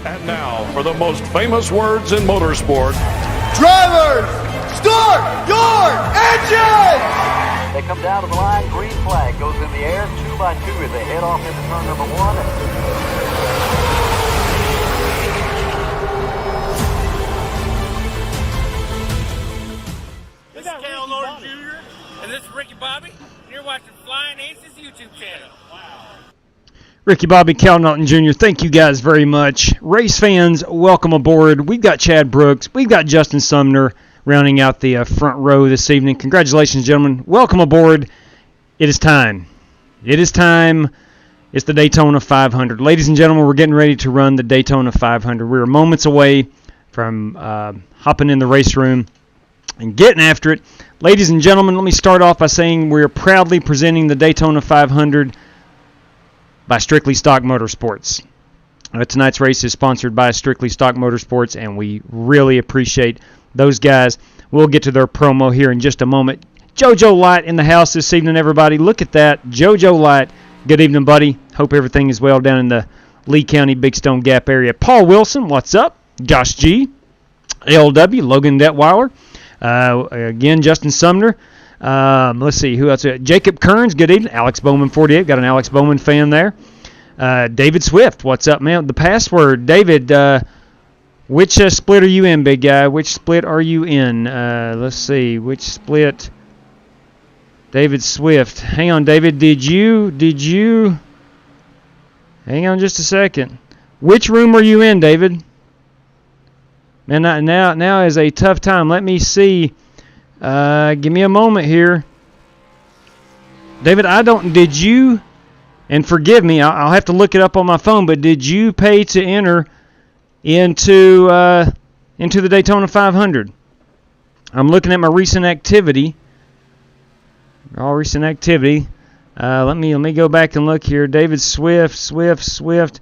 And now for the most famous words in motorsport. Drivers, start your engines! They come down to the line, green flag goes in the air, 2 by 2 as they head off into turn number 1. This is Cal Norton Jr. and this is Ricky Bobby, and you're watching Flying Aces YouTube channel. Wow. Ricky Bobby, Cal Norton Jr., thank you guys very much. Race fans, welcome aboard. We've got Chad Brooks. We've got Justin Sumner rounding out the front row this evening. Congratulations, gentlemen. Welcome aboard. It is time. It is time. It's the Daytona 500. Ladies and gentlemen, we're getting ready to run the Daytona 500. We're moments away from hopping in the race room and getting after it. Ladies and gentlemen, let me start off by saying we're proudly presenting the Daytona 500 by Strictly Stock Motorsports. Tonight's race is sponsored by Strictly Stock Motorsports, and we really appreciate those guys. We'll get to their promo here in just a moment. JoJo Light in the house this evening, everybody. Look at that. JoJo Light. Good evening, buddy. Hope everything is well down in the Lee County, Big Stone Gap area. Paul Wilson, what's up? Josh G. LW, Logan Detweiler. Again, Justin Sumner. Let's see, who else? Jacob Kearns, good evening. Alex Bowman 48, got an Alex Bowman fan there. David Swift, what's up, man? The password, David, which split are you in, big guy? Which split are you in? Let's see, which split? David Swift. Hang on, David, did you? Hang on just a second. Which room are you in, David? Man, now is a tough time. Let me see. Give me a moment here. David, did you, and forgive me, I'll have to look it up on my phone, but did you pay to enter into the Daytona 500? I'm looking at my recent activity. All recent activity. Let me go back and look here. David Swift.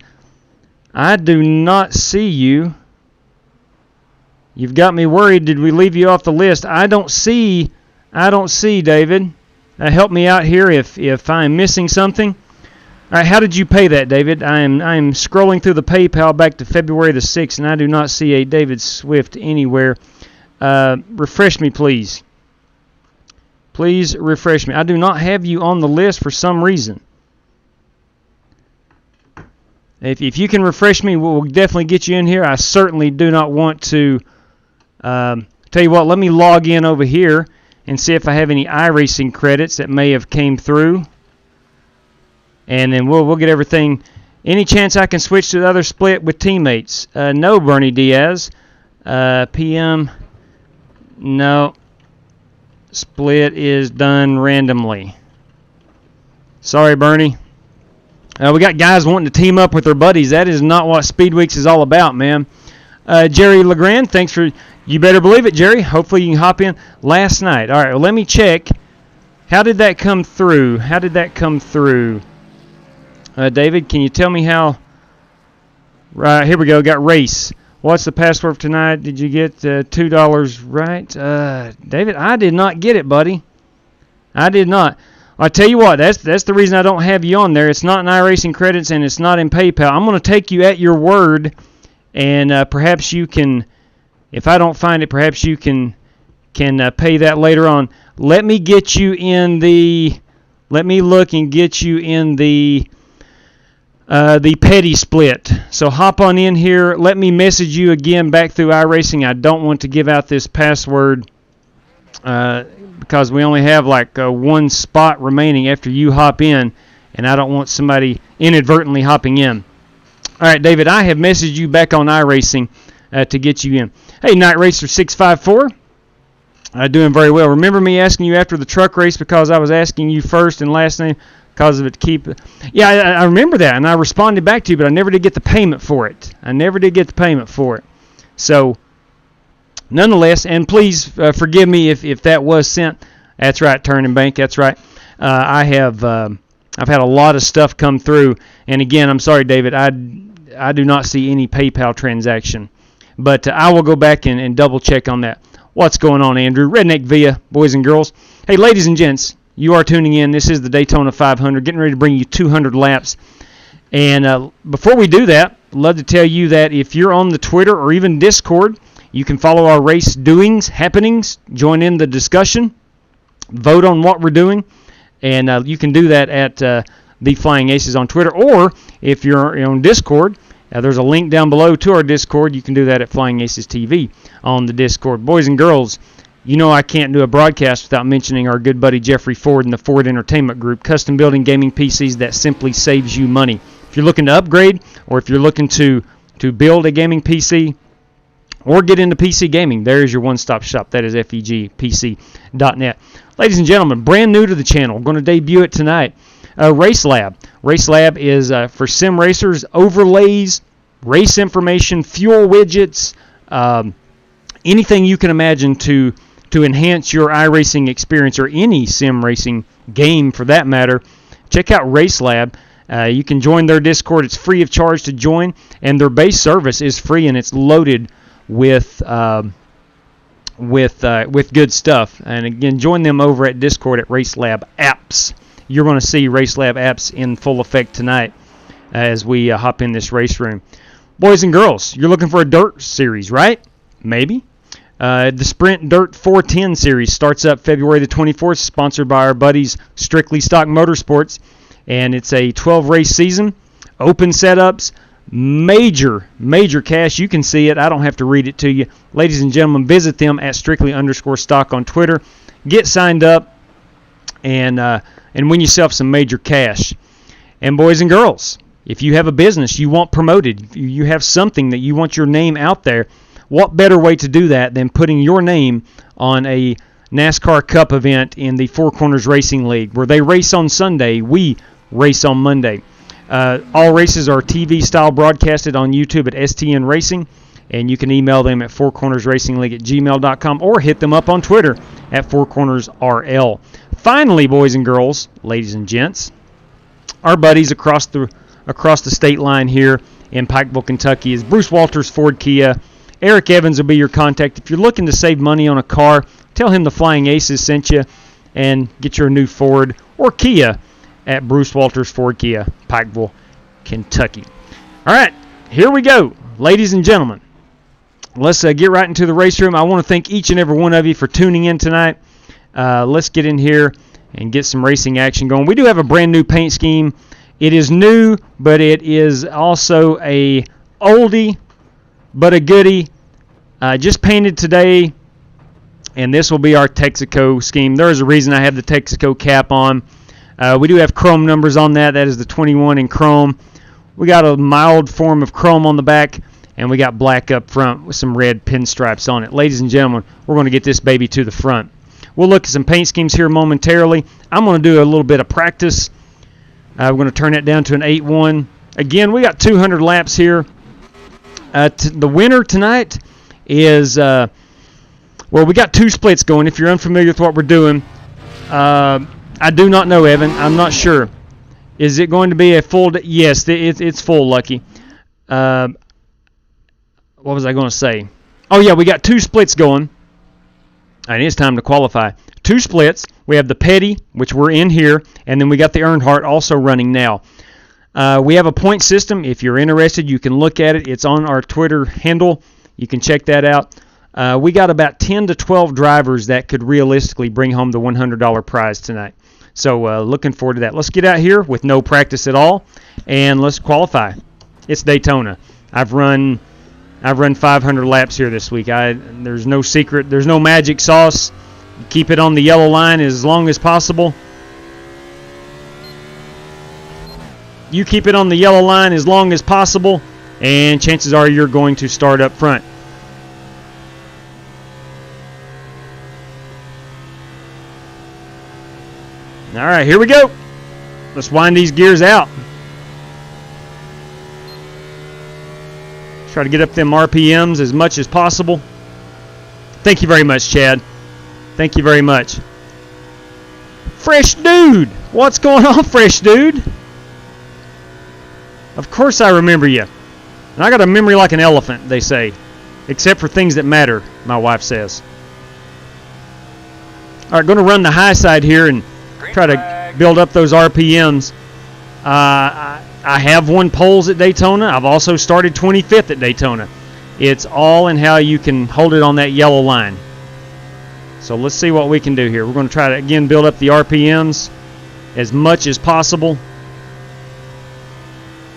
I do not see you. You've got me worried. Did we leave you off the list? I don't see, David. Help me out here if I'm missing something. All right, how did you pay that, David? I am scrolling through the PayPal back to February the 6th, and I do not see a David Swift anywhere. Refresh me, please. Please refresh me. I do not have you on the list for some reason. If you can refresh me, we'll definitely get you in here. I certainly do not want to... tell you what, let me log in over here and see if I have any iRacing credits that may have came through. And then we'll get everything. Any chance I can switch to the other split with teammates? No, Bernie Diaz. PM. No. Split is done randomly. Sorry, Bernie. We got guys wanting to team up with their buddies. That is not what Speed Weeks is all about, man. Jerry Legrand, thanks for... You better believe it, Jerry. Hopefully you can hop in last night. All right, well, let me check. How did that come through? David, can you tell me how? Right, here we go. Got race. What's the password for tonight? Did you get $2 right? David, I did not get it, buddy. I did not. I tell you what, that's the reason I don't have you on there. It's not in iRacing credits and it's not in PayPal. I'm going to take you at your word, and perhaps you can... If I don't find it, perhaps you can pay that later on. Let me get you in the. Let me look and get you in the petty split. So hop on in here. Let me message you again back through iRacing. I don't want to give out this password because we only have like one spot remaining after you hop in, and I don't want somebody inadvertently hopping in. All right, David, I have messaged you back on iRacing to get you in. Hey, Night Racer 654. Doing very well. Remember me asking you after the truck race because I was asking you first and last name because of it to keep... Yeah, I remember that, and I responded back to you, but I never did get the payment for it. So, nonetheless, and please forgive me if that was sent. That's right, Turning Bank, that's right. I've had a lot of stuff come through, and again, I'm sorry, David, I do not see any PayPal transaction. But I will go back and double check on that. What's going on, Andrew? Redneck Via, boys and girls. Hey, ladies and gents, you are tuning in. This is the Daytona 500, getting ready to bring you 200 laps. And before we do that, love to tell you that if you're on the Twitter or even Discord, you can follow our race doings, happenings, join in the discussion, vote on what we're doing, and you can do that at The Flying Aces on Twitter. Or if you're on Discord, there's a link down below to our Discord. You can do that at Flying Aces TV on the Discord. Boys and girls, you know I can't do a broadcast without mentioning our good buddy Jeffrey Ford and the Ford Entertainment Group, custom building gaming PCs that simply saves you money. If you're looking to upgrade, or if you're looking to build a gaming PC, or get into PC gaming, there is your one-stop shop. That is FEGPC.net. Ladies and gentlemen, brand new to the channel, I'm going to debut it tonight. RaceLab. RaceLab is for sim racers, overlays, race information, fuel widgets, anything you can imagine to enhance your iRacing experience, or any sim racing game for that matter. Check out RaceLab. You can join their Discord. It's free of charge to join, and their base service is free, and it's loaded with good stuff. And again, join them over at Discord at RaceLab Apps. You're going to see RaceLab Apps in full effect tonight as we hop in this race room. Boys and girls, you're looking for a dirt series, right? Maybe. The Sprint Dirt 410 series starts up February the 24th, sponsored by our buddies Strictly Stock Motorsports, and it's a 12-race season, open setups, major cash. You can see it. I don't have to read it to you. Ladies and gentlemen, visit them at strictly_stock on Twitter. Get signed up and win yourself some major cash. And boys and girls, if you have a business you want promoted, you have something that you want your name out there, what better way to do that than putting your name on a NASCAR Cup event in the Four Corners Racing League, where they race on Sunday, we race on Monday. All races are TV-style broadcasted on YouTube at STN Racing, and you can email them at fourcornersracingleague@gmail.com or hit them up on Twitter at fourcornersrl. Finally, boys and girls, ladies and gents, our buddies across the state line here in Pikeville, Kentucky is Bruce Walters Ford Kia. Eric Evans will be your contact. If you're looking to save money on a car, tell him the Flying Aces sent you and get your new Ford or Kia at Bruce Walters Ford Kia, Pikeville, Kentucky. All right, here we go, ladies and gentlemen. Let's get right into the race room. I want to thank each and every one of you for tuning in tonight. Let's get in here and get some racing action going. We do have a brand new paint scheme. It is new, but it is also a oldie but a goodie. Just painted today, and this will be our Texaco scheme. There is a reason I have the Texaco cap on. We do have chrome numbers on that. That is the 21 in chrome. We got a mild form of chrome on the back, and we got black up front with some red pinstripes on it. Ladies and gentlemen, we're going to get this baby to the front. We'll look at some paint schemes here momentarily. I'm going to do a little bit of practice. We're going to turn it down to an 8-1. Again, we got 200 laps here. The winner tonight is, well, we got two splits going. If you're unfamiliar with what we're doing, I do not know, Evan. I'm not sure. Is it going to be a full day? Yes, it's full, Lucky. What was I going to say? Oh, yeah, we got two splits going. And it's time to qualify. Two splits. We have the Petty, which we're in here, and then we got the Earnhardt also running now. We have a point system. If you're interested, you can look at it. It's on our Twitter handle. You can check that out. We got about 10 to 12 drivers that could realistically bring home the $100 prize tonight. So looking forward to that. Let's get out here with no practice at all, and let's qualify. It's Daytona. I've run 500 laps here this week. There's no secret. There's no magic sauce. Keep it on the yellow line as long as possible. You keep it on the yellow line as long as possible, and chances are you're going to start up front. All right, here we go. Let's wind these gears out. Try to get up them RPMs as much as possible. Thank you very much, Chad. Thank you very much. Fresh Dude. What's going on, Fresh Dude? Of course I remember you. And I got a memory like an elephant, they say. Except for things that matter, my wife says. All right, going to run the high side here and try to build up those RPMs. I have won poles at Daytona. I've also started 25th at Daytona. It's all in how you can hold it on that yellow line. So let's see what we can do here. We're going to try to, again, build up the RPMs as much as possible.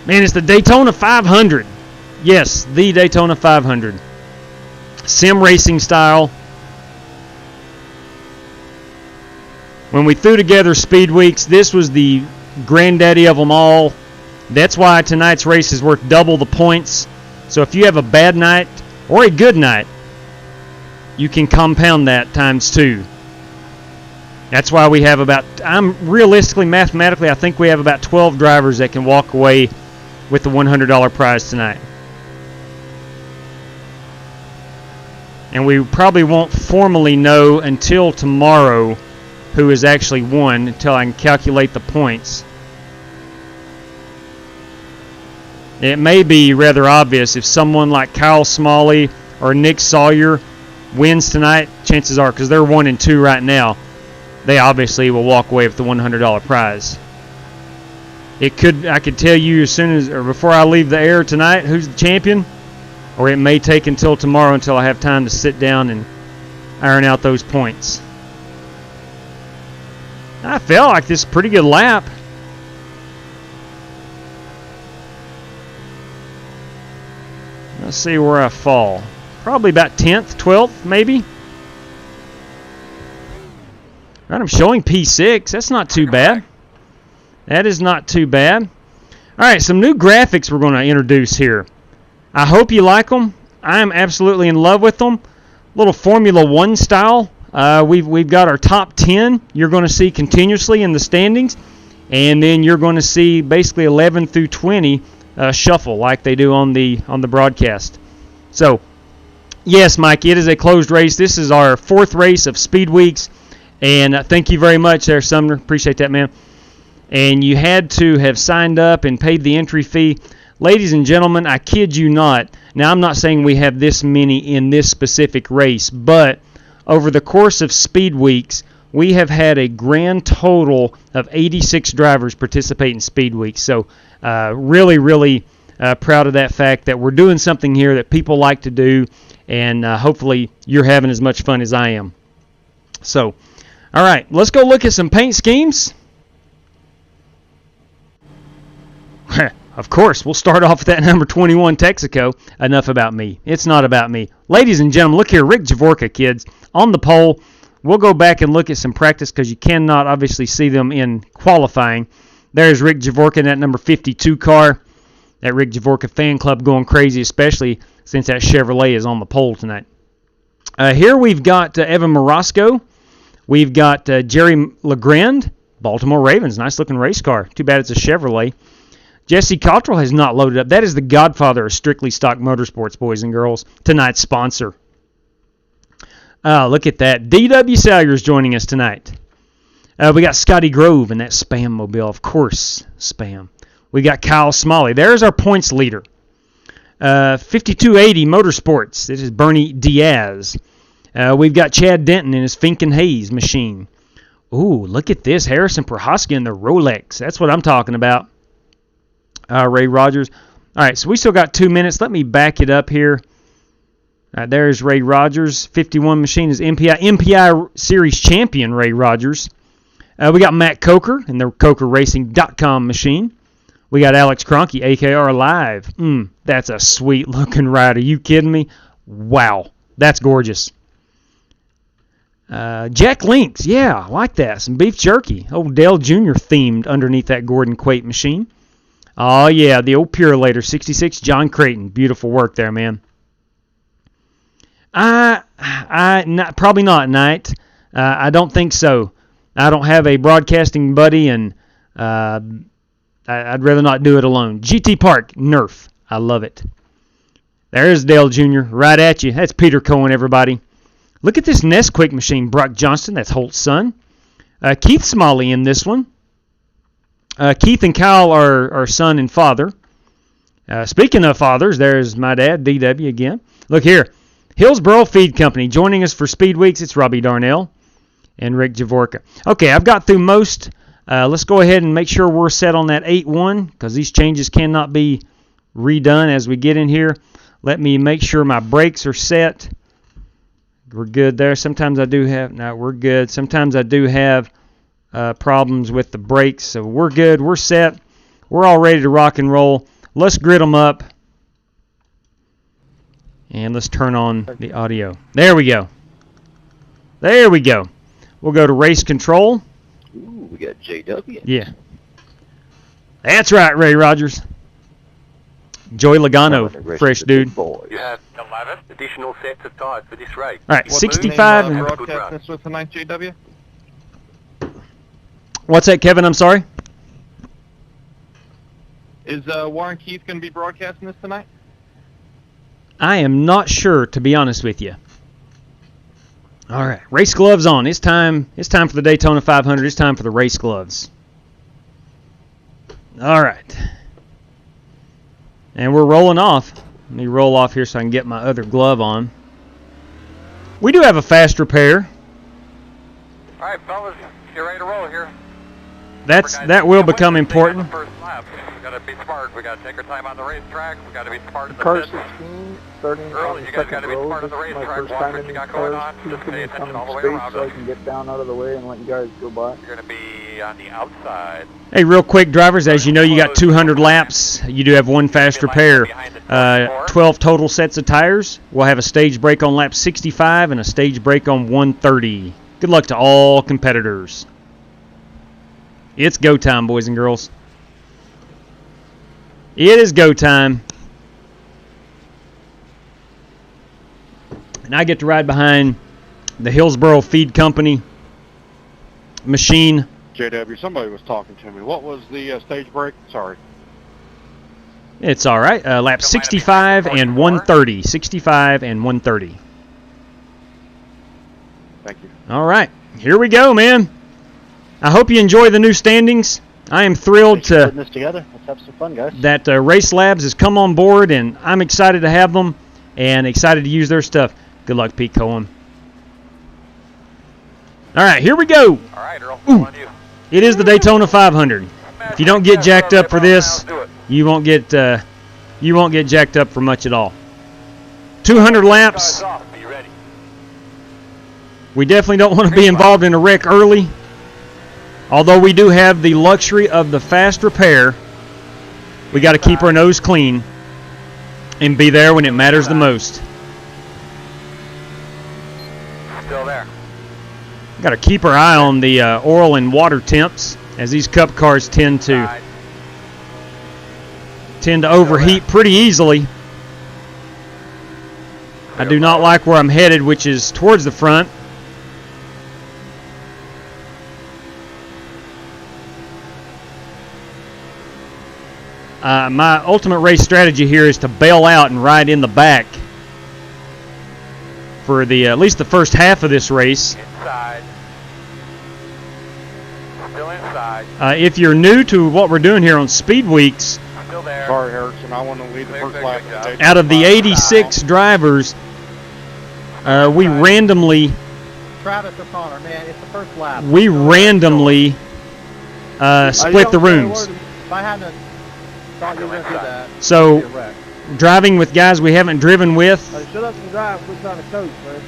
Man, it's the Daytona 500. Yes, the Daytona 500. Sim racing style. When we threw together Speed Weeks, this was the granddaddy of them all. That's why tonight's race is worth double the points. So if you have a bad night or a good night, you can compound that times 2. That's why we have about, realistically, mathematically, I think we have about 12 drivers that can walk away with the $100 prize tonight. And we probably won't formally know until tomorrow who has actually won, until I can calculate the points. It may be rather obvious if someone like Kyle Smalley or Nick Sawyer wins tonight. Chances are, because they're 1 and 2 right now, they obviously will walk away with the $100 prize. I could tell you as soon as, or before I leave the air tonight, who's the champion, or it may take until tomorrow until I have time to sit down and iron out those points. I felt like this is a pretty good lap. Let's see where I fall. Probably about 10th, 12th, maybe. Right, I'm showing P6. That's not too bad. That is not too bad. All right, some new graphics we're going to introduce here. I hope you like them. I am absolutely in love with them. Little Formula One style. We've got our top 10 you're going to see continuously in the standings. And then you're going to see basically 11 through 20 shuffle like they do on the broadcast. So, yes, Mike, it is a closed race. This is our 4th race of Speed Weeks. And thank you very much there, Sumner. Appreciate that, man. And you had to have signed up and paid the entry fee. Ladies and gentlemen, I kid you not. Now, I'm not saying we have this many in this specific race, but over the course of Speed Weeks, we have had a grand total of 86 drivers participate in Speed Weeks. So, really, really proud of that fact that we're doing something here that people like to do, and hopefully you're having as much fun as I am. So, all right, let's go look at some paint schemes. Of course, we'll start off with that number 21 Texaco. Enough about me. It's not about me. Ladies and gentlemen, look here, Rick Javorka, kids, on the pole. We'll go back and look at some practice because you cannot obviously see them in qualifying. There's Rick Javorka in that number 52 car. That Rick Javorka fan club going crazy, especially since that Chevrolet is on the pole tonight. Here we've got Evan Morosco. We've got Jerry Legrand, Baltimore Ravens. Nice-looking race car. Too bad it's a Chevrolet. Jesse Cottrell has not loaded up. That is the godfather of Strictly Stock Motorsports, boys and girls. Tonight's sponsor. Look at that. D.W. Salyer's joining us tonight. We got Scotty Grove in that Spam mobile. Of course, Spam. We got Kyle Smalley. There's our points leader. 5280 Motorsports. This is Bernie Diaz. We've got Chad Denton in his Fink and Hayes machine. Ooh, look at this. Harrison Prohaska in the Rolex. That's what I'm talking about. Ray Rogers. All right, so we still got 2 minutes. Let me back it up here. There's Ray Rogers. 51 machine is MPI Series champion Ray Rogers. We got Matt Coker in the CokerRacing.com machine. We got Alex Cronky, AKR Live. That's a sweet-looking ride. Are you kidding me? Wow, that's gorgeous. Jack Links, yeah, I like that. Some beef jerky. Old Dale Jr. themed underneath that Gordon Quate machine. Oh, yeah, the old Purelator, 66, John Creighton. Beautiful work there, man. Probably not, Knight. I don't think so. I don't have a broadcasting buddy, and I'd rather not do it alone. GT Park, Nerf. I love it. There's Dale Jr. right at you. That's Peter Cohen, everybody. Look at this Nesquik machine. Brock Johnston, that's Holt's son. Keith Smalley in this one. Keith and Kyle are son and father. Speaking of fathers, there's my dad, DW again. Look here. Hillsboro Feed Company joining us for Speed Weeks. It's Robbie Darnell and Rick Javorka. Okay, I've got through most Let's go ahead and make sure we're set on that 8-1 because these changes cannot be redone as we get in here. Let me make sure my brakes are set. We're good there. Sometimes I do have, no, we're good. Sometimes I do have problems with the brakes, so we're good. We're set. We're all ready to rock and roll. Let's grid them up. And let's turn on the audio. There we go. There we go. We'll go to race control. Ooh, we got JW. Yeah. That's right, Ray Rogers. Joey Logano, fresh dude. You have 11 additional sets of tires for this race. All right, 65. And broadcast this with tonight, JW? what's that, Kevin? I'm sorry? Is Warren Keith going to be broadcasting this tonight? I am not sure, to be honest with you. All right, race gloves on. It's time. It's time for the Daytona 500. It's time for the race gloves. All right. And we're rolling off. Let me roll off here so I can get my other glove on. We do have a fast repair. All right, fellas, get ready to roll here. That will become important. First lap. We gotta be smart. We gotta take our time on the racetrack. We gotta be smart in the Car pits. 16, starting Early, on you the guys second gotta be row. smart This on the is my racetrack. first Watch time what in you these got going cars. on. Please Just give pay me attention some all the way space around so I us. can get down out of the way and let you guys go by. You're gonna be on the outside. Hey, real quick, drivers, as you know, you got 200 laps. You do have one fast repair. 12 total sets of tires. We'll have a stage break on lap 65 and a stage break on 130. Good luck to all competitors. It's go time, boys and girls. It is go time. And I get to ride behind the Hillsboro Feed Company machine. JW, somebody was talking to me. What was the stage break? Sorry. It's all right. Lap 65 and 130. 65 and 130. Thank you. All right. Here we go, man. I hope you enjoy the new standings. I am thrilled Thanks for putting this together. Let's have some fun, guys. that RaceLab has come on board, and I'm excited to have them and excited to use their stuff. Good luck, Pete Cohen. All right, here we go. All right, Earl. On you. It is the Daytona 500. If you don't get jacked up for this, you won't get jacked up for much at all. 200 laps. Be ready. We definitely don't want to be involved in a wreck early. Although we do have the luxury of the fast repair, we got to keep our nose clean and be there when it matters the most. Still there. Got to keep our eye on the oil and water temps, as these cup cars tend to overheat pretty easily. I do not like where I'm headed, which is towards the front. My ultimate race strategy here is to bail out and ride in the back for the at least the first half of this race. Inside. Still inside. If you're new to what we're doing here on Speed Weeks, Still there. Sorry, Erickson. I want to lead the first lap. out of the 86 drivers, we randomly Travis O'Connor, man, it's the first lap. split the rooms. If I hadn't thought you were going to do that, So it'd be a wreck. driving with guys we haven't driven with. Shut up and drive. We're trying to coach, man.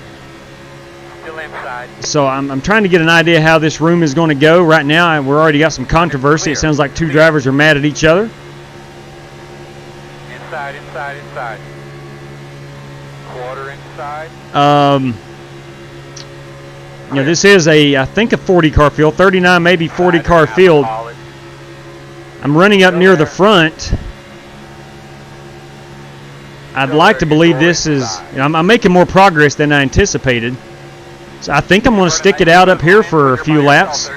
Still inside. So I'm trying to get an idea how this room is going to go. Right now, we're already got some controversy. It sounds like two drivers are mad at each other. Inside, inside, inside. Quarter inside. This is I think a 40 car field, 39 maybe 40 car field. I'm running up near the front. I'd like to believe this is, I'm making more progress than I anticipated. So I think I'm going to stick it out up here for a few laps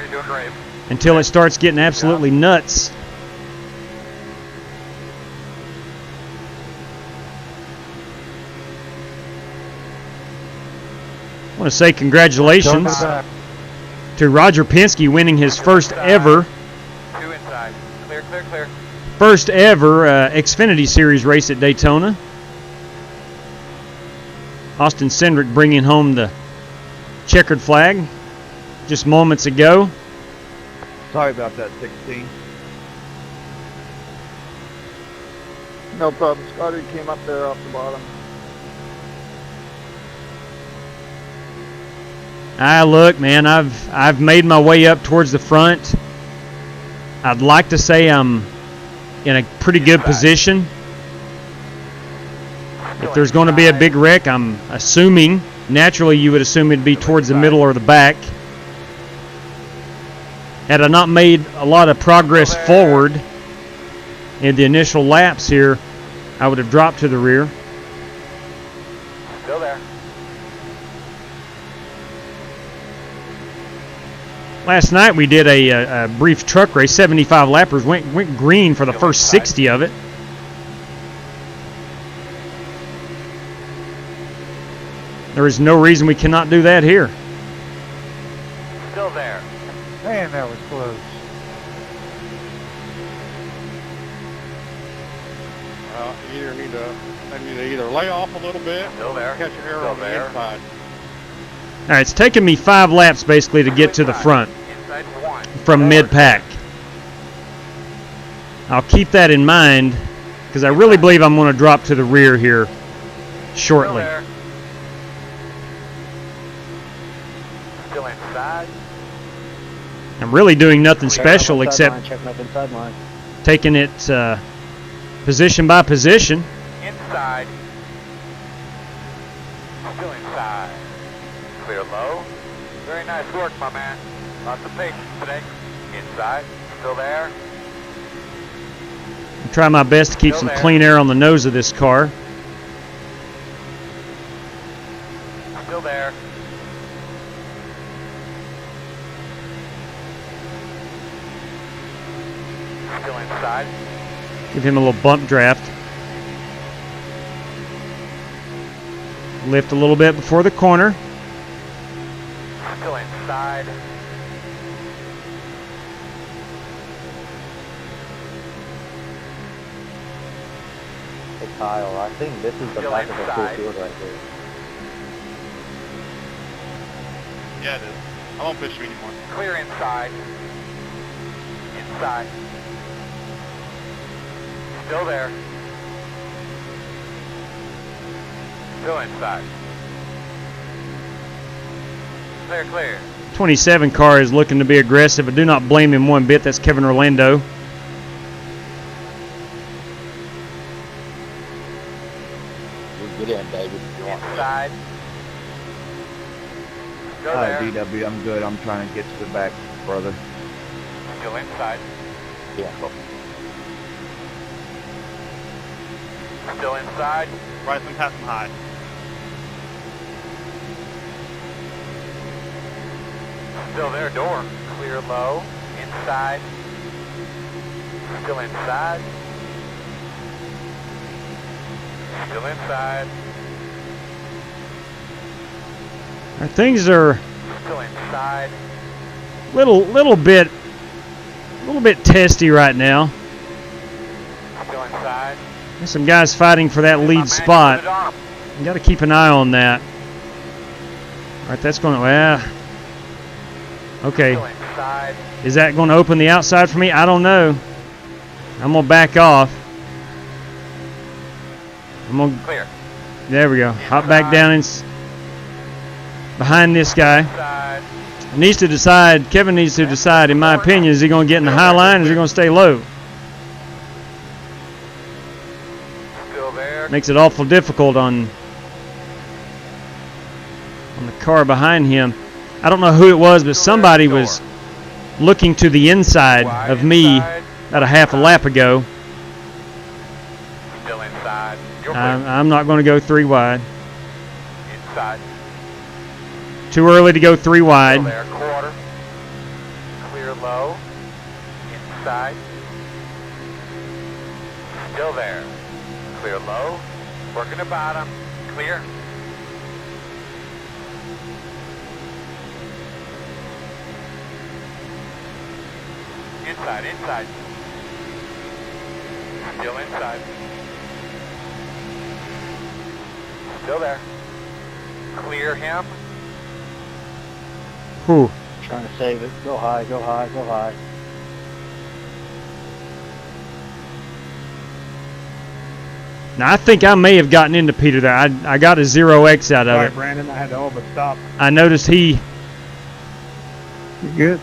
until it starts getting absolutely nuts. I want to say congratulations to Roger Penske winning his first ever Two inside. Clear, clear, clear. Xfinity Series race at Daytona. Austin Cindric bringing home the checkered flag just moments ago. Sorry about that, 16. No problem. Scotty came up there off the bottom. Look, man, I've made my way up towards the front. I'd like to say I'm in a pretty good position. If there's going to be a big wreck, I'm assuming, naturally you would assume it'd be towards the middle or the back. Had I not made a lot of progress forward in the initial laps here, I would have dropped to the rear. Still there. Last night we did a brief truck race, 75 lappers, went green for the first 60 of it. There is no reason we cannot do that here. Still there. Man, that was close. You need to either lay off a little bit, Still there. catch your air on the inside. All right, it's taken me 5 laps basically to get to the front Inside 1. from mid-pack. I'll keep that in mind because I really believe I'm going to drop to the rear here shortly. Still inside. I'm really doing nothing special except Checking up inside line. taking it position by position. Inside. Still inside. Clear low. Very nice work, my man. Lots of patience today. Inside. Still there. I'll try my best to keep some clean air on the nose of this car. Still there. Still inside. Give him a little bump draft. Lift a little bit before the corner. Still inside. Hey Kyle, I think this is the Still back of the full inside. field right here. Yeah, it is. I won't push you anymore. Clear inside. Inside. Still there. Still inside. Clear, clear. 27 car is looking to be aggressive. I do not blame him one bit. That's Kevin Orlando. Get in, David. Inside. Go Hi, there. DW. I'm good. I'm trying to get to the back, brother. Still inside. Yeah. Still inside. Rising past them high. Still there, door. Clear low. Inside. Still inside. Still inside. All right, things are Still inside. little bit testy right now. Still inside. There's some guys fighting for that lead spot. You got to keep an eye on that. All right, that's going to, well, okay. Still inside. Is that going to open the outside for me? I don't know. I'm going to back off. I'm going to, Clear. there we go. Hop back down and behind this guy. Inside. Needs to decide, Kevin needs to decide, in my opinion, is he going to get in the high line or is he going to stay low? Still there. Makes it awful difficult on the car behind him. I don't know who it was, but somebody was looking to the inside of me about a half a lap ago. Still inside. You're clear. I'm not going to go 3 wide. Inside. Too early to go 3 Still wide. there. Quarter. Clear low. Inside. Still there. Clear low. Working the bottom. Clear. Inside, inside. Still inside. Still there. Clear him. Whew. Trying to save it. Go high, go high, go high. Now, I think I may have gotten into Peter there. I got a 0X out of Sorry, it. Brandon. I had to all but stop. I noticed he You good?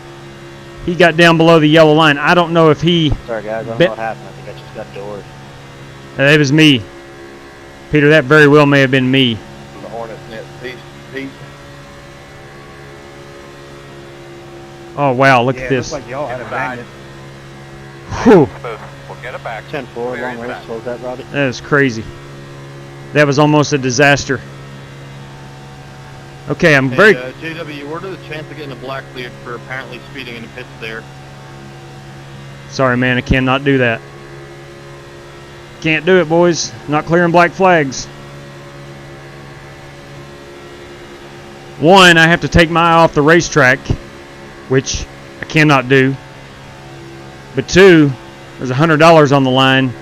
got down below the yellow line. I don't know if he... Sorry, guys. I don't Bet- know what happened. I think I just got doors. It was me. Peter, that very well may have been me. The Hornet's Nest piece. Oh, wow, look Yeah, at it looks this. like y'all had a Inside. magnet. Whew, We'll get it back. 10-4, Clear long race. inside. What was that, Robbie? that is crazy. That was almost a disaster. Okay, I'm very... JW, what are the chances of getting a black flag for apparently speeding in the pits there? Sorry, man, I cannot do that. Can't do it, boys. Not clearing black flags. One, I have to take my eye off the racetrack, which I cannot do. But two, there's $100 on the line.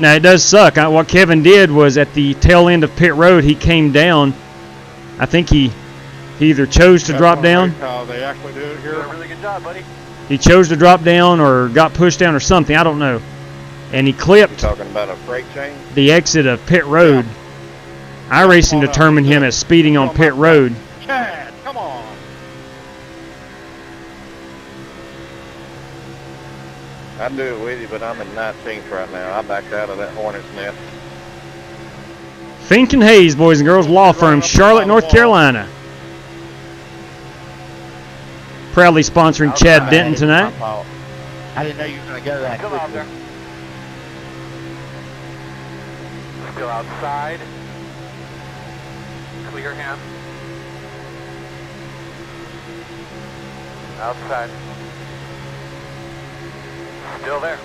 Now, it does suck. What Kevin did was at the tail end of pit road, he came down. I think he either chose to That's drop not down. right how they actually do it Doing a here. really good job, buddy. He chose to drop down or got pushed down or something. I don't know. And he You clipped talking about a freight chain? the exit of pit road. iRacing determined him as speeding on pit road. Chad, come on. I'd do it with you, but I'm in 19th right now. I backed out of that Hornet's Nest. Fink and Hayes, boys and girls, law firm, Charlotte, North Carolina. Proudly sponsoring Chad Denton tonight. My fault. I didn't know you were going to go that Still out there. quickly. Still outside. Clear him. Outside. Still there.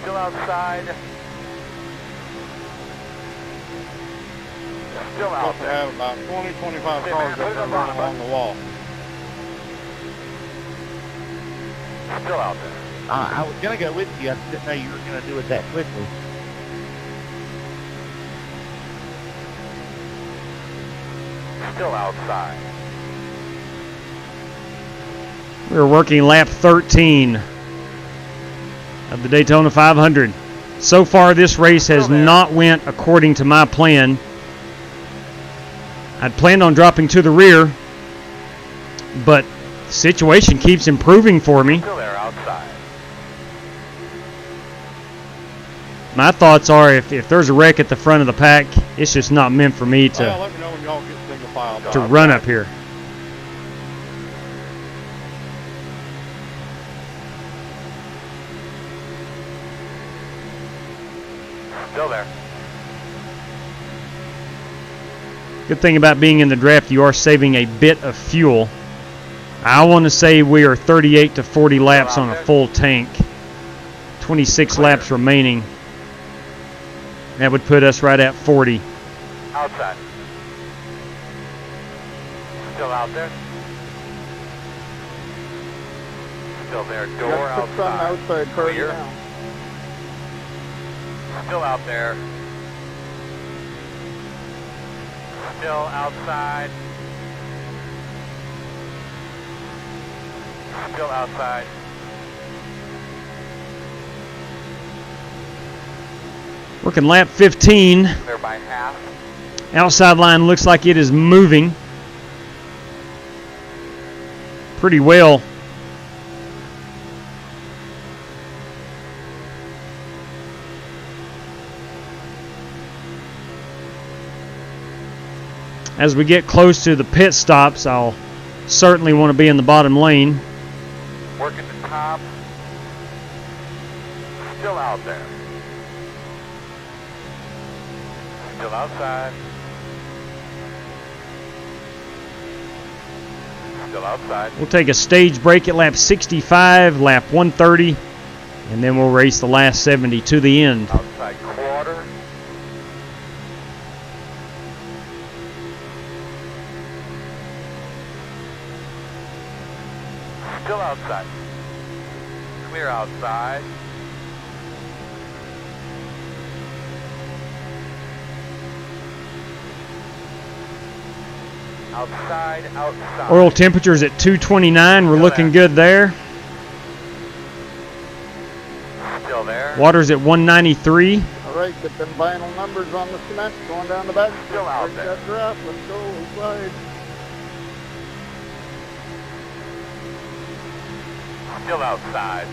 Still outside. Still out Supposed to there. have about 20, 25 Hey, cars man, up put it there on running bottom, along the wall. Still out there. I was going to go with you. I didn't know you were going to do it that quickly. Still outside. We're working lap 13 of the Daytona 500. So far, this race has not went according to my plan. I'd planned on dropping to the rear, but the situation keeps improving for me. Still there outside. My thoughts are if there's a wreck at the front of the pack, it's just not meant for me Well, let me know when y'all get single file. to run up here. Still there. Good thing about being in the draft, you are saving a bit of fuel. I want to say we are 38 to 40 laps on a full tank. 26 laps remaining. That would put us right at 40. Outside. Still out there. Still there. Door Got six on the outside. outside curve Clear. now. Still out there. Still outside. Still outside. Working lap 15. Clear by half. Outside line looks like it is moving pretty well. As we get close to the pit stops, I'll certainly want to be in the bottom lane. Working the top. Still out there. Still outside. Still outside. We'll take a stage break at lap 65, lap 130, and then we'll race the last 70 to the end. Outside quarter. Still outside. Clear outside. Outside, outside. Oil temperatures at 229. We're looking good there. Still there. Water's at 193. All right, get them vinyl numbers on the cement going down the back. Still out Break there. that draft. Let's go. Slide. Still outside.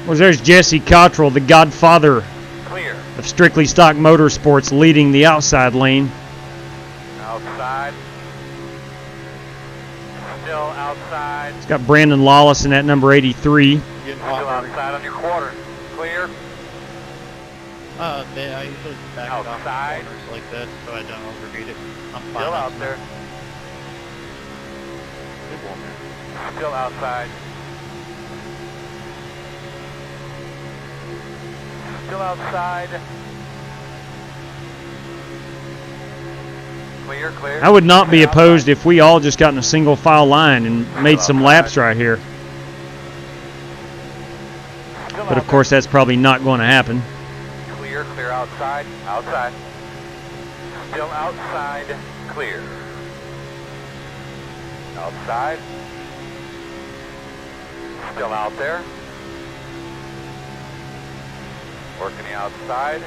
Well, there's Jesse Cottrell, the godfather Clear. of Strictly Stock Motorsports, leading the outside lane. Outside. Still outside. It's got Brandon Lawless in at number 83. Getting Still hot. outside on your quarter. Clear. I usually back it off Outside. the corners like that so I don't overheat it. I'm fine. Still out there. Still outside. Still outside. Clear, clear. I would not be Clear opposed outside. if we all just got in a single file line and made some laps right here. Still But out of course, that's probably not going to happen. there. Clear, clear outside. Outside. Still outside. Clear. Outside. Still out there. Working the outside.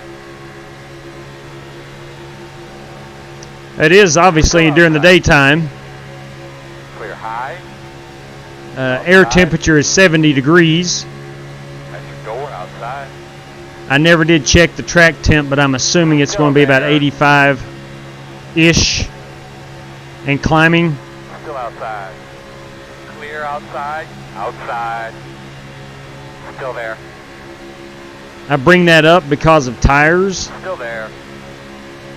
It is obviously during the daytime. Clear high. Air temperature is 70 degrees. That's your door outside. I never did check the track temp, but I'm assuming it's going to be about 85-ish and climbing. Still outside. Clear outside. Outside. Still there. I bring that up because of tires. Still there.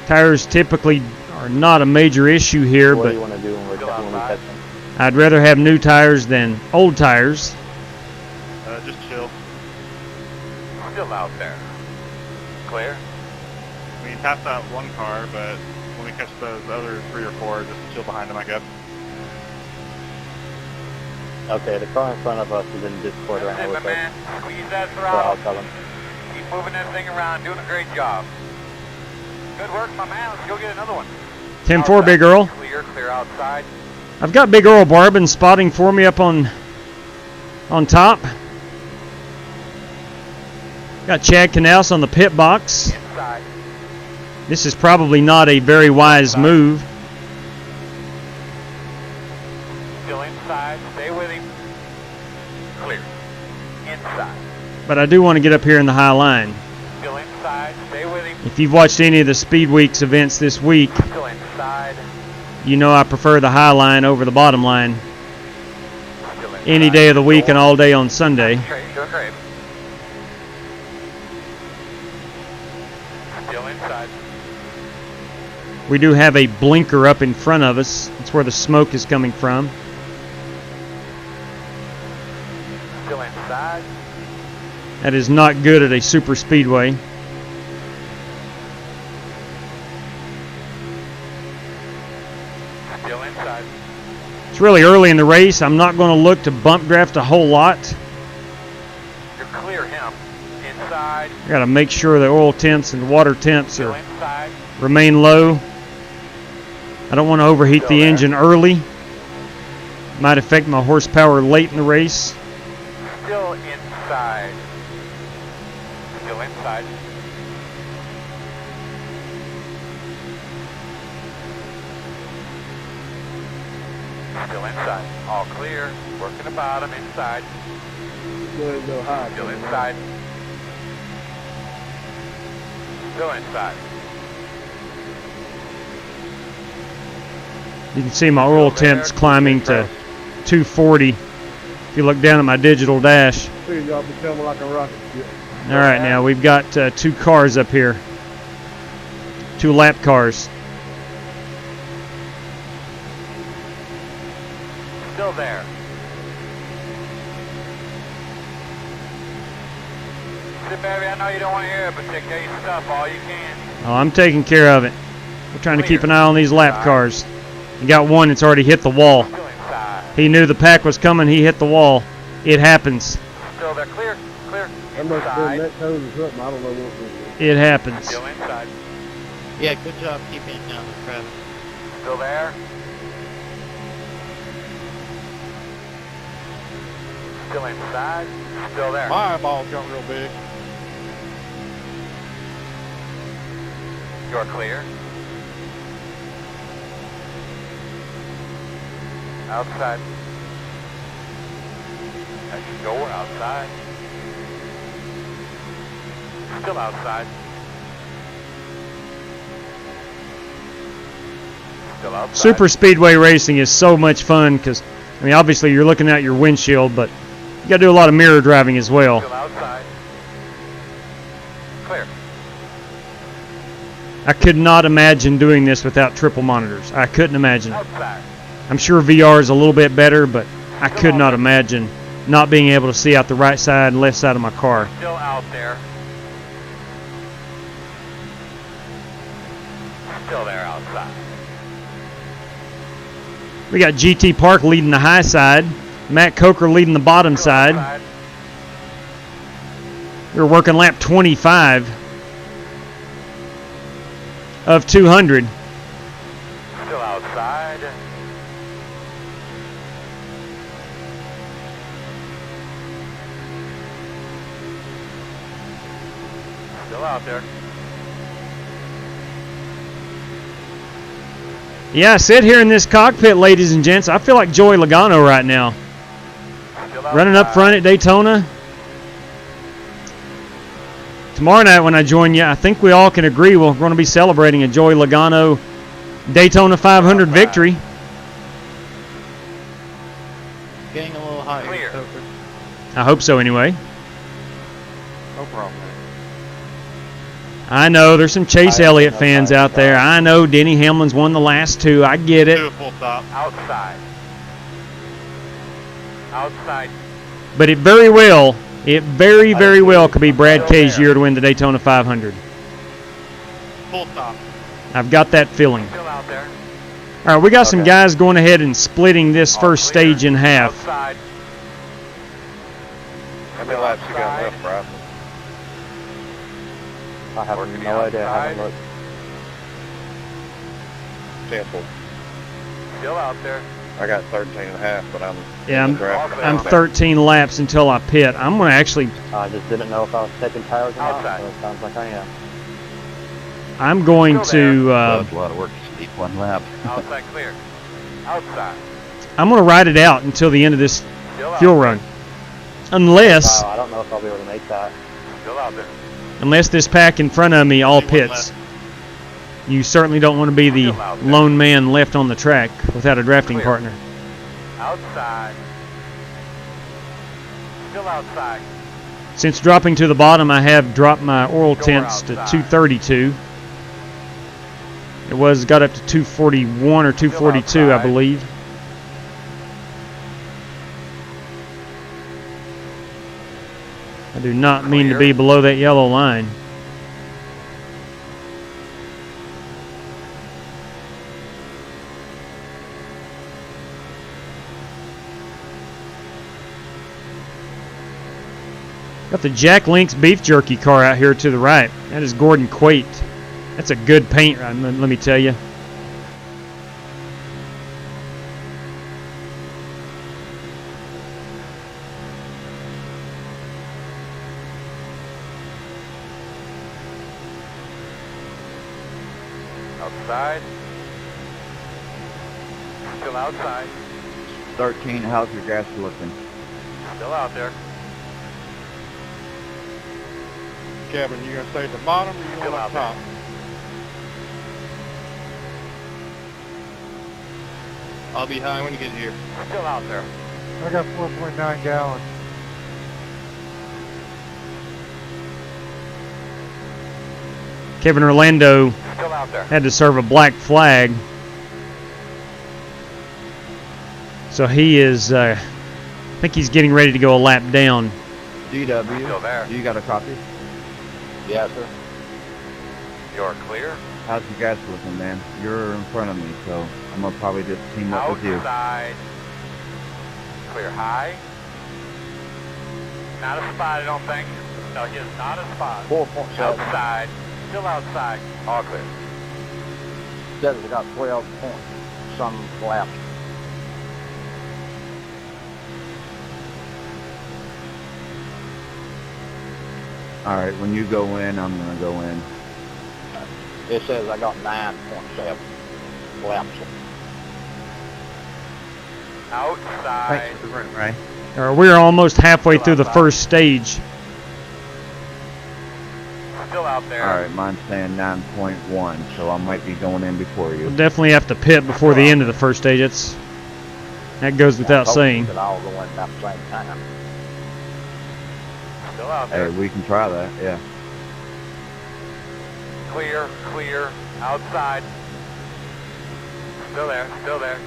Tires typically are not a major issue here, What do but you want to do when we Still catch outside. them? I'd rather have new tires than old tires. Just chill. Still out there. Clear. I mean, passed out one car, but when we catch those other 3 or 4, just chill behind them, I guess. Okay, the car in front of us is in Discord right now Hey, my with us, man. Squeeze that so I'll throttle. tell him. Keep moving that thing around. Doing a great job. Good work, my man. Let's go get another one. 10-4, Big Earl. Clear, clear outside. I've got Big Earl Barbin spotting for me up on top. Got Chad Knaus on the pit box. Inside. This is probably not a very wise move. Still inside. Stay with him. Clear. Inside. But I do want to get up here in the high line. Still inside. Stay with him. If you've watched any of the Speed Weeks events this week, Still inside. you know I prefer the high line over the bottom line Still inside. any day of the week and all day on Sunday. Straight, go straight. Still inside. We do have a blinker up in front of us. That's where the smoke is coming from. Still inside. That is not good at a super speedway. Still inside. It's really early in the race. I'm not going to look to bump draft a whole lot. You're clear him. Inside. I got to make sure the oil temps and water temps Still are inside. remain low. I don't want to overheat Still the there. engine early. Might affect my horsepower late in the race. Still inside. Still inside. Still inside. All clear. Working the bottom. Inside. Go ahead and go high. Still inside. Still inside. You can see my oil temps climbing to 240. If you look down at my digital dash. Figure y'all be coming like a rocket ship. All right, now we've got 2 cars up here. 2 lap cars. Still there. Sit, baby, I know you don't want to hear it, but take care of your stuff all you can. Oh, I'm taking care of it. We're trying to keep an eye on these lap cars. You got one that's already hit the wall. Still inside. He knew the pack was coming. He hit the wall. It happens. Still there. Clear. Clear. That must have been Inside. net toes or something. I don't know what it is. It happens. Still inside. Yeah, good job keeping it down the traffic. Still there. Still inside. Still there. My eyeball jumped real big. You're clear. Outside. As you go, we're outside. Still outside. Still outside. Super speedway racing is so much fun because, I mean, obviously you're looking out your windshield, but you got to do a lot of mirror driving as well. Still outside. Clear. I could not imagine doing this without triple monitors. I couldn't imagine it. Outside. I'm sure VR is a little bit better, but I could not imagine not being able to see out the right side and left side of my car. Still out there. Still there outside. We got GT Park leading the high side, Matt Coker leading the bottom Still side. outside. We were working lap 25 of 200. Still outside. Still out there. Yeah, I sit here in this cockpit, ladies and gents. I feel like Joey Logano right now. Still Running up outside. front at Daytona. Tomorrow night when I join you, I think we all can agree we're going to be celebrating a Joey Logano Daytona 500 victory. Getting a little higher. Clear. Coker. I hope so anyway. No problem. I know there's some Chase Elliott fans out there. I know Denny Hamlin's won the last two. I get Do a it. full stop. Outside. Outside. But it very well could be Brad Kay's year to win the Daytona 500. Full stop. I've got that feeling. Still out there. All right, we got some guys going ahead and splitting this first stage in half. Outside. How many laps you got left, Bryson? I have Working no idea. I outside. haven't looked. Simple. Still out there. I got 13 and a half, but I'm Yeah, in the draft. I'm 13 laps until I pit. I'm going to actually, I just didn't know if I was taking tires or not, Outside. so it sounds like I am. I'm going to, That's a lot of work to sleep one lap. Outside clear. Outside. I'm going to ride it out until the end of this Still out fuel there. run. Unless I don't know if I'll be able to make that. Still out there. this pack in front of me all pits. You certainly don't want to be the lone man left on the track without a drafting Clear. partner. Outside. Still outside. Since dropping to the bottom, I have dropped my oil temps to outside. 232. It got up to 241 or 242, I outside. believe. I do not mean to be below that yellow line. Got the Jack Link's beef jerky car out here to the right. That is Gordon Quate. That's a good paint run, let me tell you. Outside. Still outside. 13, how's your gas looking? Still out there. Kevin, you gonna stay at the bottom or you Still going out up there. top? I'll be high when you get here. Still out there. I got 4.9 gallons. Kevin Orlando Still out there. had to serve a black flag. So he is, I think he's getting ready to go a lap down. DW, Still there. you got a copy? Yeah, sir. You're clear. How's your gas looking, man? You're in front of me, so I'm gonna probably just team up with you. Outside. Clear high. Not a spot, I don't think. No, he is not a spot. 4.7. Outside. Still outside. All clear. Says I got 12 point some laps. All right, when you go in, I'm gonna go in. It says I got 9.7 laps. Outside. Thanks for the run, Ray. We're almost halfway through the first stage. Still out there. All right, mine's saying 9.1, so I might be going in before you. We'll definitely have to pit before the end of the first stage. That goes without saying. That all go in at the same time. Still out there. Hey, we can try that, yeah. Clear, clear. Outside. Still there, still there.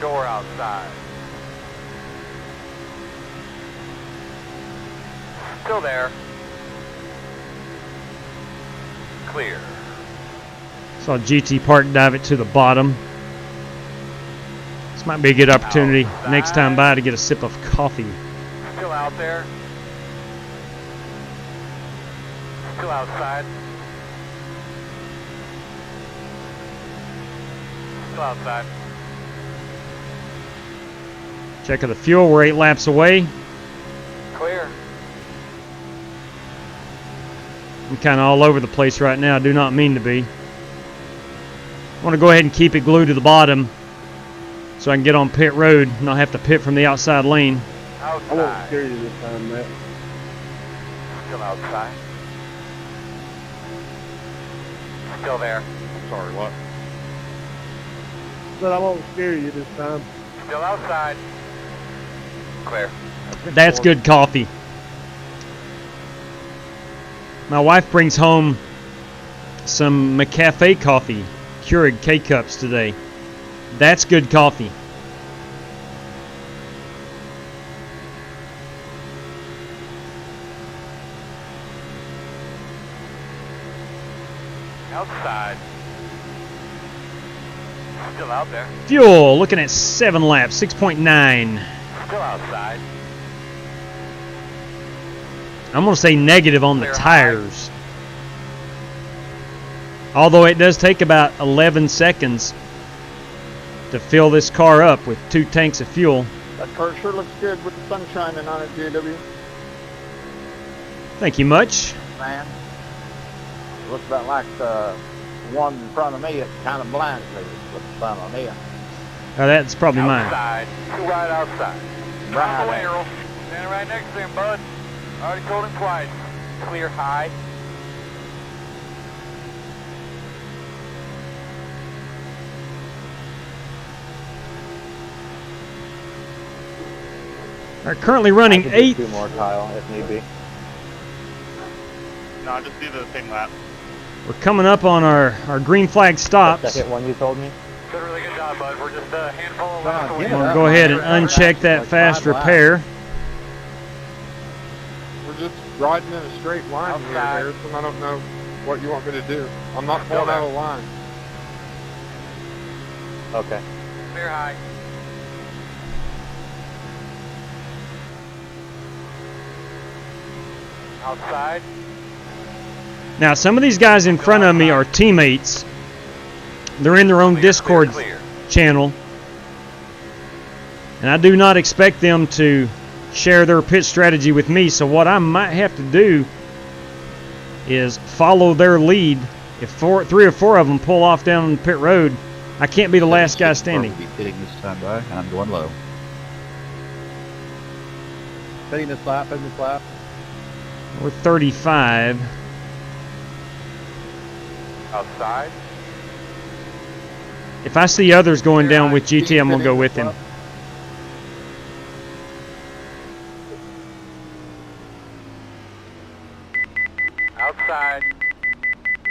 Door outside. Still there. Clear. Saw GT Park dive it to the bottom. This might be a good opportunity next time by to get a sip of coffee. Still out there. Still outside. Still outside. Check of the fuel. We're 8 laps away. Clear. I'm kind of all over the place right now. I do not mean to be. I want to go ahead and keep it glued to the bottom so I can get on pit road and not have to pit from the outside lane. Outside. I won't scare you this time, Matt. Still outside. Still there. Sorry, what? But I won't scare you this time. Still outside. Clear. That's good coffee. My wife brings home some McCafe coffee, Keurig K-Cups today. That's good coffee. Outside. Still out there. Fuel, looking at 7 laps, 6.9. Still outside. I'm going to say negative on the Clear tires. Although it does take about 11 seconds to fill this car up with 2 tanks of fuel. That car sure looks good with the sun shining on it, JW. Thank you much. Man. Looks about like the one in front of me. It's kind of blind with the sun on here. That's probably mine. Outside. Two right outside. Right. On the arrow. Standing right next to him, bud. Already told him twice. Clear high. Are currently running 8th. 2 more, Kyle, if need be. No, just do the same lap. We're coming up on our green flag stops. Second one you told me? Did a really good job, bud. We're just a handful of Come laps on, away. get I'm it going to up. go ahead and uncheck that Like fast 5 laps. repair. We're just riding in a straight line here, Outside. Harrison. I don't know what you want me to do. I'm not pulling out of line. Okay. Clear high. Outside. Now, some of these guys in front of me are teammates. They're in their own Clear, Discord clear, clear. channel. And I do not expect them to share their pit strategy with me. So what I might have to do is follow their lead. If 3 or 4 of them pull off down pit road, I can't be the last guy standing. Be pitting this time, by, and I'm going low. Fitting this lap, fitting this lap. We're 35. Outside. If I see others going down with GT, I'm going to go with him. Outside.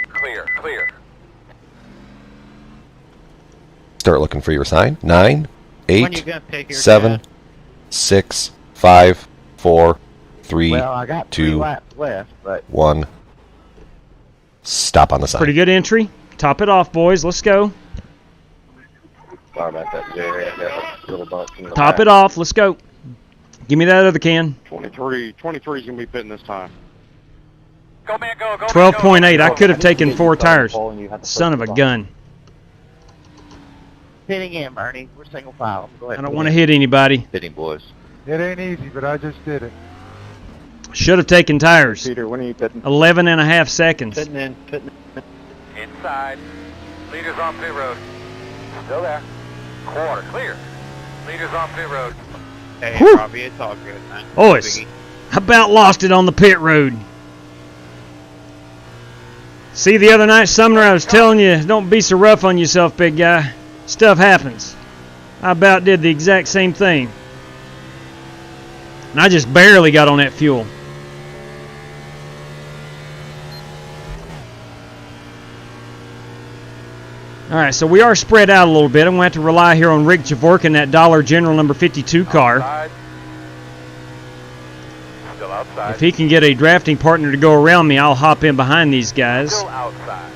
Clear, clear. Start looking for your sign. 9, When you 8, gonna take your 7, 6, 5, 4, 3, Well, I got 3 2, laps left, but 1. Stop on the sign. Pretty good entry. Top it off, boys. Let's go. Sorry about that, Jerry. I got a little bump in the Top back. it off. Let's go. Give me that other can. 23 is going to be pitting this time. Go, man, go, go. 12.8. I could have taken 4 tires. You have to Son of a gun. Hitting in, Bernie. We're single file. Go ahead. I don't want to hit anybody. Hitting boys. It ain't easy, but I just did it. Should have taken tires. Peter, when are you pitting? 11.5 seconds. Pitting in. Inside. Leaders on pit road. Still there. Quarter clear. Leaders on pit road. Hey, Whew. Robbie, it's all good, man. Boys, I about lost it on the pit road. See, the other night, Sumner, I was telling you, don't be so rough on yourself, big guy. Stuff happens. I about did the exact same thing. And I just barely got on that fuel. All right, so we are spread out a little bit. I'm going to have to rely here on Rick Javork in that Dollar General number 52 car. Outside. Still outside. If he can get a drafting partner to go around me, I'll hop in behind these guys. Still outside.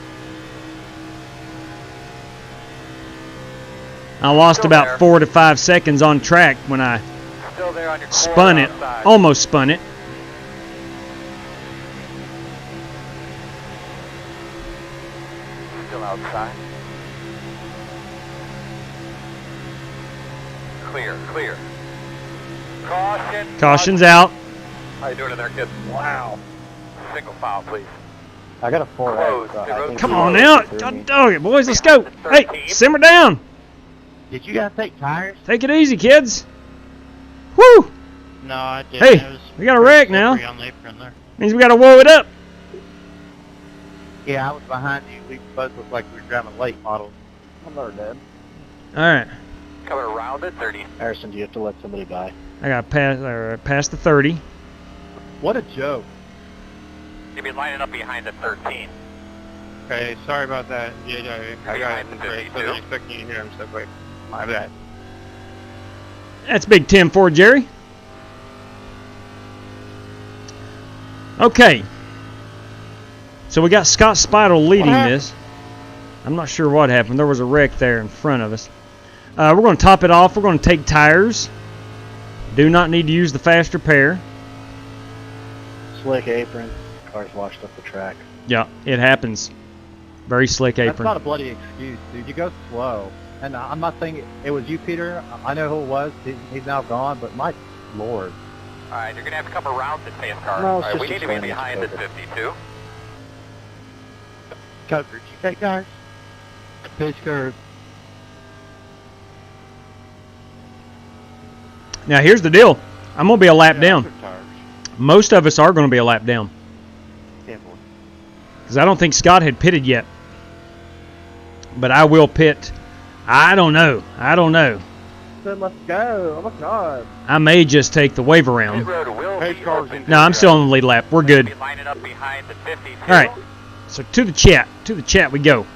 I lost Still about there. 4 to 5 seconds on track when I Still there on your spun it, outside. almost spun it. Still outside. Clear. Caution. Caution's out. How you doing in there, kid? Wow. Single file, please. I got a 4. Close. Pit road. Come on now. Dog it, boys. Let's go. Hey, simmer down. Did you guys take tires? Take it easy, kids. Woo! No, I didn't. Hey, It was we got a wreck now. slippery on the apron there. Means we got to whoa it up. Yeah, I was behind you. We both looked like we were driving late models. I'm never dead. All right. Coming around at 30. Harrison, do you have to let somebody by? I got past the 30. What a joke. You've been lining up behind the 13. Okay, sorry about that. Yeah, I got Behind it the great. 52. I wasn't expecting you to hear him so quick. My bad. That's Big Tim for Jerry. Okay. So we got Scott Speidel leading this. I'm not sure what happened. There was a wreck there in front of us. We're going to top it off. We're going to take tires. Do not need to use the fast repair. Slick apron. Car's washed up the track. Yeah, it happens. Very slick That's apron. not a bloody excuse, dude. You go slow. And I'm not saying it was you, Peter. I know who it was. He's now gone, but my lord. Alright, you're going to have to come around the pace car. No, it's Alright, we just need to be a behind the focus. 52. Coker, did you take tires? Pitch curve. Now, here's the deal. I'm going to be a lap down. Most of us are going to be a lap down. Because I don't think Scott had pitted yet. But I will pit. I don't know. Said, let's go. Oh, my God. I may just take the wave around. Pit road will be open. No, I'm still on the lead lap. We're good. Be lining up behind the 52. All right. So to the chat. To the chat we go.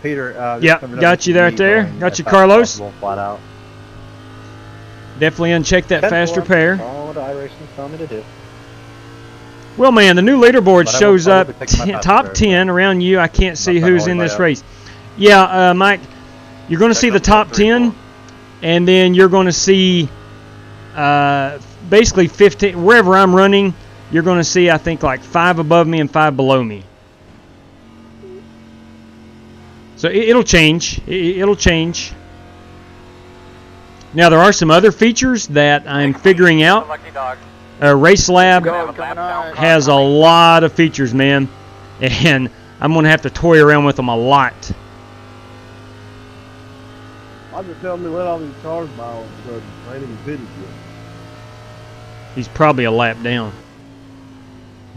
Peter, Yep, got you right there. Got you, Carlos. Flat out. Definitely uncheck that fast repair. All what iRacing told me to do. Well, man, the new leaderboard But I shows will up probably take my time top to 10 around you. I can't see Not who's all in the way this up. race. Yeah, Mike, you're going to see the top 10, and then you're going to see basically 15. Wherever I'm running, you're going to see, I think, like 5 above me and 5 below me. So it'll change. It'll change. Now, there are some other features that I'm figuring out. Lucky dog. RaceLab has a lot of features, man, and I'm going to have to toy around with them a lot. I'm just telling me let all these cars by all of a sudden. I ain't even pitted yet. He's probably a lap down.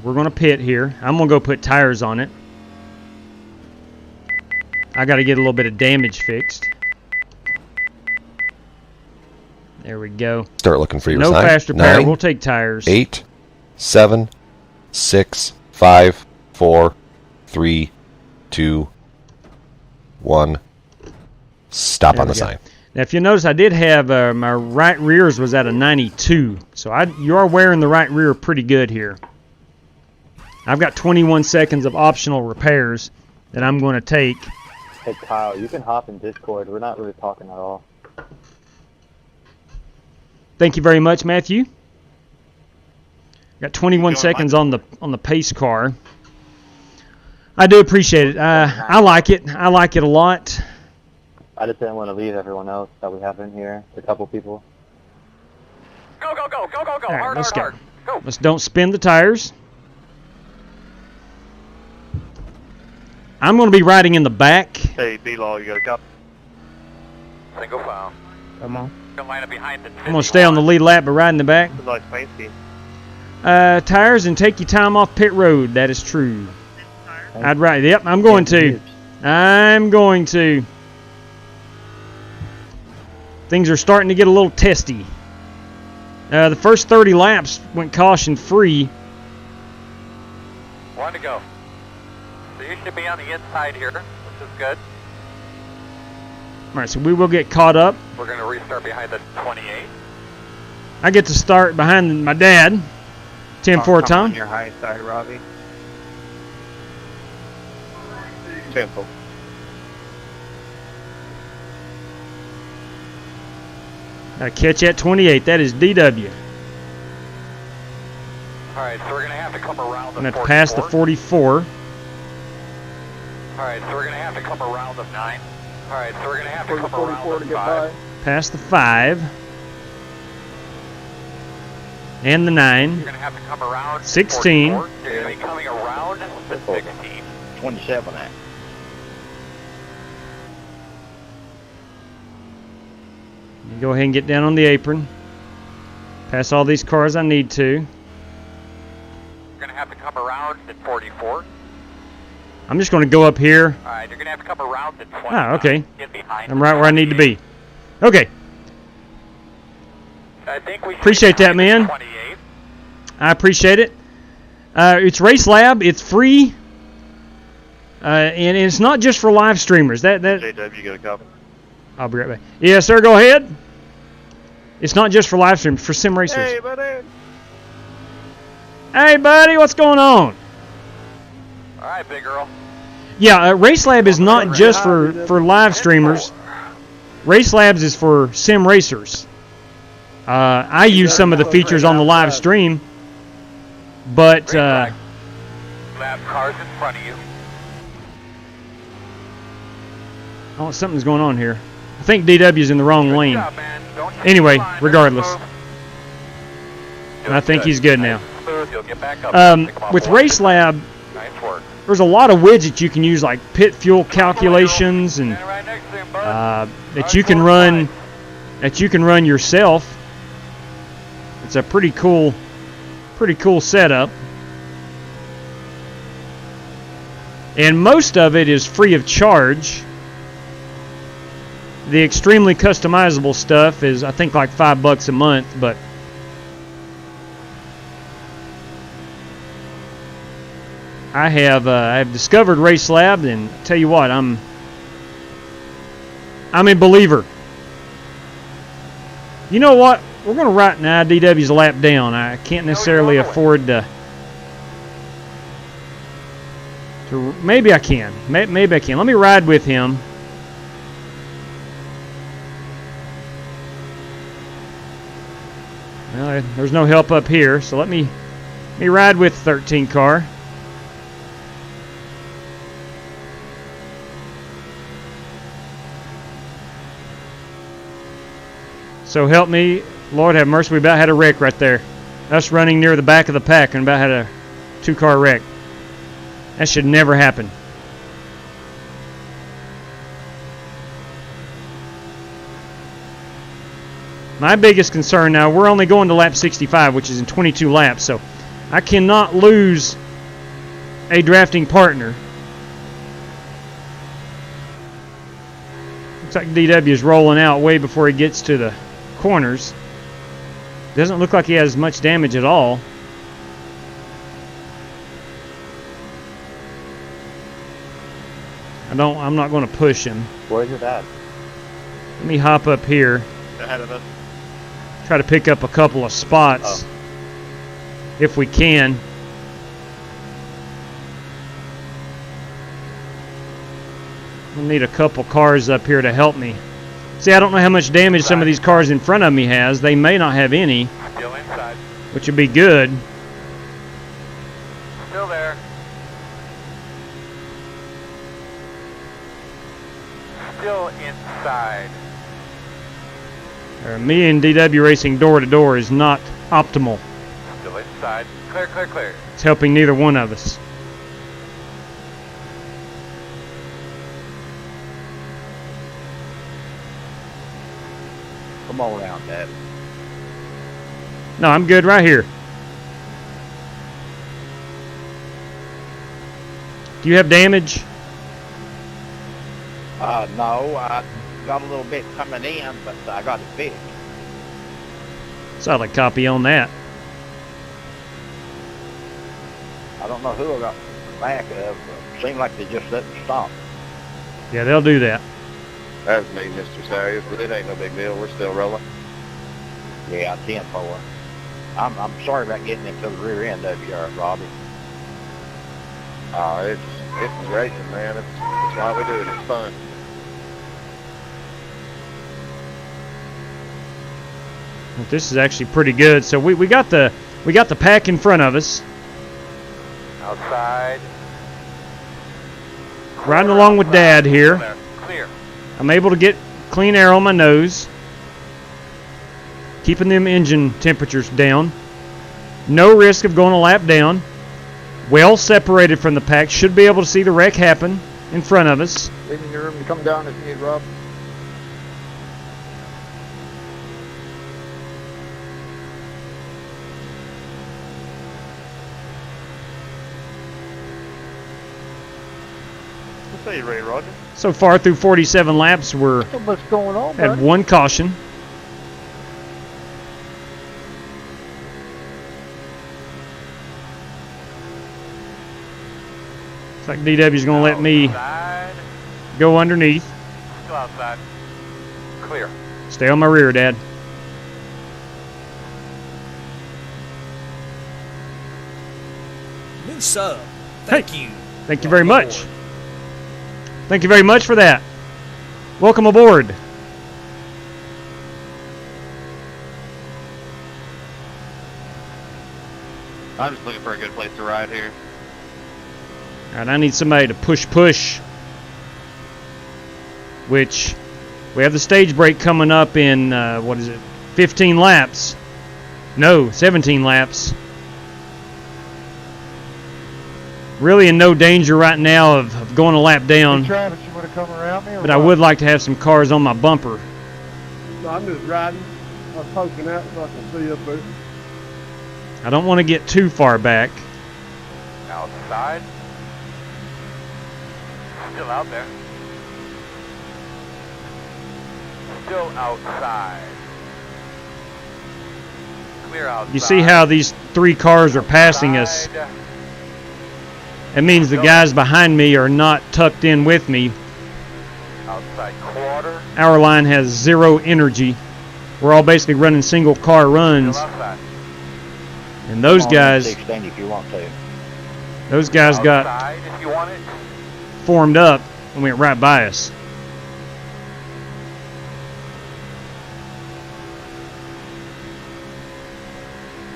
We're going to pit here. I'm going to go put tires on it. I got to get a little bit of damage fixed. There we go. Start looking for your No sign. fast repair. 9, We'll take tires. 8, 7, 6, 5, 4, 3, 2, 1. Stop There on we the go. sign. Now, if you notice, I did have my right rears was at a 92, so you are wearing the right rear pretty good here. I've got 21 seconds of optional repairs that I'm going to take. Hey, Kyle, you can hop in Discord. We're not really talking at all. Thank you very much, Matthew. Got 21 seconds on the pace car. I do appreciate it. I like it. I like it a lot. I just didn't want to leave everyone else that we have in here. A couple people. Go, go, go, go, go, go. All right, Hard, let's hard, go. hard. Let's don't spin the tires. I'm going to be riding in the back. Hey, D-Law, you got a copy? Single file. Come on. Gonna line up behind the I'm going to stay on the lead lap but ride in the back. It's like paint scheme. Tires and take your time off pit road. That is true. I'd ride. Yep, I'm going to. I'm going to. Things are starting to get a little testy. The first 30 laps went caution free. One to go. So you should be on the inside here, which is good. All right, so we will get caught up. We're going to restart behind the 28. I get to start behind my dad. 10-4 Tom. On your high side, Robbie. Tempo. I catch at 28. That is DW. Alright, so we're going to have to come around the I'm going to 44. pass the 44. Alright, so we're going to have to come around the 9. Alright, so we're going to have to come 44 around to the get 5. by. Pass the 5. And the 9. You're going to have to come around 16. 44. You're going to be coming around the 16. 27 at. Go ahead and get down on the apron. Pass all these cars I need to. You're going to have to come around the 44. I'm just going to go up here. Alright, you're going to have to come around the 20. Ah, okay. Get behind I'm the right where I need to be. Okay. I think we should Appreciate be that, behind the man. 28. I appreciate it. It's RaceLab. It's free. And it's not just for live streamers. JW, you got a copy? I'll be right back. Yes, sir. Go ahead. It's not just for live streams. For sim racers. Hey, buddy. Hey, buddy. What's going on? Alright, big girl. Yeah, RaceLab is not just for live streamers. RaceLabs is for sim racers. I use some of the features on the live stream, but Lap cars in front of you. oh, something's going on here. I think DW's in the wrong lane. Good job, man. Don't change Anyway, the line. regardless, Move. and I think he's good now. Smooth. You'll get back up. Pick 'em up With one. RaceLab, Nice work. there's a lot of widgets you can use, like pit fuel calculations, and Stand right next to him, bud. that you can run yourself. It's a pretty cool setup, and most of it is free of charge. The extremely customizable stuff is, I think, like $5 a month, but I have discovered RaceLab, and tell you what, I'm a believer. You know what? We're going to write now. DW's a lap down. I can't necessarily afford to. Maybe I can. Maybe I can. Let me ride with him. Well, there's no help up here, so let me ride with the 13 car. So help me, Lord have mercy, we about had a wreck right there. Us running near the back of the pack and about had a 2-car wreck. That should never happen. My biggest concern now, we're only going to lap 65, which is in 22 laps, so I cannot lose a drafting partner. Looks like DW is rolling out way before he gets to the corners. Doesn't look like he has much damage at all. I'm not going to push him. Where's it at? Let me hop up here. Ahead of us. Try to pick up a couple of spots if we can. We'll need a couple cars up here to help me. See, I don't know how much damage some of these cars in front of me has. They may not have any, Still inside. which would be good. Still there. Still inside. Me and DW racing door to door is not optimal. Still inside. outside. Clear, clear, clear. It's helping neither one of us. Come on around, Dad. No, I'm good right here. Do you have damage? No, I got a little bit coming in, but I got it fixed. Solid copy on that. I don't know who I got back of. Seemed like they just didn't stop. Yeah, they'll do that. That's me, Mr. Sayers, but it ain't no big deal. We're still rolling. Yeah, 10-4. I'm sorry about getting into the rear end of you, Robbie. It's racing, man. It's why we do it. It's fun. This is actually pretty good. So we got the pack in front of us. Outside. Riding along with Dad here. Clear. I'm able to get clean air on my nose. Keeping them engine temperatures down. No risk of going a lap down. Well separated from the pack. Should be able to see the wreck happen in front of us. Leaving your room to come down if you need, Rob. What say you, Ray, Roger? So far through 47 laps, we're What's going on, at buddy? one caution. Looks like DW's going to let me Outside. go underneath. Still outside. Clear. Stay on my rear, Dad. New sub. Thank you. Thank you very Welcome much. aboard. Thank you very much for that. Welcome aboard. I'm just looking for a good place to ride here. All right, I need somebody to push. Which we have the stage break coming up in, 15 laps. No, 17 laps. Really in no danger right now of going a lap down. Travis, you want to come around me? But I would like to have some cars on my bumper. No, I'm just riding. I'm poking out so I can see up there. I don't want to get too far back. Outside. Still out there. Still outside. Clear outside. You see how these three cars are passing us? Outside. It means the guys behind me are not tucked in with me. Outside quarter. Our line has zero energy. We're all basically running single car runs. Still outside. And those guys, Extend if you want to. those guys got Outside if you want it. formed up and went right by us.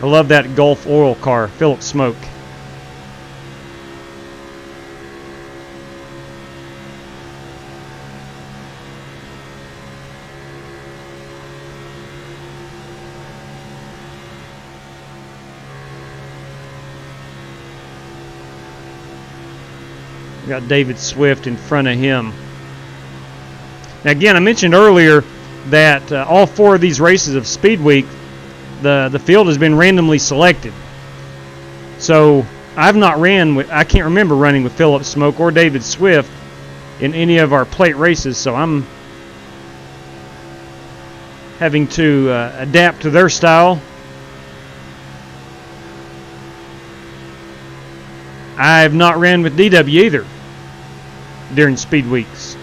I love that Gulf oil car, Phillips Smoke. We got David Swift in front of him. Now again, I mentioned earlier that all four of these races of Speed Week, the field has been randomly selected. So I've not ran with, I can't remember running with Phillips Smoke or David Swift in any of our plate races, so I'm having to adapt to their style. I've not ran with DW either during Speed Weeks.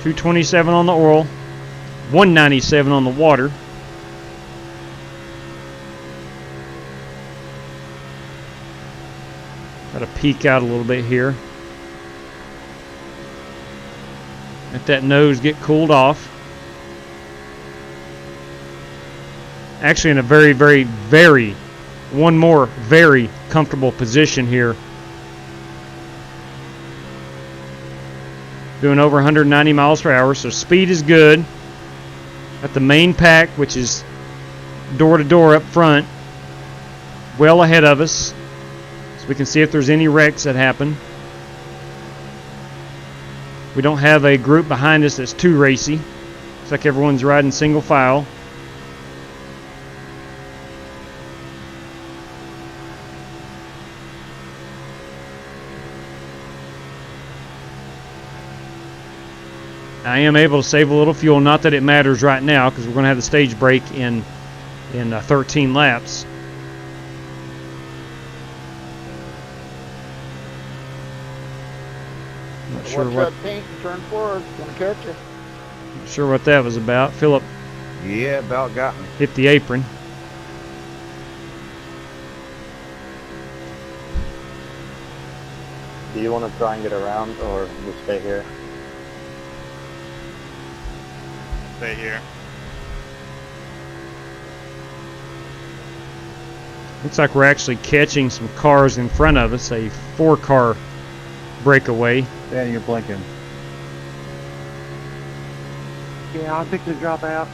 $227 on the oil, $197 on the water. Got to peek out a little bit here. Let that nose get cooled off. Actually in a very, very, very, one more very comfortable position here. doing over 190 miles per hour, so speed is good. Got the main pack, which is door to door up front, well ahead of us, so we can see if there's any wrecks that happen. We don't have a group behind us that's too racy. Looks like everyone's riding single file. I am able to save a little fuel, not that it matters right now because we're going to have the stage break in 13 laps. Not sure what. Turn forward. Gonna catch you. Not sure what that was about. Philip. Yeah, about got me. Hit the apron. Do you want to try and get around, or just stay here? Stay here. Looks like we're actually catching some cars in front of us. A 4-car breakaway. Dan, you're blinking. Yeah, I'll fix to drop out.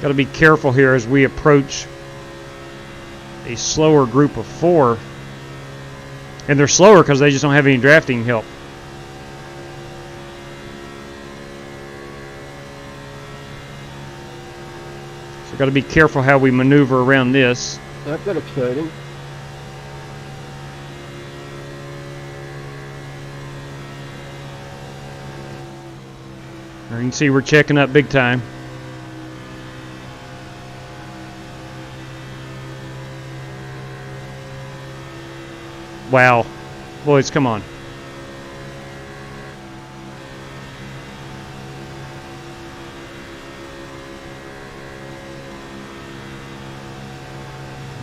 Got to be careful here as we approach a slower group of 4. And they're slower because they just don't have any drafting help. So got to be careful how we maneuver around this. That's that exciting. You can see we're checking up big time. Wow. Boys, come on.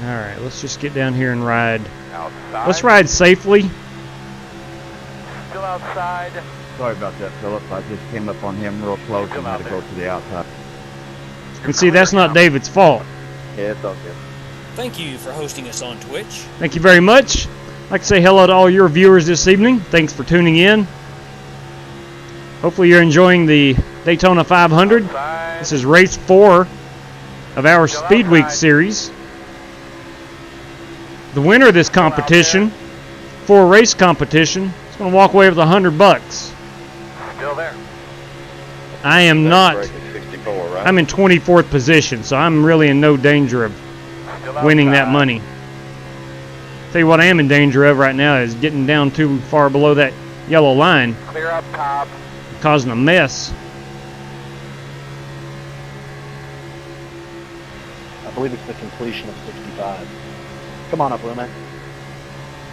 Alright, let's just get down here and ride. Outside. Let's ride safely. Still outside. Sorry about that, Philip. I just came up on him real close and had to go to the outside. And see, that's not David's fault. Yeah, it's all good. Thank you for hosting us on Twitch. Thank you very much. I'd like to say hello to all your viewers this evening. Thanks for tuning in. Hopefully you're enjoying the Daytona 500. This is race 4 of our Speed Week series. The winner of this competition, 4-race competition, is going to walk away with $100. Still there. I am not. 64, right? I'm in 24th position, so I'm really in no danger of winning that money. Tell you what I am in danger of right now is getting down too far below that yellow line. Clear up top. Causing a mess. I believe it's the completion of 65. Come on up, Lume.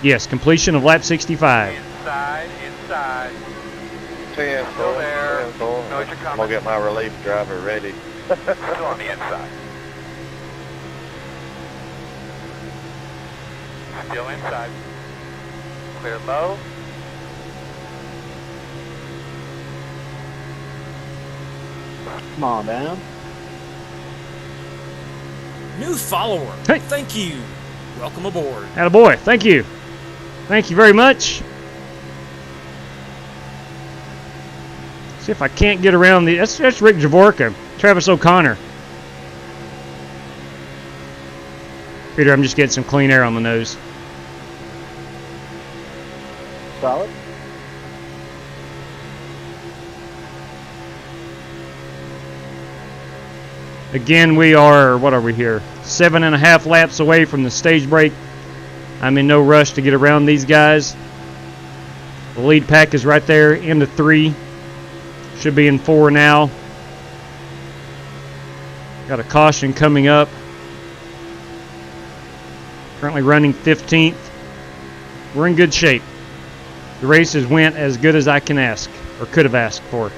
Yes, completion of lap 65. Inside. 10, Still there. Know you're I'm coming. gonna get my relief driver ready. Still on the inside. Still inside. Clear low. Come on, down. New follower. Hey. Thank you. Welcome aboard. Attaboy. Thank you. Thank you very much. See if I can't get around the... That's Rick Javorka. Travis O'Connor. Peter, I'm just getting some clean air on the nose. Solid. Again, we are, what are we here? 7.5 laps away from the stage break. I'm in no rush to get around these guys. The lead pack is right there, into 3. Should be in 4 now. Got a caution coming up. Currently running 15th. We're in good shape. The races went as good as I can ask, or could have asked for.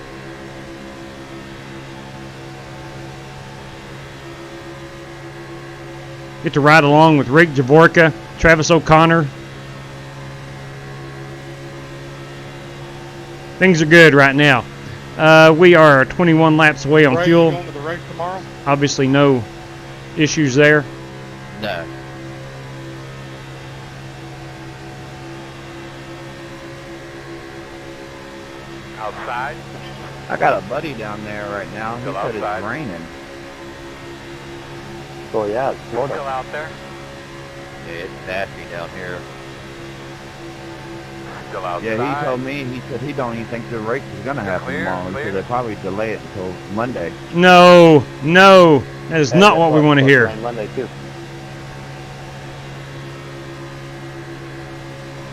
Get to ride along with Rick Javorka, Travis O'Connor. Things are good right now. We are 21 laps away on fuel. Going to the race tomorrow? Obviously no issues there. No. outside. I got a buddy down there right now. He Still said outside. it's raining. Oh yeah, it's Still Florida. out there. Yeah, it's nasty down here. Still outside. Yeah, he told me, he said he don't even think the race is going to happen Clear, tomorrow. He clear. said they'll probably delay it until Monday. No, no, that is not what we want to hear. Monday too.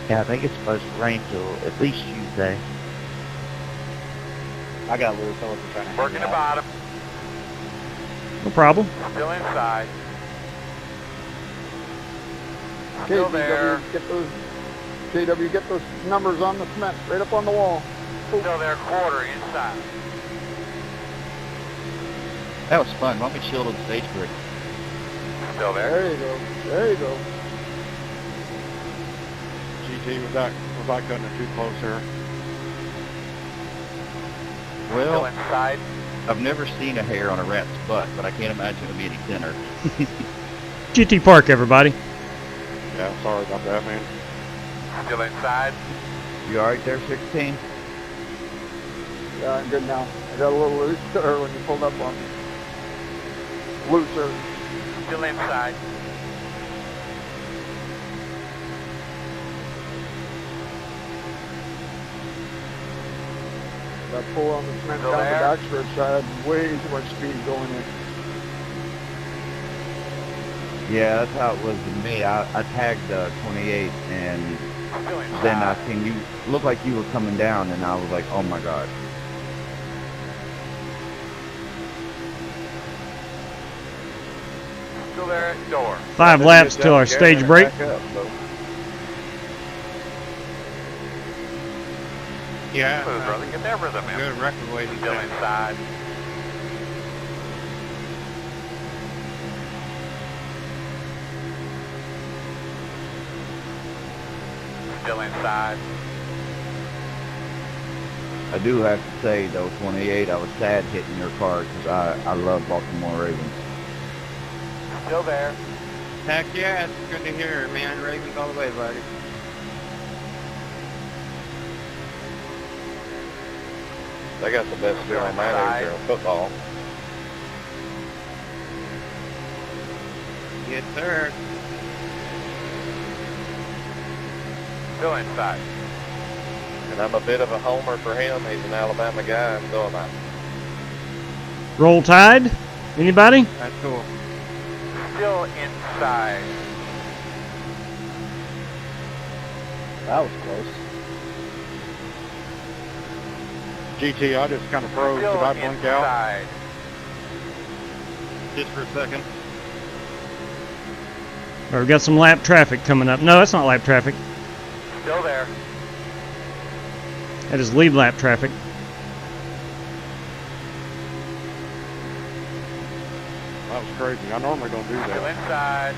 Yeah, I think it's supposed to rain till at least Tuesday. I got Lewis Hamilton trying to Working the bottom. No problem. Still inside. Okay, Still there. JW, get those numbers on the cement, right up on the wall. Still there, quarter inside. That was fun. Why don't we chill on the stage break? Still there. There you go. There you go. GT, without cutting it too close here. Still Well, inside. I've never seen a hair on a rat's butt, but I can't imagine it would be any thinner. GT Park, everybody. Yeah, sorry about that, man. Still inside. You all right there, 16? Yeah, I'm good now. I got a little loose there when you pulled up on me. Looser. Still inside. That pull on the cement Still down there? the backstretch, I had way too much speed going in. Yeah, that's how it was with me. I tagged 28, and Still inside. then I seen you look like you were coming down, and I was like, oh my god. Still there at door. 5 laps till our stage break. Yeah. Smooth, brother. Get that rhythm in. Good record waiting. Still inside. Still inside. I do have to say, though, 28, I was sad hitting your car because I love Baltimore Ravens. Still there. Heck yeah, it's good to hear, man. Ravens all the way, buddy. They got the best general manager in football. Yes, sir. Still inside. And I'm a bit of a homer for him. He's an Alabama guy, and so am I. Roll Tide. Anybody? That's cool. Still inside. That was close. GT, I just kind of froze. Still Did I blink out? inside. Just for a second. Or we got some lap traffic coming up. No, that's not lap traffic. Still there. That is lead lap traffic. That was crazy. I normally don't do Still that. inside.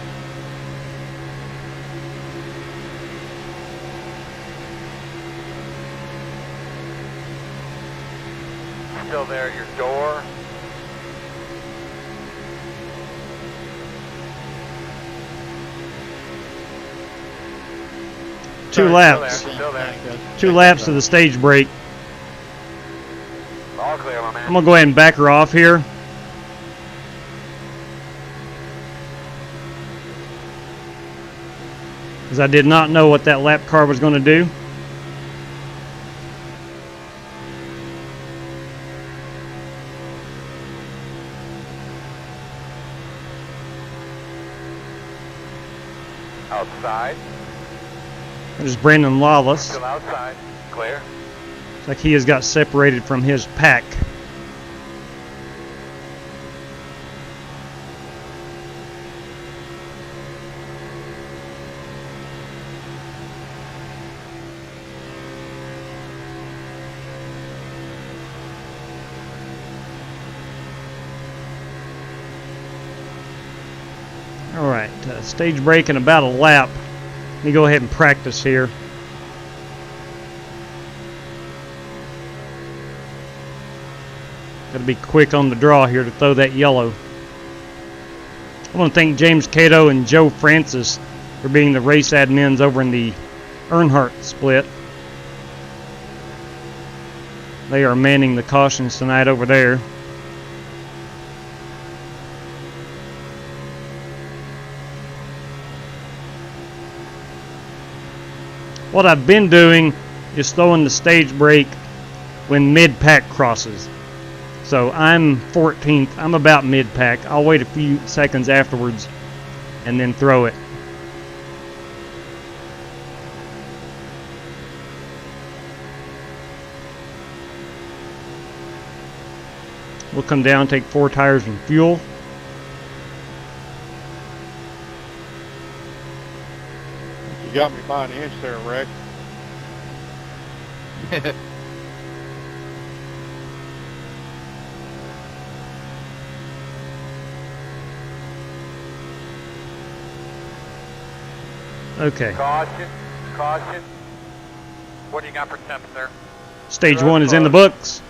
Still there at your door. Two Still laps. there. Still there. 2 laps to the stage break. All clear, my man. I'm going to go ahead and back her off here. Because I did not know what that lap car was going to do. Outside. There's Brandon Lawless. Still outside. Clear. It's like he has got separated from his pack. All right, stage break in about a lap. Let me go ahead and practice here. Got to be quick on the draw here to throw that yellow. I want to thank James Cato and Joe Francis for being the race admins over in the Earnhardt split. They are manning the cautions tonight over there. What I've been doing is throwing the stage brake when mid-pack crosses. So I'm 14th. I'm about mid-pack. I'll wait a few seconds afterwards and then throw it. We'll come down, take 4 tires and fuel. You got me by an inch there, Rick. Okay. Caution. Caution. What do you got for temps there? Stage 1 is in the books.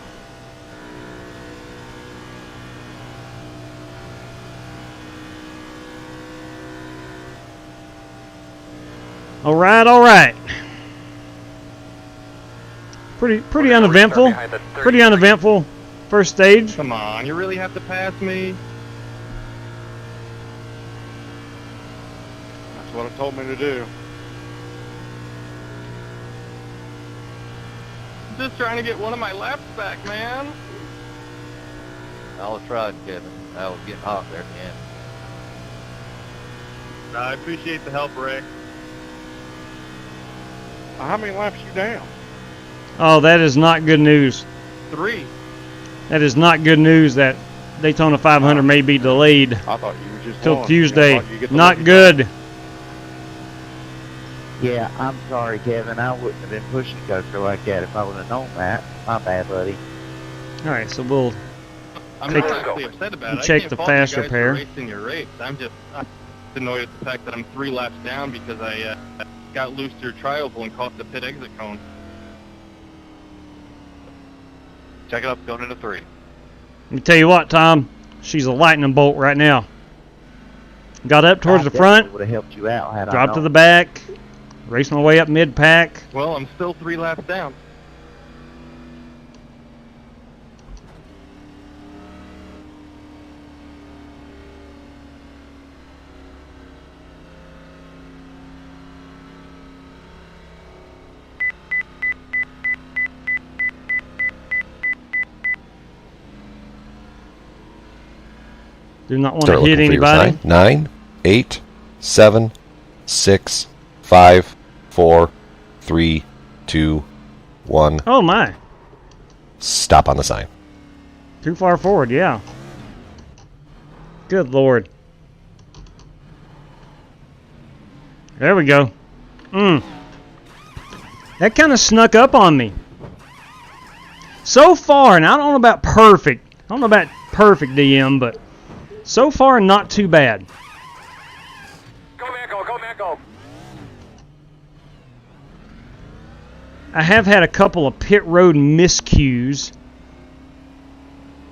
All right. Pretty uneventful. Pretty uneventful first stage. Come on, you really have to pass me? That's what it told me to do. Just trying to get one of my laps back, man. I was trying, Kevin. I was getting hot there at the end. I appreciate the help, Rick. How many laps you down? Oh, that is not good news. 3. That is not good news. That Daytona 500 may be delayed I thought you were just till one. Tuesday. I thought you get the Not lucky good. Yeah, I'm sorry, Kevin. I wouldn't have been pushing Coaster like that if I would have known that. My bad, buddy. All right, so we'll I'm Take- not actually upset about it. check I can't the fault you faster guys for pair. racing your race. I'm just annoyed at the fact that I'm 3 laps down because I got loose through tri-oval and caught the pit exit cone. Check it up, going into 3. let me tell you what, Tom. She's a lightning bolt right now. Got up towards the front, Would have helped you out had I dropped to known. the back, raced my way up mid-pack. Well, I'm still 3 laps down. Do not want Start to hit looking for your anybody. sign. 9, 8, 7, 6, 5, 4, 3, 2, 1. Oh my. Stop on the sign. Too far forward, yeah. Good Lord. There we go. That kind of snuck up on me. So far, and I don't know about perfect. I don't know about perfect DM, but so far not too bad. Go, man, go, man, go. I have had a couple of pit road miscues.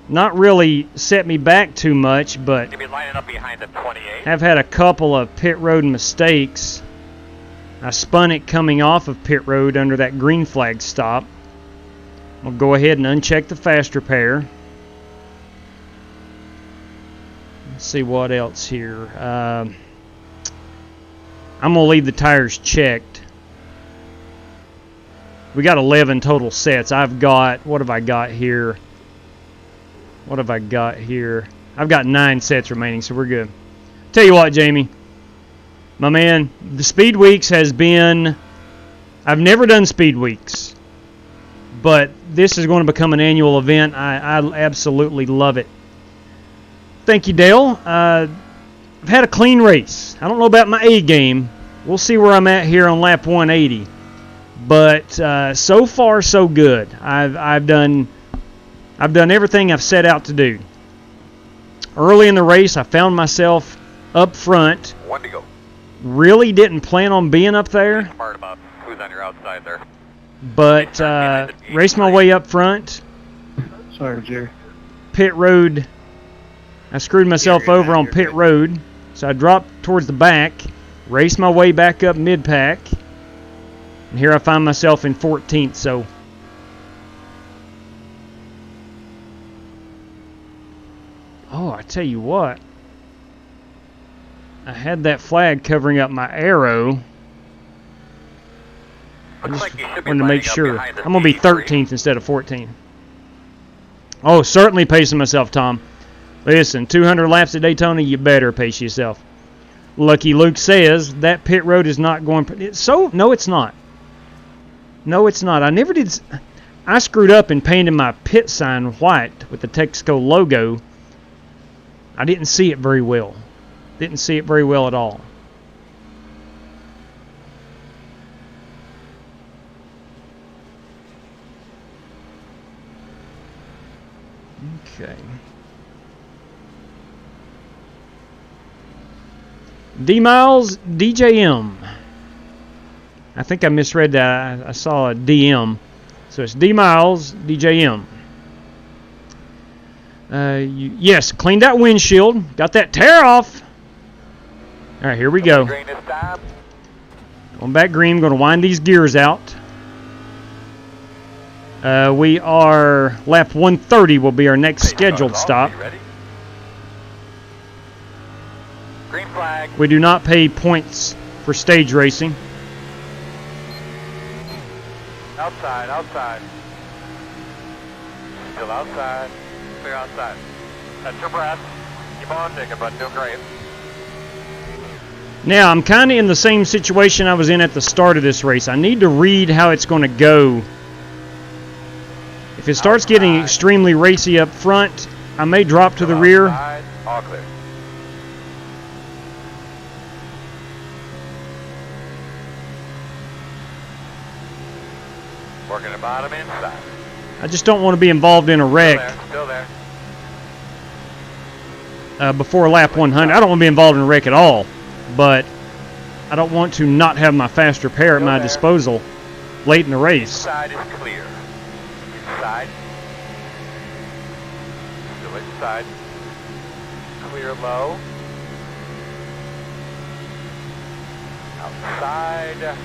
Not really set me back too much, but You'll be lining up behind the 28. have had a couple of pit road mistakes. I spun it coming off of pit road under that green flag stop. I'll go ahead and uncheck the faster pair. Let's see what else here. I'm going to leave the tires checked. We got 11 total sets. I've got, what have I got here? What have I got here? I've got 9 sets remaining, so we're good. Tell you what, Jamie. My man, the Speed Weeks has been... I've never done Speed Weeks. But this is going to become an annual event. I absolutely love it. Thank you, Dale. I've had a clean race. I don't know about my A game. We'll see where I'm at here on lap 180. But so far, so good. I've done everything I've set out to do. Early in the race, I found myself up front. 1 to go. Really didn't plan on being up there, Smart about who's on your outside there. but raced my way up front. Sorry, Jerry. Pit road. I screwed myself over on pit road, so I dropped towards the back, raced my way back up mid-pack, and here I find myself in 14th. So Oh, I tell you what. I had that flag covering up my arrow. I just wanted to make sure. I'm going to be 13th instead of 14th. Oh, certainly pacing myself, Tom. Listen, 200 laps at Daytona, you better pace yourself. Lucky Luke says that pit road is not going... No, it's not. No, it's not. I never did... I screwed up and painted my pit sign white with the Texaco logo. I didn't see it very well. Didn't see it very well at all. Okay. D-Miles, DJM. I think I misread that. I saw a DM. So it's D-Miles, DJM. Yes, cleaned that windshield. Got that tear off. All right, here we go. Going back green. Going to wind these gears out. We are lap 130 will be our next scheduled stop. Green flag. We do not pay points for stage racing. Outside, outside. Still outside. Clear outside. That's your breath. Keep on digging, bud. Doing great. Now, I'm kind of in the same situation I was in at the start of this race. I need to read how it's going to go. If it starts getting extremely racy up front, I may drop to the rear. All clear. Working the bottom inside. I just don't want to be involved in a wreck. Still there. Before lap 100. I don't want to be involved in a wreck at all, but I don't want to not have my fast repair at my disposal late in the race. Inside is clear. Inside. Still inside. Clear low. Outside.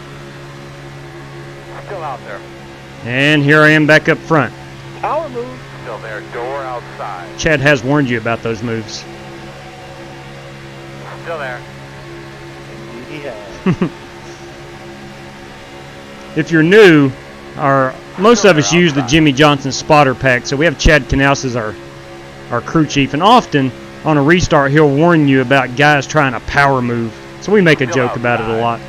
Still out there. And here I am back up front. Power move. Still there. Door outside. Chad has warned you about those moves. Still there. Yeah. If you're new, most of us use the Jimmy Johnson spotter pack, so we have Chad Knaus as our crew chief, and often on a restart he'll warn you about guys trying a power move. So we make a joke about it a lot.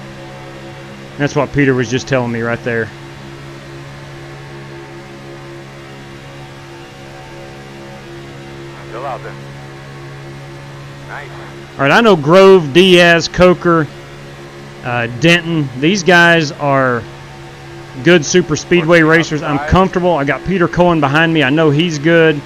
That's what Peter was just telling me right there. Still out there. Nice. All right, I know Grove, Diaz, Coker, Denton. These guys are good super speedway racers. I'm comfortable. I got Peter Cohen behind me. I know he's good.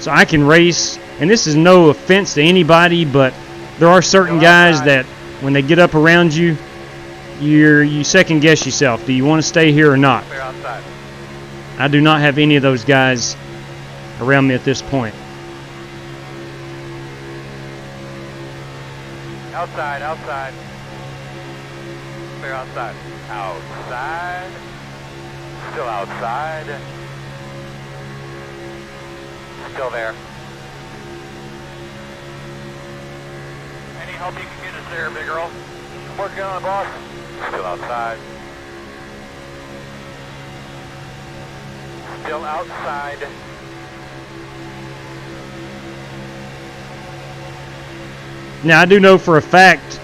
So I can race. And this is no offense to anybody, but there are certain guys that when they get up around you, you second guess yourself. Do you want to stay here or not? I do not have any of those guys around me at this point. Outside, outside. Clear outside. Outside. Still outside. Still there. Any help you can get us there, big girl? Working on it, boss. Still outside. Still outside. Now, I do know for a fact,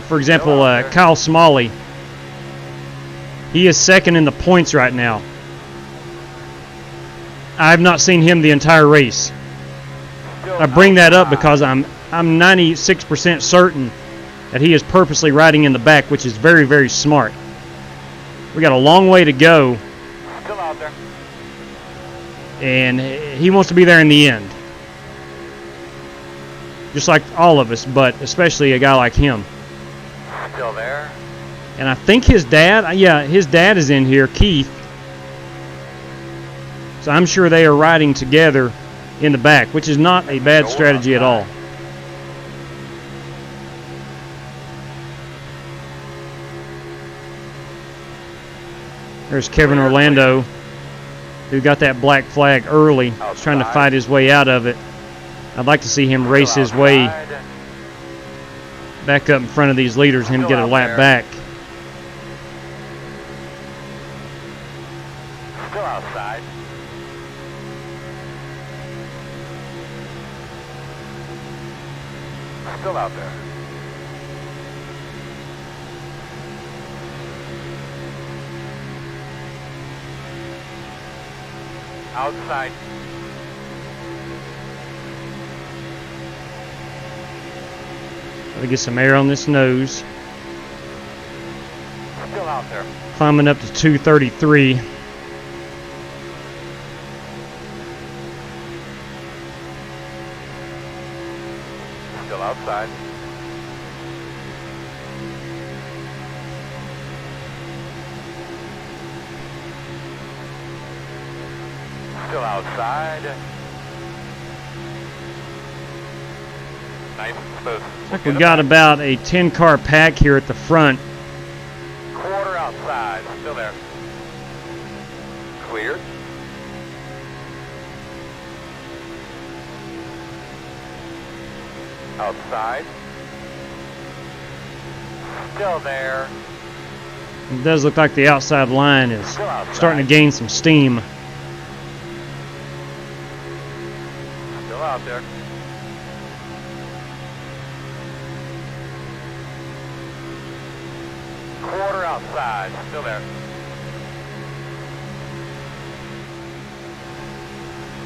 for example, Kyle Smalley, he is second in the points right now. I have not seen him the entire race. I bring that up because I'm 96% certain that he is purposely riding in the back, which is very, very smart. We got a long way to go. Still out there. And he wants to be there in the end. Just like all of us, but especially a guy like him. Still there. And I think his dad, his dad is in here, Keith. So I'm sure they are riding together in the back, which is not a bad strategy at all. There's Kevin Orlando. who got that black flag early. He's trying to fight his way out of it. I'd like to see him race his way back up in front of these leaders, him get a lap back. Still outside. Still out there. Outside. Got to get some air on this nose. Still out there. Climbing up to 233. Still outside. Still outside. Nice and smooth. Looks like we got about a 10-car pack here at the front. Quarter outside. Still there. Cleared. Outside. Still there. It does look like the outside line is starting to gain some steam. Still out there. Quarter outside. Still there.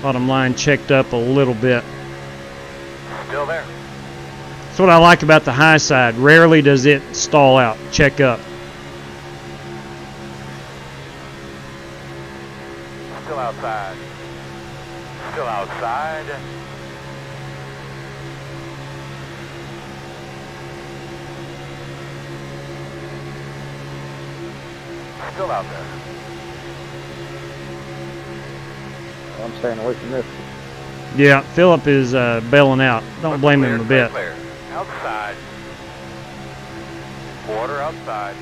Bottom line checked up a little bit. Still there. That's what I like about the high side. Rarely does it stall out, check up. Still outside. Still outside. Still out there. I'm staying away from this. Yeah, Phillip is bailing out. Don't blame him a bit. Clear. Outside. Quarter outside.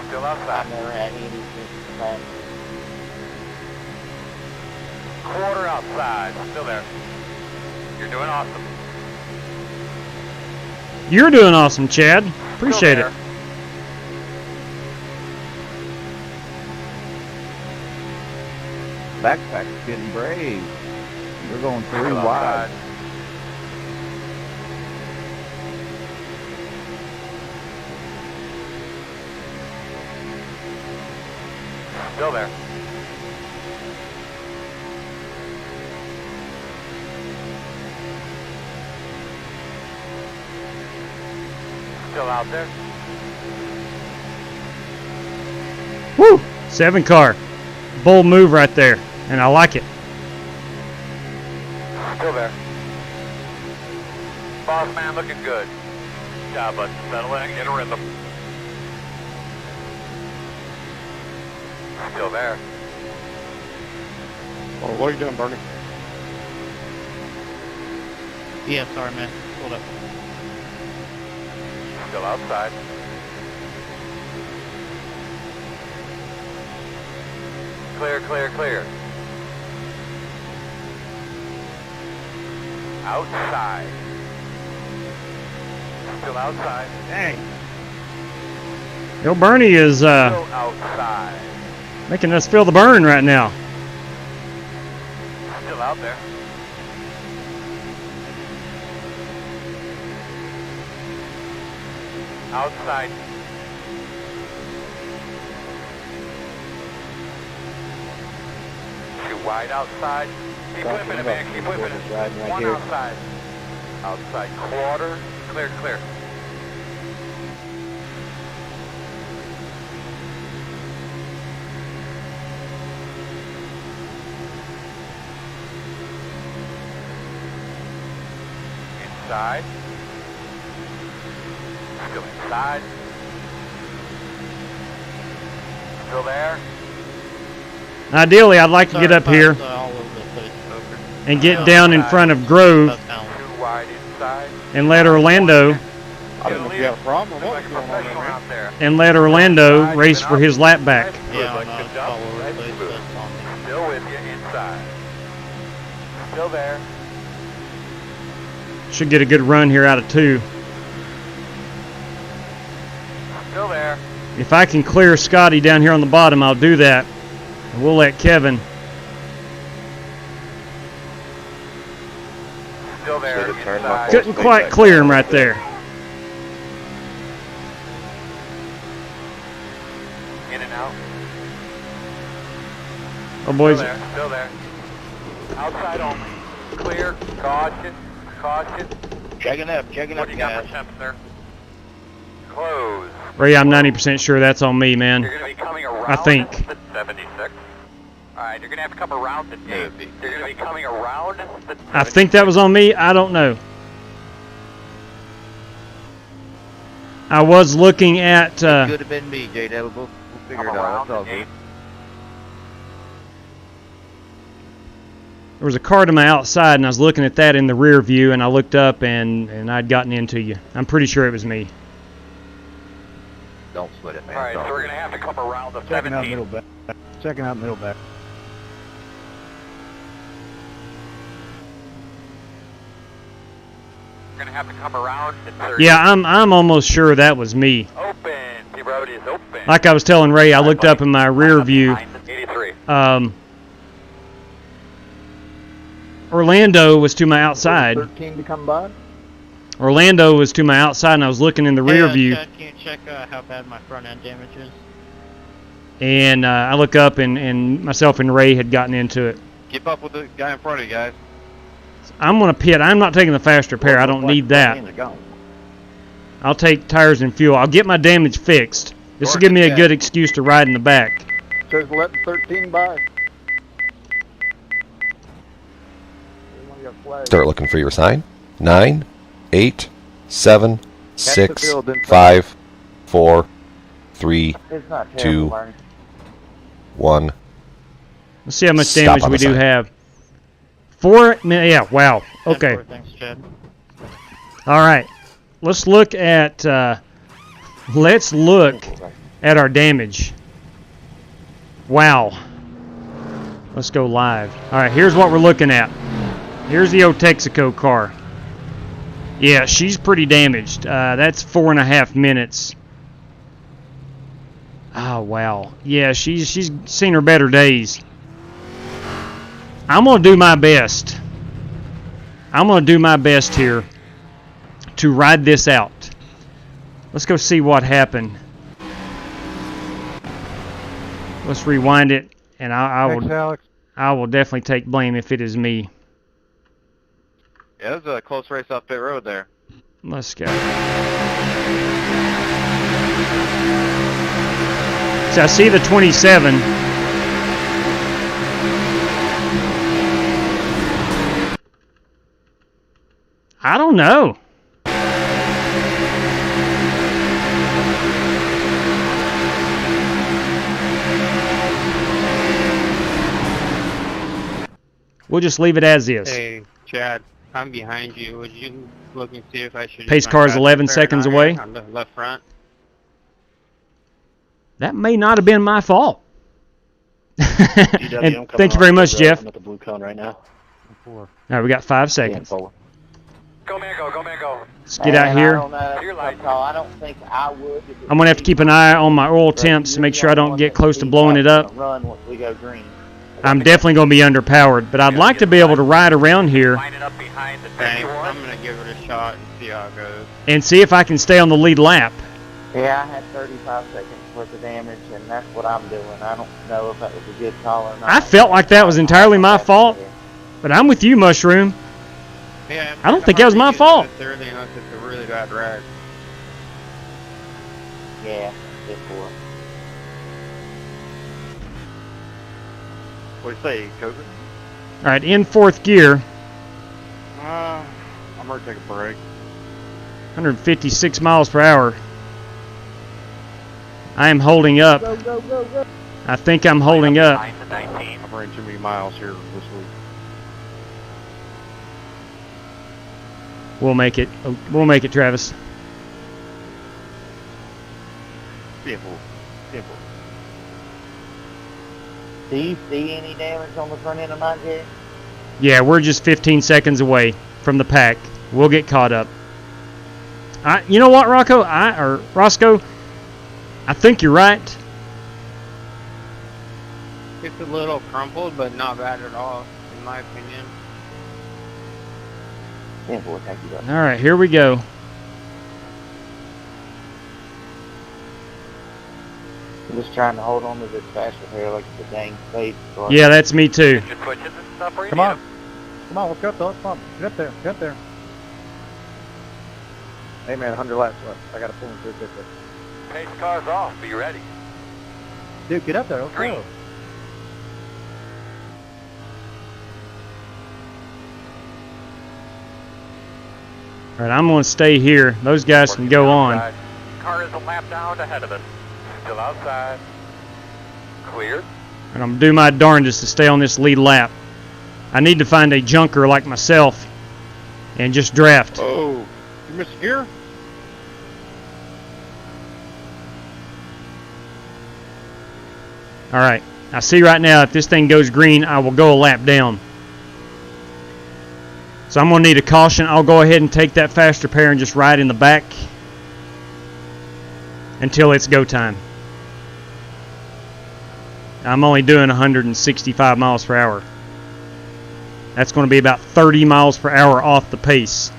Still outside. I've never had anything. Quarter outside. Still there. You're doing awesome. You're doing awesome, Chad. Appreciate it. Backpack's getting brave. We're going three Still wide. outside. Still there. Still out there. Woo! 7-car. Bold move right there, and I like it. Still there. Boss man looking good. Job, bud. Settle in, get a rhythm. Still there. Oh, what are you doing, Bernie? Yeah, sorry, man. Hold up. Still outside. Clear, clear, clear. Outside. Still outside. Dang. Yo, Bernie is Still outside. making us feel the burn right now. Still out there. Outside. Too wide outside. Keep whipping it, man. Keep whipping it. One outside. Outside quarter. Clear, clear. Inside. Still inside. Still there. Ideally, I'd like to get up here and get down in front of Grove Too wide inside. and let Orlando You got a problem? What's going on out there? And let Orlando race for his lap back. Yeah, good job. Still with you inside. Still there. Should get a good run here out of 2. Still there. If I can clear Scotty down here on the bottom, I'll do that. And we'll let Kevin. Still there. Couldn't quite clear him right there. In and out. Oh, boys. Still there. Outside only. Clear. Caution. Caution. Checking up, What do you got for temps, sir? Close. Ray, I'm 90% sure that's on me, man. You're going to be coming around I think. the 76. Alright, you're going to have to come around the 8. You're going to be coming around the 76. I think that was on me. I don't know. I was looking at... It could have been me, J-Devil. We'll figure it out. That's all good. There was a car to my outside, and I was looking at that in the rear view, and I looked up, and I'd gotten into you. I'm pretty sure it was me. Don't split it, man. Alright, so we're going to have to come around the 17. Checking out middle back. Checking out middle back. We're going to have to come around the 30. Yeah, I'm almost sure that was me. Open. The road is open. Like I was telling Ray, I looked up in my rear view. 83. Orlando was to my outside. 13 to come by. Orlando was to my outside, and I was looking in the rear view. Chad, can you check how bad my front end damage is? And I look up, and myself and Ray had gotten into it. Keep up with the guy in front of you, guys. I'm going to pit. I'm not taking the fast repair. I don't need that. I'll take tires and fuel. I'll get my damage fixed. This will give me a good excuse to ride in the back. Says let 13 by. Start looking for your sign. 9, 8, 7, 6, 5, 4, 3, 2, 1. Let's see how much Stop damage on we the do sign. have. 4 minutes. Yeah, wow. Okay. Thanks, Chad. All right. Let's look at our damage. Wow. Let's go live. All right, here's what we're looking at. Here's the old Texaco car. Yeah, she's pretty damaged. That's 4.5 minutes. Oh, wow. Yeah, she's seen her better days. I'm going to do my best. I'm going to do my best here to ride this out. Let's go see what happened. Let's rewind it, and I will definitely take blame if it is me. Yeah, it was a close race off pit road there. Let's go. So I see the 27. I don't know. We'll just leave it as is. Hey, Chad, I'm behind you. Would you look and see if I should... Pace car is 11 seconds away. On the left front. That may not have been my fault. And thank you very much, Jeff. I'm at the blue cone right now. All right, we got 5 seconds. Go, man, go. Go, man, go. Let's get out here. I don't think I would. I'm going to have to keep an eye on my oil temps to make sure I don't get close to blowing it up. Run once we go green. I'm definitely going to be underpowered, but I'd like to be able to ride around here Thanks. I'm going to give it a shot and see how it goes. and see if I can stay on the lead lap. Yeah, I had 35 seconds worth of damage, and that's what I'm doing. I don't know if that was a good call or not. I felt like that was entirely my fault, but I'm with you, Mushroom. Yeah, I don't think that was my fault. Everything else is a really bad ride. Yeah, it's for it. What do you say, Coker? All right, in 4th gear, I'm ready to take a break. 156 miles per hour. I am holding up. Go, go, go, go. I think I'm holding up. I've ran too many miles here this week. We'll make it. Oh, we'll make it, Travis. Simple. Simple. Do you see any damage on the front end of mine, Jerry? Yeah, we're just 15 seconds away from the pack. We'll get caught up. You know what, Roscoe? I think you're right. It's a little crumpled, but not bad at all, in my opinion. Simple, thank you. All right, here we go. I'm just trying to hold on to this faster here like it's a dang face. Yeah, that's me too. Come on. Come on, let's go, Philip. Come on. Get up there. Get up there. Hey, man, 100 laps left. I got to pull him through quickly. Pace car's off. Be ready. Dude, get up there. Let's go. All right, I'm going to stay here. Those guys can go on. Car is a lap down ahead of us. Still outside. Cleared. And I'm going to do my darndest to stay on this lead lap. I need to find a junker like myself and just draft. Oh, you missed a gear? All right, I see right now if this thing goes green, I will go a lap down. So I'm going to need a caution. I'll go ahead and take that faster pair and just ride in the back until it's go time. I'm only doing 165 miles per hour. That's going to be about 30 miles per hour off the pace.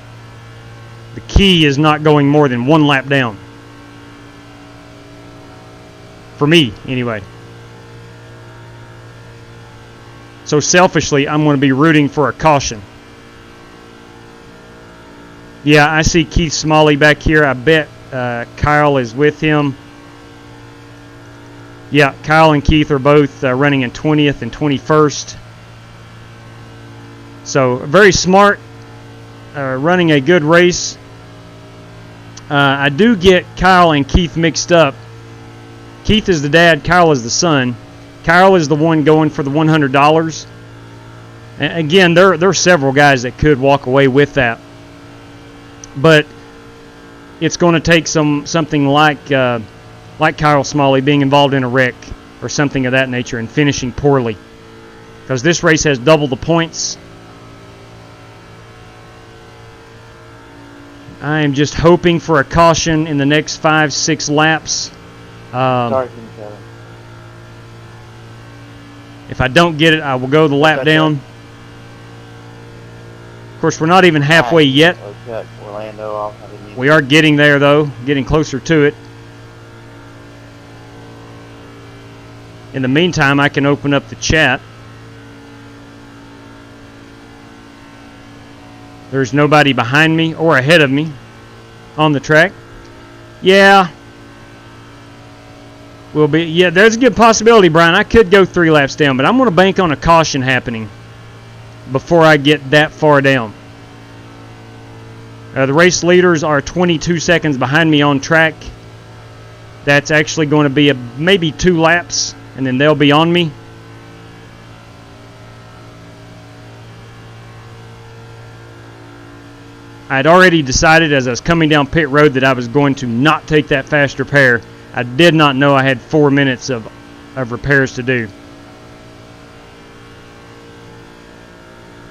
The key is not going more than one lap down. For me, anyway. So selfishly, I'm going to be rooting for a caution. Yeah, I see Keith Smalley back here. I bet Kyle is with him. Yeah, Kyle and Keith are both running in 20th and 21st. So very smart, running a good race. I do get Kyle and Keith mixed up. Keith is the dad, Kyle is the son. Kyle is the one going for the $100. And again, there are several guys that could walk away with that. But it's going to take something like Kyle Smalley being involved in a wreck or something of that nature and finishing poorly. Because this race has double the points. I am just hoping for a caution in the next 5-6 laps. If I don't get it, I will go the lap down. Of course, we're not even halfway yet. We are getting there, though, getting closer to it. In the meantime, I can open up the chat. There's nobody behind me or ahead of me on the track. Yeah. There's a good possibility, Brian. I could go 3 laps down, but I'm going to bank on a caution happening before I get that far down. The race leaders are 22 seconds behind me on track. That's actually going to be maybe 2 laps, and then they'll be on me. I had already decided as I was coming down pit road that I was going to not take that faster pair. I did not know I had 4 minutes of repairs to do.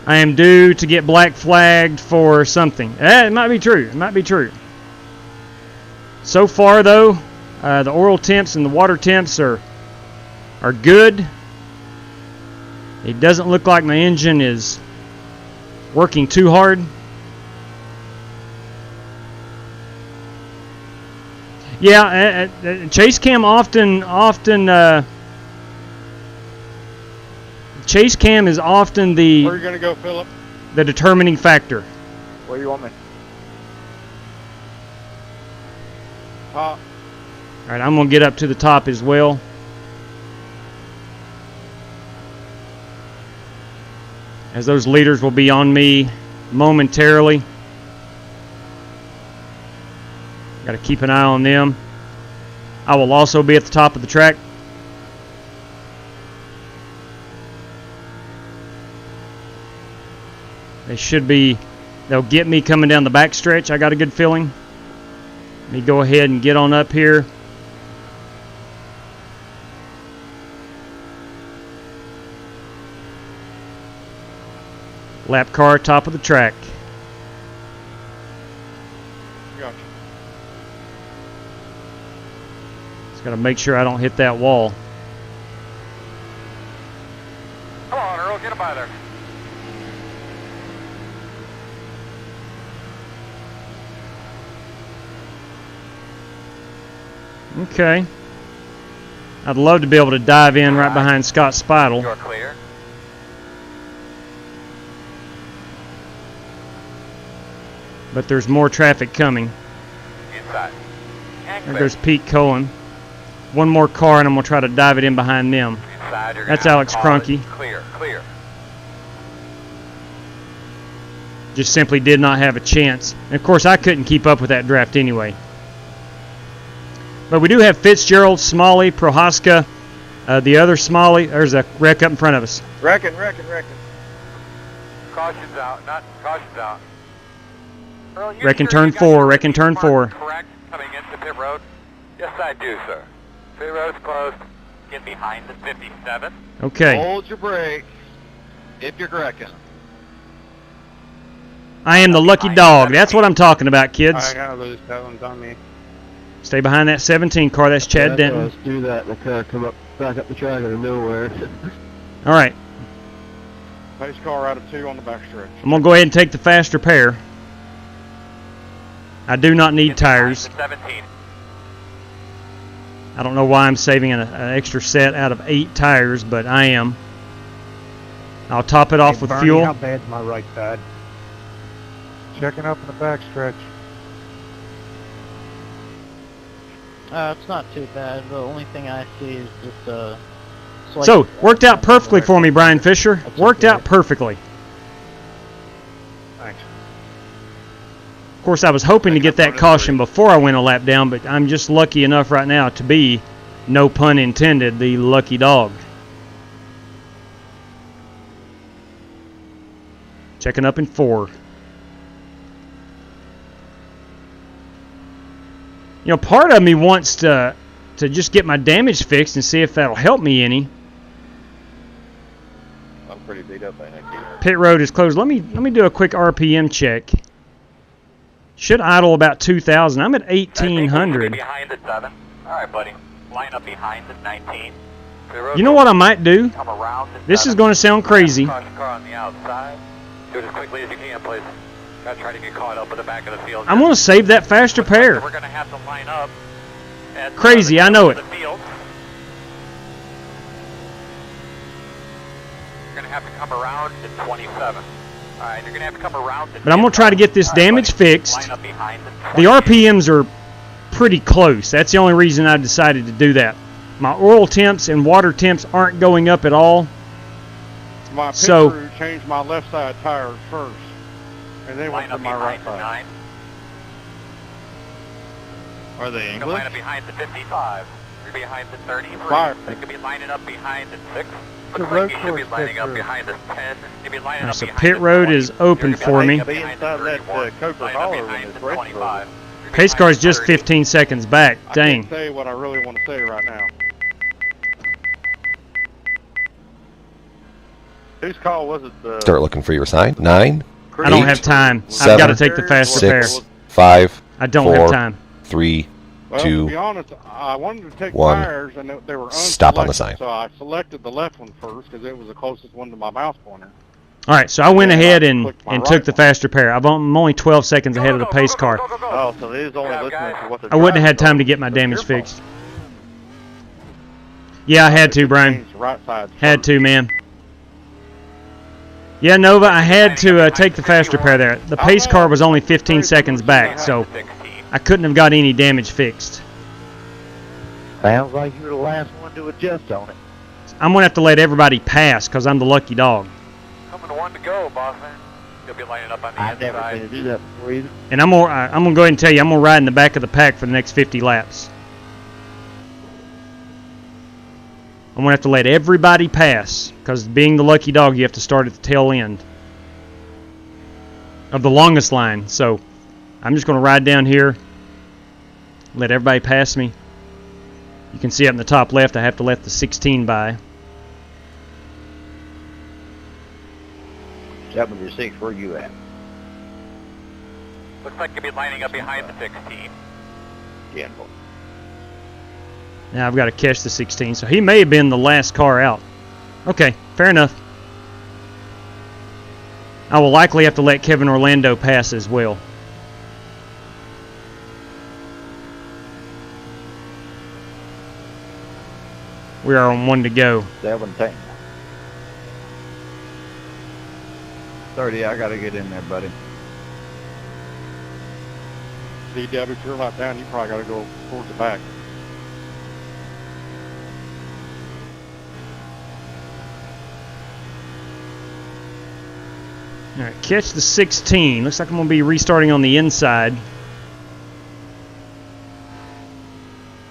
I am due to get black flagged for something. It might be true. It might be true. So far, though, the oil temps and the water temps are good. It doesn't look like my engine is working too hard. Yeah, chase cam chase cam is often the Where are you going to go, Philip? The determining factor. Where do you want me? Top. All right, I'm going to get up to the top as well. As those leaders will be on me momentarily. Got to keep an eye on them. I will also be at the top of the track. They'll get me coming down the back stretch. I got a good feeling. Let me go ahead and get on up here. Lap car, top of the track. Gotcha. Just got to make sure I don't hit that wall. Come on, Earl, get him by there. Okay. I'd love to be able to dive in right behind Scott Speidel. You're clear. But there's more traffic coming. Inside. And There clear. goes Pete Cohen. One more car, and I'm going to try to dive it in behind them. Inside, you're That's gonna Alex have to call it. Cronky. Clear, clear. Just simply did not have a chance. And of course, I couldn't keep up with that draft anyway. But we do have Fitzgerald, Smalley, Prohaska, the other Smalley. There's a wreck up in front of us. Wrecking. Caution's out, not caution's out. Earl, you Wrecking sure turn you got 4, your wrecking turn mark 4. Correct, coming into pit road? Yes, I do, sir. Pit road's closed. Get behind the 57. Okay. Hold your brakes if you're wrecking. I am the lucky dog. That's what I'm talking about, kids. I gotta lose that one's on me. Stay behind that 17 car. That's Chad Denton. Let's do that. The car come up, back up the track out of nowhere. All right. Pace car out of 2 on the backstretch. I'm going to go ahead and take the faster pair. I do not need tires. 17. I don't know why I'm saving an extra set out of 8 tires, but I am. I'll top it off with Bernie, fuel. How bad's my right side? Checking up in the backstretch. It's not too bad. The only thing I see is just slight. So, worked out perfectly for me, Brian Fisher. Worked out perfectly. Thanks. Of course, I was hoping to get that caution before I went a lap down, but I'm just lucky enough right now to be, no pun intended, the lucky dog. Checking up in 4. You know, part of me wants to just get my damage fixed and see if that'll help me any. I'm pretty beat up, ain't I? Pit road is closed. Let me do a quick RPM check. Should idle about 2,000. I'm at 1,800. Behind the 7. All right, buddy. Line up behind the 19. You know what I might do? Come around the This is 7. going to sound crazy. Caution car on the outside. Do it as quickly as you can, please. Gotta try to get caught up with the back of the field. I'm going to save that faster pair. We're gonna have to line up. At Crazy, I know it. the field. You're gonna have to come around to 27. All right, you're gonna have to come around to. But I'm going to try to get this damage fixed. Line up behind The RPMs are pretty close. That's the only reason I decided to do that. My oil temps and water temps aren't going up at all. My pit So- crew changed my left side tires first, and then went to my right side. Are they You can English? line up behind the 55. You're behind the 30. Fire. You could be lining up behind the 6. The Looks road like you should be course lining pit up crew. behind the 10. You'd be lining Now, up so behind pit the road 20. is open You're gonna for be me. lining up Be behind inside the that 31. Cooper Line up Holler when behind it's the race 25. You're Pace behind car is the just 30. 15 seconds back. I Dang. can't say what I really want to say right now. Whose call was it? Start looking for your sign. 9, I don't 8, have time. I've 7, got to take the faster pair. 6, 5, I don't 4, have time. 3, Well, 2, to be honest, I wanted to take 1. tires, and they were Stop on the unselected, sign. So I selected the left one first because it was the closest one to my mouse pointer. All right, so I went Yeah, ahead I and clicked my took right the one. faster pair. I'm only 12 seconds ahead of the pace car. Oh, so it is only listening to what the I wouldn't have had driver time to told get my you. damage It's your fault. fixed. Yeah, I had to, Brian. Changed the right side Had first. to, man. Yeah, Nova, I had to take the faster pair there. The pace car was only 15 seconds back, so I couldn't have got any damage fixed. Sounds like you're the last one to adjust on it. I'm going to have to let everybody pass because I'm the lucky dog. Coming 1 to go, boss man. You'll be lining up on the I've never inside. been to do that before either. And I'm going to go ahead and tell you, I'm going to ride in the back of the pack for the next 50 laps. I'm going to have to let everybody pass because being the lucky dog, you have to start at the tail end of the longest line. So I'm just going to ride down here, let everybody pass me. You can see up in the top left, I have to let the 16 by. 76, where you at? Looks like you'll be lining up behind the 16. General. Now I've got to catch the 16, so he may have been the last car out. Okay, fair enough. I will likely have to let Kevin Orlando pass as well. We are on 1 to go. 17. 30, I got to get in there, buddy. DW, if you're not down, you probably got to go towards the back. All right, catch the 16. Looks like I'm going to be restarting on the inside.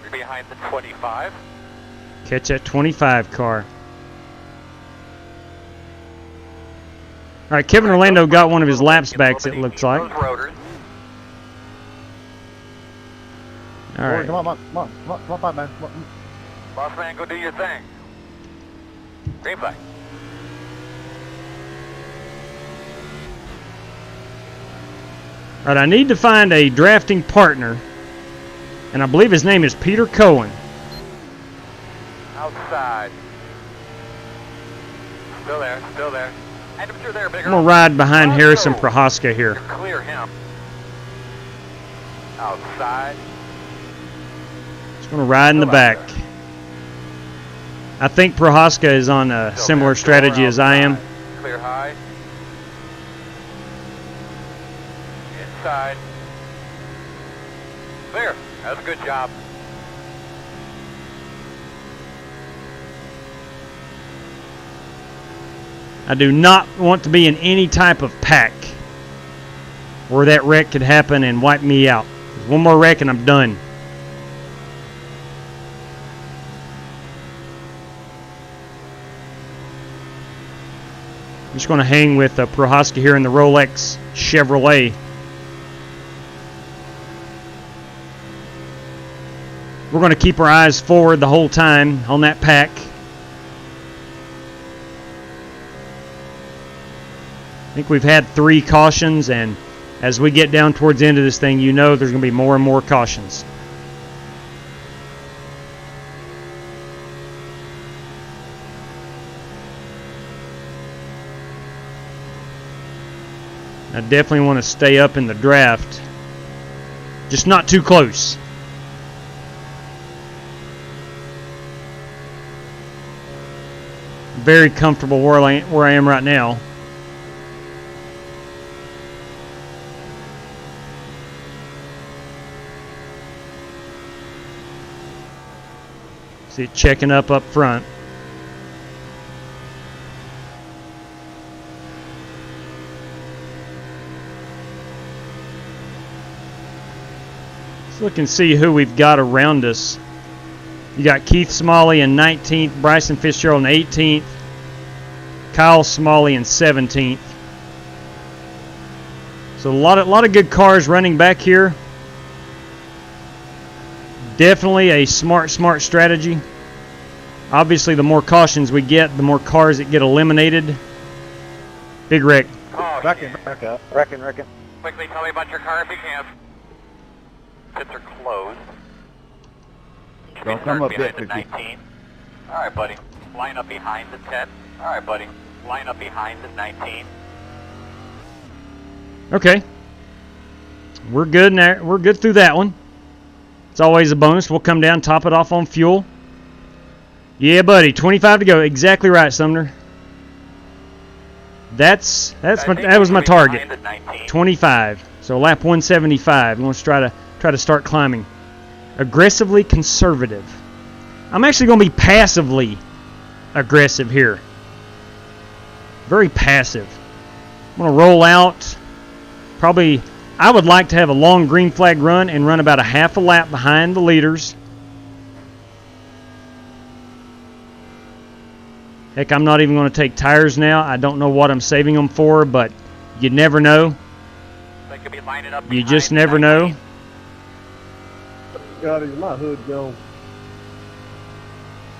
You're behind the 25. Catch that 25 car. All right, Kevin Orlando got one of his laps back, it looks like. Those rotors. All right. Come on, man. Boss man, go do your thing. Green flag. All right, I need to find a drafting partner, and I believe his name is Peter Cohen. Outside. Still there, still there. And if you're there, bigger. I'm going to ride behind Harrison Prohaska here. Clear him. Outside. Just going to ride in the back. I think Prohaska is on a similar strategy as I am. Clear high. Inside. Clear. That was a good job. I do not want to be in any type of pack where that wreck could happen and wipe me out. One more wreck and I'm done. I'm just going to hang with Prohaska here in the Rolex Chevrolet. We're going to keep our eyes forward the whole time on that pack. I think we've had 3 cautions, and as we get down towards the end of this thing, you know there's going to be more and more cautions. I definitely want to stay up in the draft, just not too close. Very comfortable where I am right now. See it checking up front. Let's look and see who we've got around us. You got Keith Smalley in 19th, Bryson Fitzgerald in 18th, Kyle Smalley in 17th. So a lot of good cars running back here. Definitely a smart strategy. Obviously, the more cautions we get, the more cars that get eliminated. Big wreck. Oh, Wrecking. quickly tell me about your car if you can. Pits are closed. Don't come up behind yet, the 19. Alright, buddy. Line up behind the 10. Alright, buddy. Line up behind the 19. Okay. We're good now. We're good through that one. It's always a bonus. We'll come down, top it off on fuel. Yeah, buddy. 25 to go. Exactly right, Sumner. That was my target. 25. So lap 175. We want to try to start climbing. Aggressively conservative. I'm actually going to be passively aggressive here. Very passive. I'm going to roll out. Probably, I would like to have a long green flag run and run about a half a lap behind the leaders. Heck, I'm not even going to take tires now. I don't know what I'm saving them for, but you never know. They could be lining up You just never know. God, is my hood gone?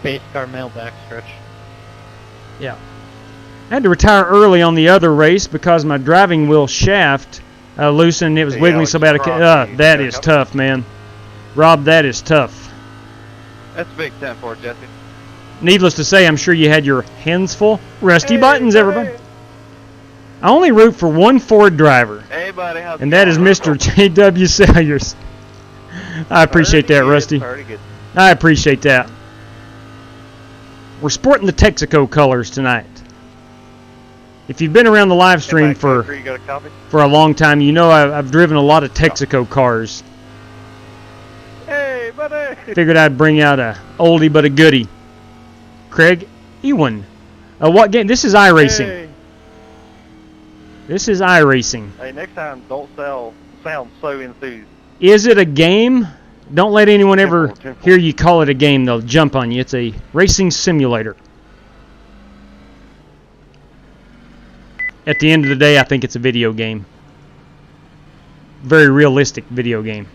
Base car mail backstretch. Yeah. I had to retire early on the other race because my driving wheel shaft loosened. It was wiggling so bad. That is tough, man. Rob, that is tough. That's a big 10-4, Jesse. Needless to say, I'm sure you had your hands full. Rusty buttons, everybody. I only root for one Ford driver. Hey, buddy. And that is Mr. J.W. Salyers. I appreciate that, Rusty. I appreciate that. We're sporting the Texaco colors tonight. If you've been around the live stream for a long time, you know I've driven a lot of Texaco cars. Hey, buddy. Figured I'd bring out a oldie but a goodie. Craig Ewan. What game? This is iRacing. Hey. This is iRacing. Hey, next time, don't sound so enthused. Is it a game? Don't let anyone ever hear you call it a game. They'll jump on you. It's a racing simulator. At the end of the day, I think it's a video game. Very realistic video game.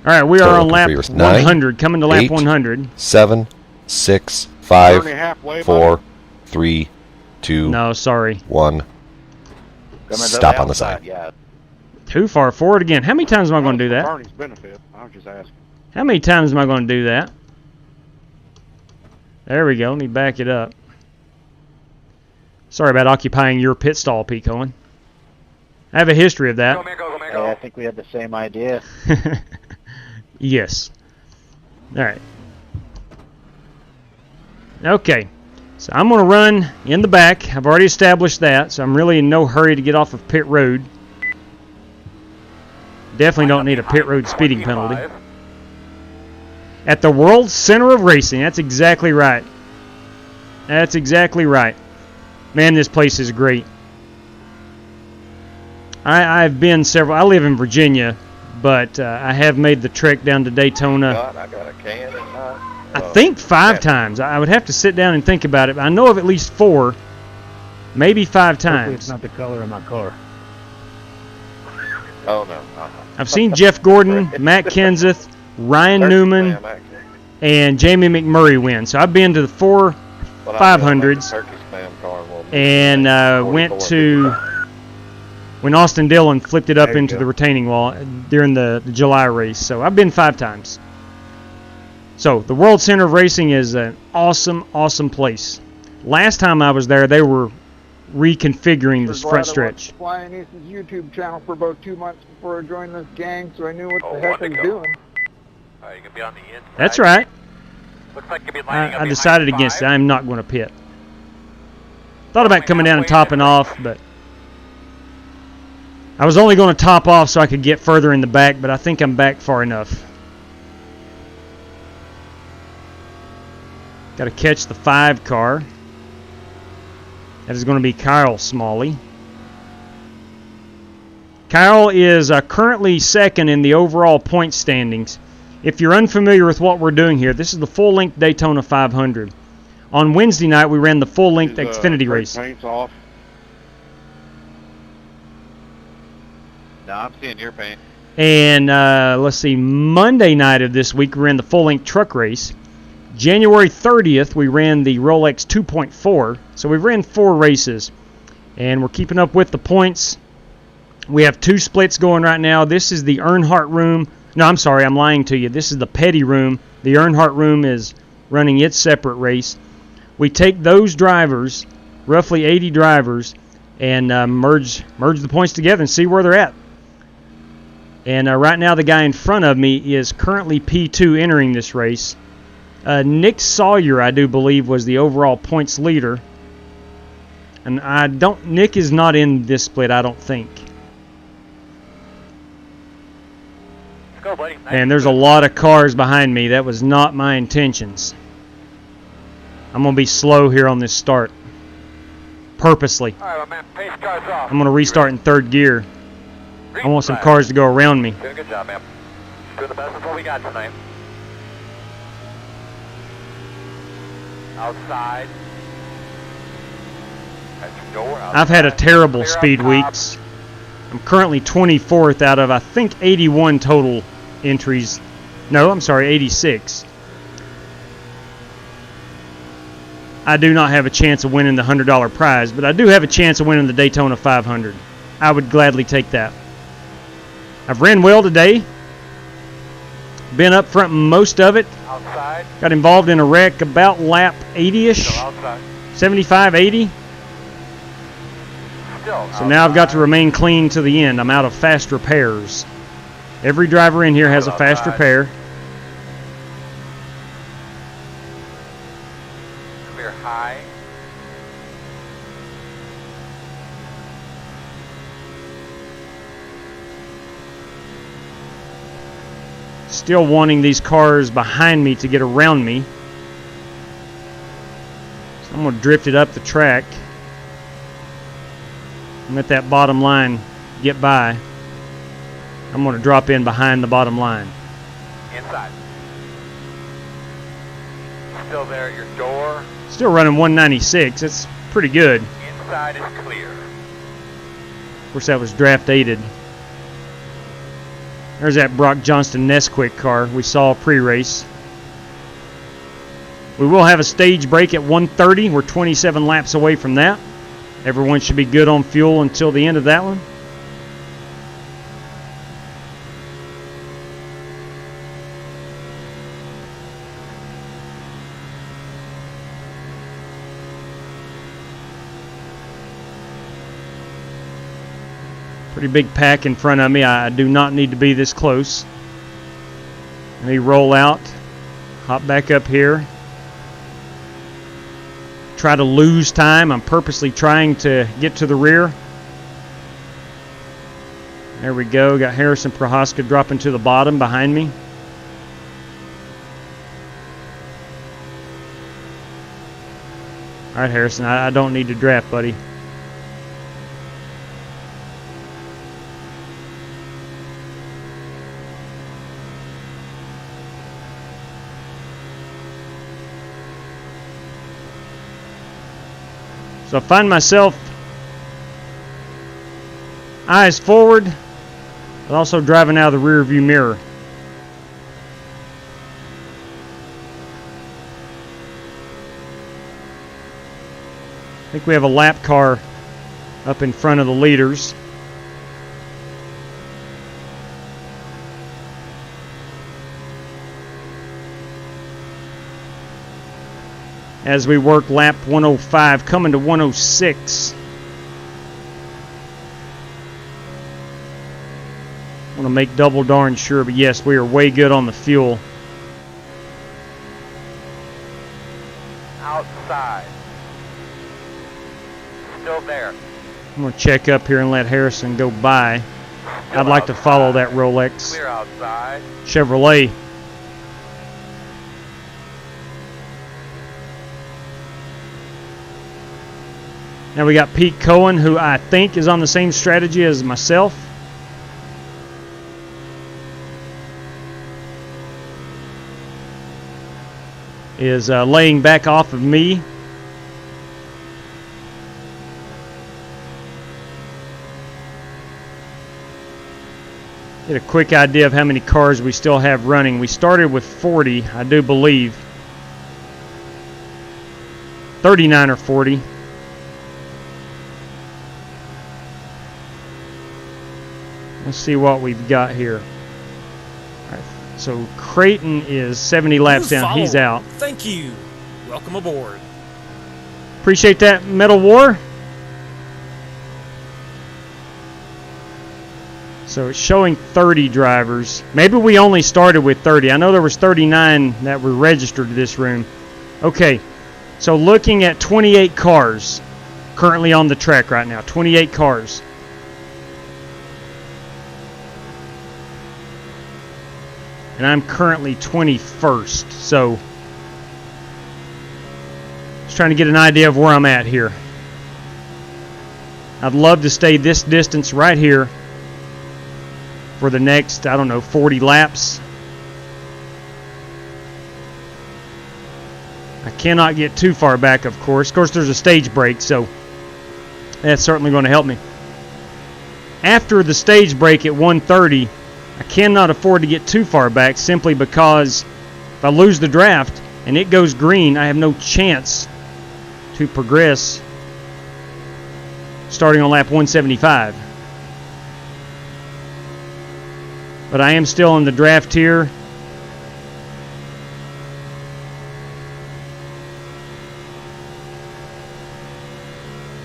All right, we are on lap 100, coming to lap 100. 7, 6, 5, 4, 3, 2. No, sorry. 1. Stop on the side. Too far forward again. How many times am I going to do that? Bernie's benefit. I was just asking. How many times am I going to do that? There we go. Let me back it up. Sorry about occupying your pit stall, Pete Cohen. I have a history of that. Hey, I think we had the same idea. Yes. All right. Okay. So I'm going to run in the back. I've already established that, so I'm really in no hurry to get off of pit road. Definitely don't need a pit road speeding penalty. At the world center of racing. That's exactly right. That's exactly right. Man, this place is great. I've been several. I live in Virginia, but I have made the trek down to Daytona. I got a can I think 5 times. I would have to sit down and think about it. But I know of at least 4, maybe 5 times. Hopefully it's not the color of my car. Oh, no. I've seen Jeff Gordon, Matt Kenseth, Ryan Newman, and Jamie McMurray win. So I've been to the 4 500s and went to when Austin Dillon flipped it up into the retaining wall during the July race. So I've been 5 times. So the World Center of Racing is an awesome, awesome place. Last time I was there, they were reconfiguring this front stretch. Flying Aces YouTube channel for about 2 months before I joined this gang, so I knew what the heck I was doing. You can be on the inside. That's right. Looks like you'll be lining up I decided against it. I'm not going to pit. Thought about coming down and topping off, but I was only going to top off so I could get further in the back, but I think I'm back far enough. Got to catch the 5 car. That is going to be Kyle Smalley. Kyle is currently second in the overall point standings. If you're unfamiliar with what we're doing here, this is the full-length Daytona 500. On Wednesday night, we ran the full-length Xfinity race. Paint's off. No, I'm seeing your paint. And let's see, Monday night of this week, we ran the full-length truck race. January 30th, we ran the Rolex 2.4. So we've ran 4 races. And we're keeping up with the points. We have 2 splits going right now. This is the Earnhardt room. No, I'm sorry, I'm lying to you. This is the Petty room. The Earnhardt room is running its separate race. We take those drivers, roughly 80 drivers, and merge the points together and see where they're at. And right now the guy in front of me is currently P2 entering this race. Nick Sawyer, I do believe, was the overall points leader. And Nick is not in this split, I don't think. Go, buddy. Nice. And there's a lot of cars behind me. That was not my intentions. I'm going to be slow here on this start. Purposely. All right, my man. Pace car's off. I'm going to restart in 3rd gear. I want some cars to go around me. Doing a good job, man. Doing the best with what we got tonight. Outside. I've had a terrible speed weeks. I'm currently 24th out of, I think, 81 total entries. No, I'm sorry, 86. I do not have a chance of winning the $100 prize, but I do have a chance of winning the Daytona 500. I would gladly take that. I've ran well today. Been up front most of it. Outside. Got involved in a wreck about lap 80-ish. Still outside. 75, 80. Still So now I've got to remain clean to the end. I'm out of fast repairs. Every driver in here has a fast repair. Clear high. Still wanting these cars behind me to get around me. So I'm going to drift it up the track. And let that bottom line get by. I'm going to drop in behind the bottom line. Inside. Still there at your door. Still running 196. That's pretty good. Inside is clear. Of course, that was draft aided. There's that Brock Johnston Nesquik car we saw pre-race. We will have a stage break at 1:30. We're 27 laps away from that. Everyone should be good on fuel until the end of that one. Pretty big pack in front of me. I do not need to be this close. Let me roll out, hop back up here. Try to lose time. I'm purposely trying to get to the rear. There we go. Got Harrison Prohaska dropping to the bottom behind me. All right, Harrison, I don't need to draft, buddy. So I find myself eyes forward, but also driving out of the rear view mirror. I think we have a lap car up in front of the leaders. As we work lap 105, coming to 106. I want to make double darn sure, but yes, we are way good on the fuel. Outside. Still there. I'm going to check up here and let Harrison go by. I'd like to follow that Rolex Clear outside. Chevrolet. Now we got Pete Cohen, who I think is on the same strategy as myself. Is laying back off of me. Get a quick idea of how many cars we still have running. We started with 40, I do believe. 39 or 40. Let's see what we've got here. All right, so Creighton is 70 laps down. He's out. Thank you. Welcome aboard. Appreciate that, Metal War. So it's showing 30 drivers. Maybe we only started with 30. I know there was 39 that were registered to this room. Okay, so looking at 28 cars currently on the track right now. 28 cars. And I'm currently 21st, so just trying to get an idea of where I'm at here. I'd love to stay this distance right here for the next, I don't know, 40 laps. I cannot get too far back, of course. Of course, there's a stage break, so that's certainly going to help me. After the stage break at 1:30, I cannot afford to get too far back simply because if I lose the draft and it goes green, I have no chance to progress starting on lap 175. But I am still in the draft here.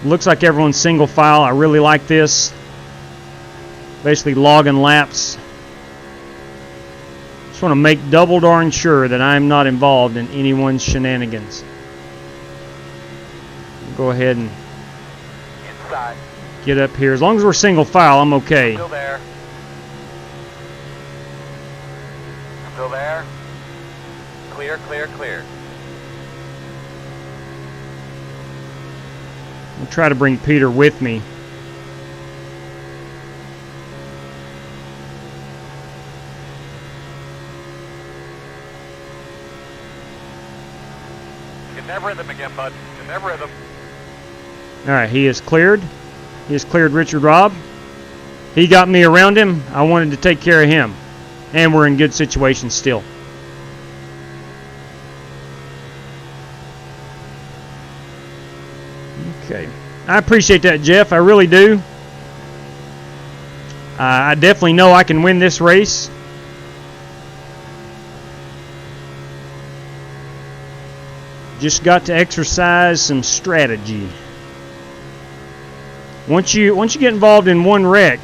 Looks like everyone's single file. I really like this. Basically logging laps. Just want to make double darn sure that I'm not involved in anyone's shenanigans. Go ahead and get up here. As long as we're single file, I'm okay. Still there. Still there. Clear, clear, clear. I'll try to bring Peter with me. Get that rhythm again, bud. Get that rhythm. Alright, he is cleared. He has cleared Richard Robb. He got me around him. I wanted to take care of him. And we're in good situation still. Okay. I appreciate that, Jeff. I really do. I definitely know I can win this race. Just got to exercise some strategy. Once you get involved in one wreck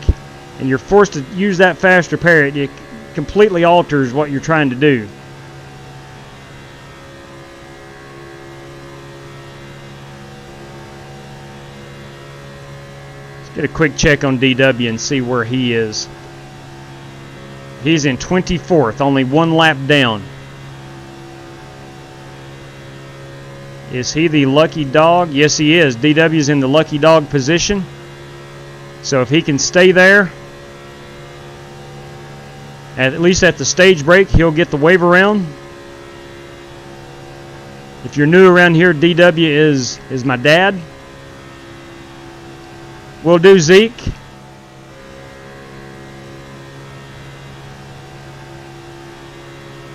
and you're forced to use that fast repair, it completely alters what you're trying to do. Let's get a quick check on DW and see where he is. He's in 24th, only one lap down. Is he the lucky dog? Yes, he is. DW's in the lucky dog position. So if he can stay there, at least at the stage break, he'll get the wave around. If you're new around here, DW is my dad. We'll do Zeke.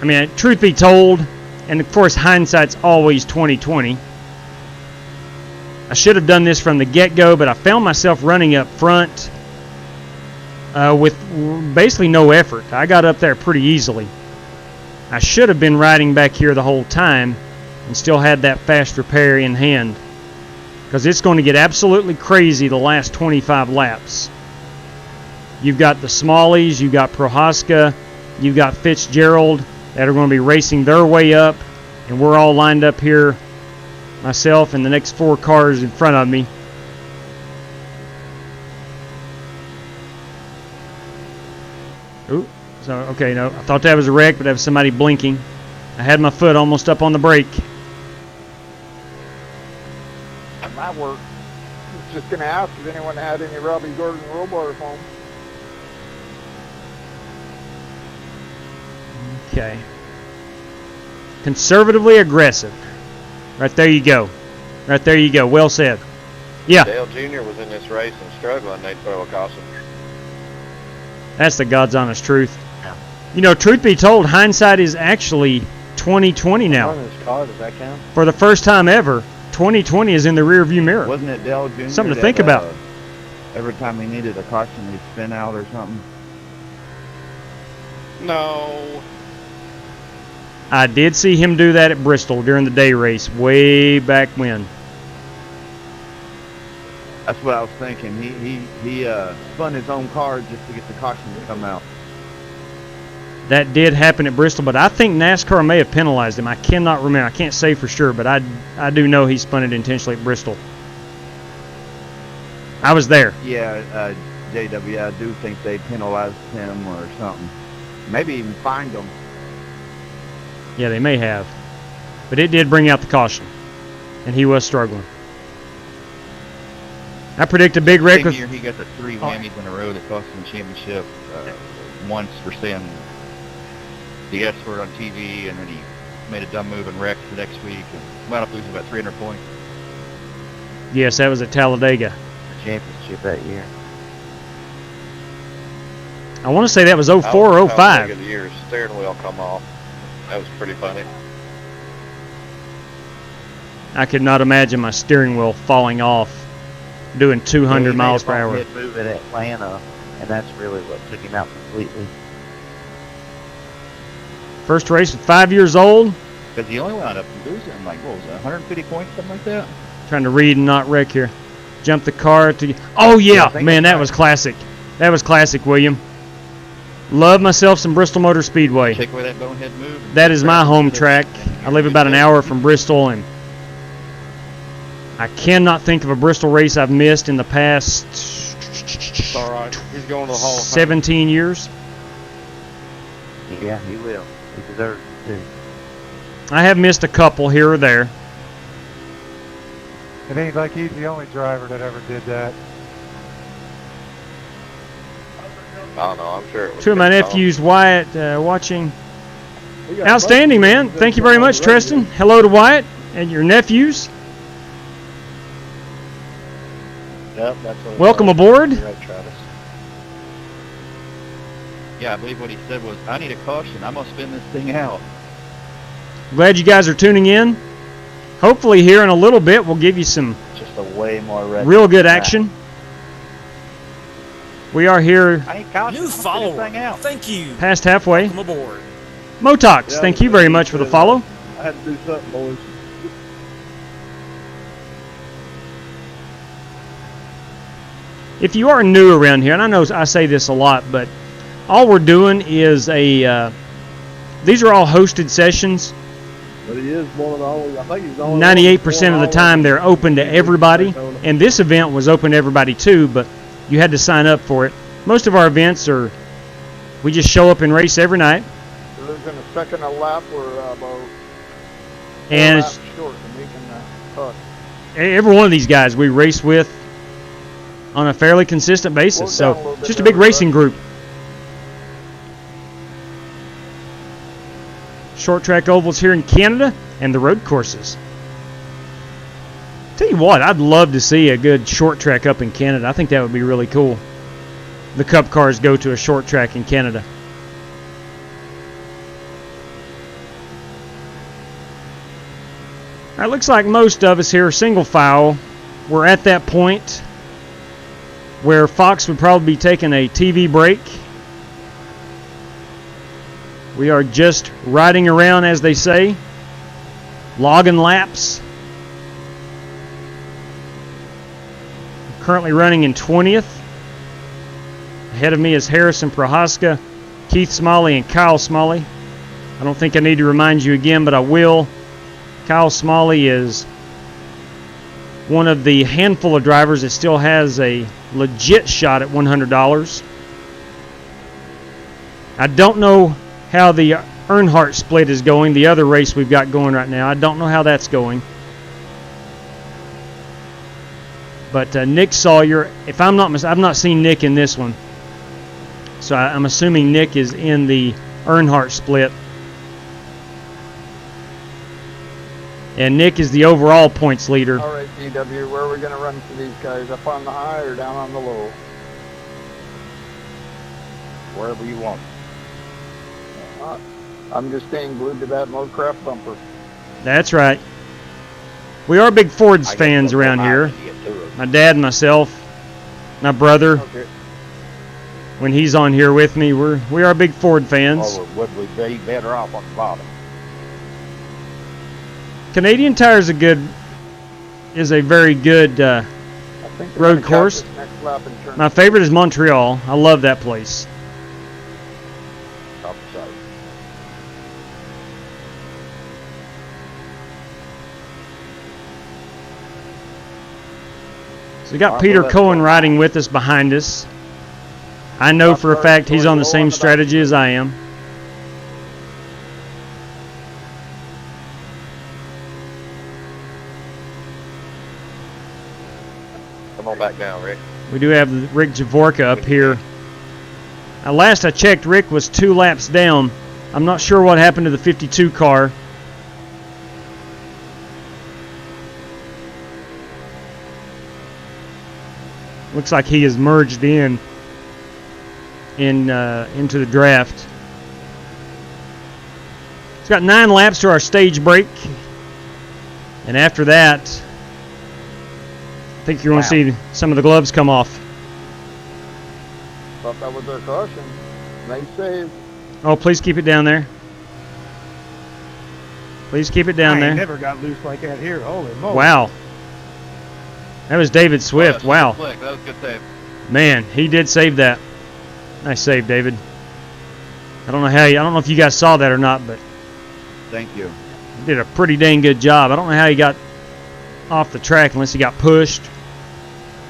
I mean, truth be told, and of course hindsight's always 20/20. I should have done this from the get-go, but I found myself running up front with basically no effort. I got up there pretty easily. I should have been riding back here the whole time and still had that fast repair in hand, because it's going to get absolutely crazy the last 25 laps. You've got the Smalleys, you've got Prohaska, you've got Fitzgerald that are going to be racing their way up, and we're all lined up here, myself and the next 4 cars in front of me. Ooh, so okay, no, I thought that was a wreck, but that was somebody blinking. I had my foot almost up on the brake. That might work. I was just going to ask if anyone had any Robbie Gordon roll bars home. Okay. Conservatively aggressive. Right there you go. Right there you go. Well said. Yeah. Dale Jr. was in this race and struggling. They'd throw a caution. That's the God's honest truth. You know, truth be told, hindsight is actually 20/20 now. On his car, does that count? For the first time ever, 20/20 is in the rearview mirror. Wasn't it Dale Jr. Something to think about. Every time he needed a caution, he'd spin out or something? No. I did see him do that at Bristol during the day race way back when. That's what I was thinking. He spun his own car just to get the caution to come out. That did happen at Bristol, but I think NASCAR may have penalized him. I cannot remember. I can't say for sure, but I do know he spun it intentionally at Bristol. I was there. Yeah, JW, I do think they penalized him or something. Maybe even fined him. Yeah, they may have. But it did bring out the caution. And he was struggling. I predict a big wreck. Same year he got the 3 whammies in a row that cost him the championship. Once for saying the S word on TV, and then he made a dumb move and wrecked the next week and wound up losing about 300 points. Yes, that was at Talladega. The championship that year. I want to say that was 04 or 05. Talladega the year, his steering wheel come off. That was pretty funny. I could not imagine my steering wheel falling off doing 200 miles per hour. He made a move at Atlanta, and that's really what took him out completely. First race at 5 years old. Because he only wound up losing, like, what was it, 150 points, something like that? Trying to read and not wreck here. Jump the car to... Oh, yeah. Man, that was classic. That was classic, William. Love myself some Bristol Motor Speedway. Take away that bonehead move. That is my home track. I live about an hour from Bristol, and I cannot think of a Bristol race I've missed in the past It's all right. He's going to the Hall of Fame. 17 years. Yeah, he will. He deserves it too. I have missed a couple here or there. It ain't like he's the only driver that ever did that. I don't know. I'm sure it was Two of my pretty nephews, Wyatt, watching. Outstanding, man. Thank you very much, Tristan. Hello to Wyatt and your nephews. Yep, that's what Welcome aboard. You're right, Travis. Yeah, I believe what he said was, I need a caution. I'm going to spin this thing out. Glad you guys are tuning in. Hopefully here in a little bit we'll give you some Just a way more red real good action. We are here I need caution. New I'm gonna spin this follower. thing out. Thank you. past halfway. Welcome aboard. Motox, Yeah, thank you very much for the follow. I had to do something, boys. If you are new around here, and I know I say this a lot, but all we're doing is these are all hosted sessions. But he is one of the only, I think he's the only 98% of the time they're open to everybody, and this event was open to everybody too, but you had to sign up for it. Most of our events are, we just show up and race every night. So there's in a second a lap, we're about And laps short of making the cut. every one of these guys we race with on a fairly consistent basis, Slow down a so little bit just a big there, racing group. Short track ovals here in Canada and the road courses. Tell you what, I'd love to see a good short track up in Canada. I think that would be really cool. The Cup cars go to a short track in Canada. It looks like most of us here are single file. We're at that point where Fox would probably be taking a TV break. We are just riding around, as they say, logging laps. Currently running in 20th. Ahead of me is Harrison Prohaska, Keith Smalley, and Kyle Smalley. I don't think I need to remind you again, but I will. Kyle Smalley is one of the handful of drivers that still has a legit shot at $100. I don't know how the Earnhardt split is going, the other race we've got going right now. I don't know how that's going. But Nick Sawyer, if I'm not I've not seen Nick in this one. So I'm assuming Nick is in the Earnhardt split. And Nick is the overall points leader. All right, DW, where are we going to run for these guys? Up on the high or down on the low? Wherever you want. I'm just staying glued to that Motorcraft bumper. That's right. We are big Fords fans around here. My dad and myself, my brother. Okay. When he's on here with me, we are big Ford fans. Or would we be better off on the bottom? Canadian Tire is a very good road course. My favorite is Montreal. I love that place. So we got Peter Cohen riding with us behind us. I know for a fact he's on the same strategy as I am. Come on back down, Rick. We do have Rick Javorka up here. Last I checked, Rick was 2 laps down. I'm not sure what happened to the 52 car. Looks like he is merged into the draft. It's got 9 laps to our stage break. And after that, I think you're going to see some of the gloves come off. Thought that was their caution. They saved. Oh, please keep it down there. Please keep it down there. I never got loose like that here. Holy moly. Wow. That was David Swift. Wow. That was a good save. Man, he did save that. Nice save, David. I don't know if you guys saw that or not, but Thank you. he did a pretty dang good job. I don't know how he got off the track unless he got pushed.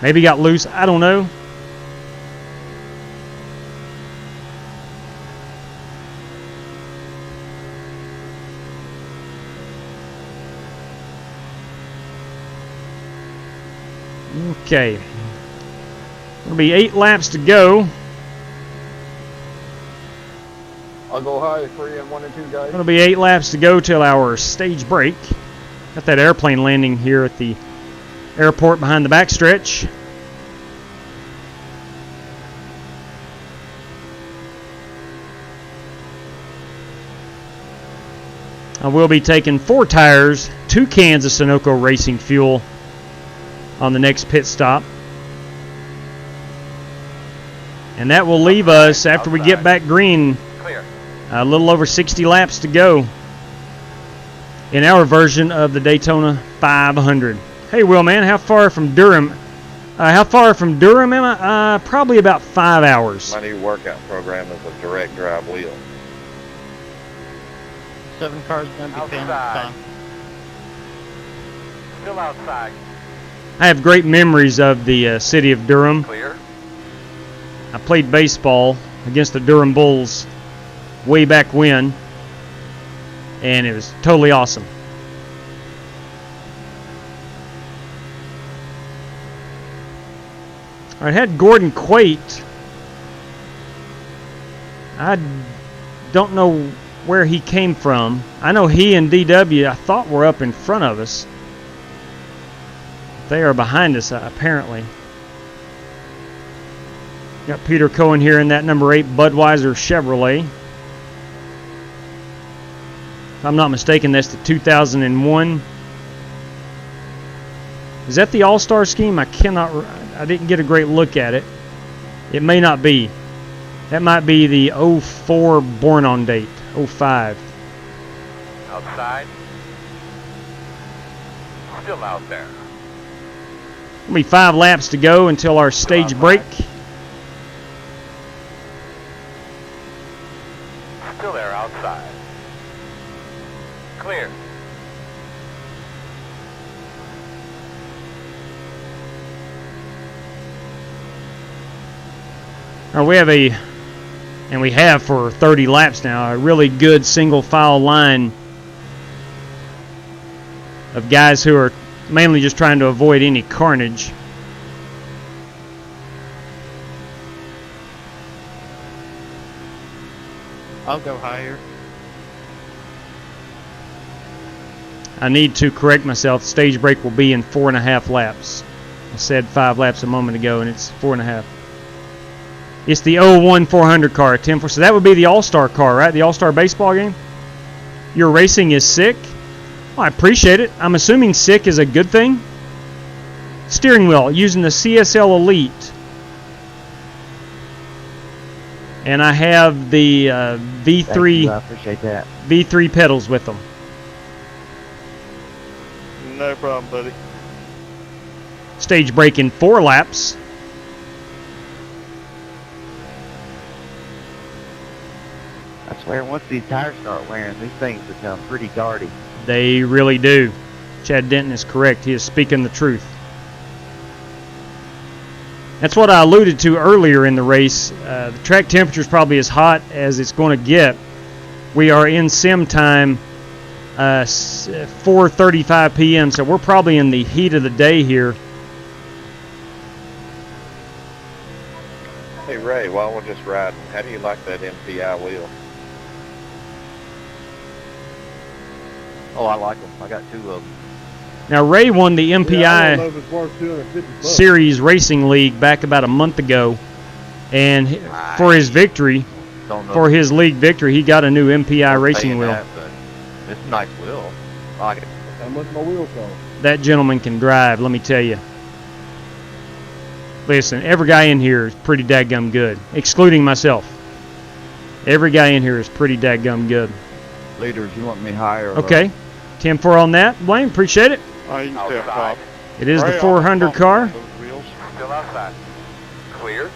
Maybe he got loose. I don't know. Okay. It'll be 8 laps to go. I'll go high for you and 1 and 2 guys. It'll be 8 laps to go till our stage break. Got that airplane landing here at the airport behind the backstretch. I will be taking 4 tires, 2 cans of Sunoco Racing fuel on the next pit stop. And that will leave us, after we get back green, a little over 60 laps to go in our version of the Daytona 500. Hey, Will, man, how far from Durham? How far from Durham am I? Probably about 5 hours. My new workout program is a direct drive wheel. 7 cars going to be paying this time. Still outside. I have great memories of the city of Durham. Clear. I played baseball against the Durham Bulls way back when, and it was totally awesome. I had Gordon Quate. I don't know where he came from. I know he and DW, I thought, were up in front of us. They are behind us, apparently. Got Peter Cohen here in that number 8 Budweiser Chevrolet. If I'm not mistaken, that's the 2001. Is that the All-Star scheme? I didn't get a great look at it. It may not be. That might be the 04 born on date, 05. Outside. Still out there. It'll be 5 laps to go until our stage break. Still there outside. Clear. Now we have for 30 laps now, a really good single file line of guys who are mainly just trying to avoid any carnage. I'll go higher. I need to correct myself. Stage break will be in 4.5 laps. I said 5 laps a moment ago, and it's 4.5. It's the 01 400 car, 10-4. So that would be the All-Star car, right? The All-Star baseball game? Your racing is sick? Well, I appreciate it. I'm assuming sick is a good thing. Steering wheel using the CSL Elite. And I have the V3. I appreciate that. V3 pedals with them. No problem, buddy. Stage break in 4 laps. I swear, once these tires start wearing, these things become pretty darty. They really do. Chad Denton is correct. He is speaking the truth. That's what I alluded to earlier in the race. The track temperature is probably as hot as it's going to get. We are in sim time, 4:35 p.m., so we're probably in the heat of the day here. Hey Ray, while we're just riding, how do you like that MPI wheel? Oh, I like them. I got 2 of them. Now, Ray won the MPI I don't know if it's worth $250. Series Racing League back about a month ago, and for his victory, for his league victory, he got a new MPI racing wheel. That, but it's a nice wheel. I like it. much my wheel cost? That gentleman can drive, let me tell you. Listen, every guy in here is pretty dadgum good, excluding myself. Every guy in here is pretty dadgum good. Leaders, you want me higher? Okay. 10-4 on that. Blaine, appreciate it. You can stay up top. It is the 400 car. Still outside. Clear.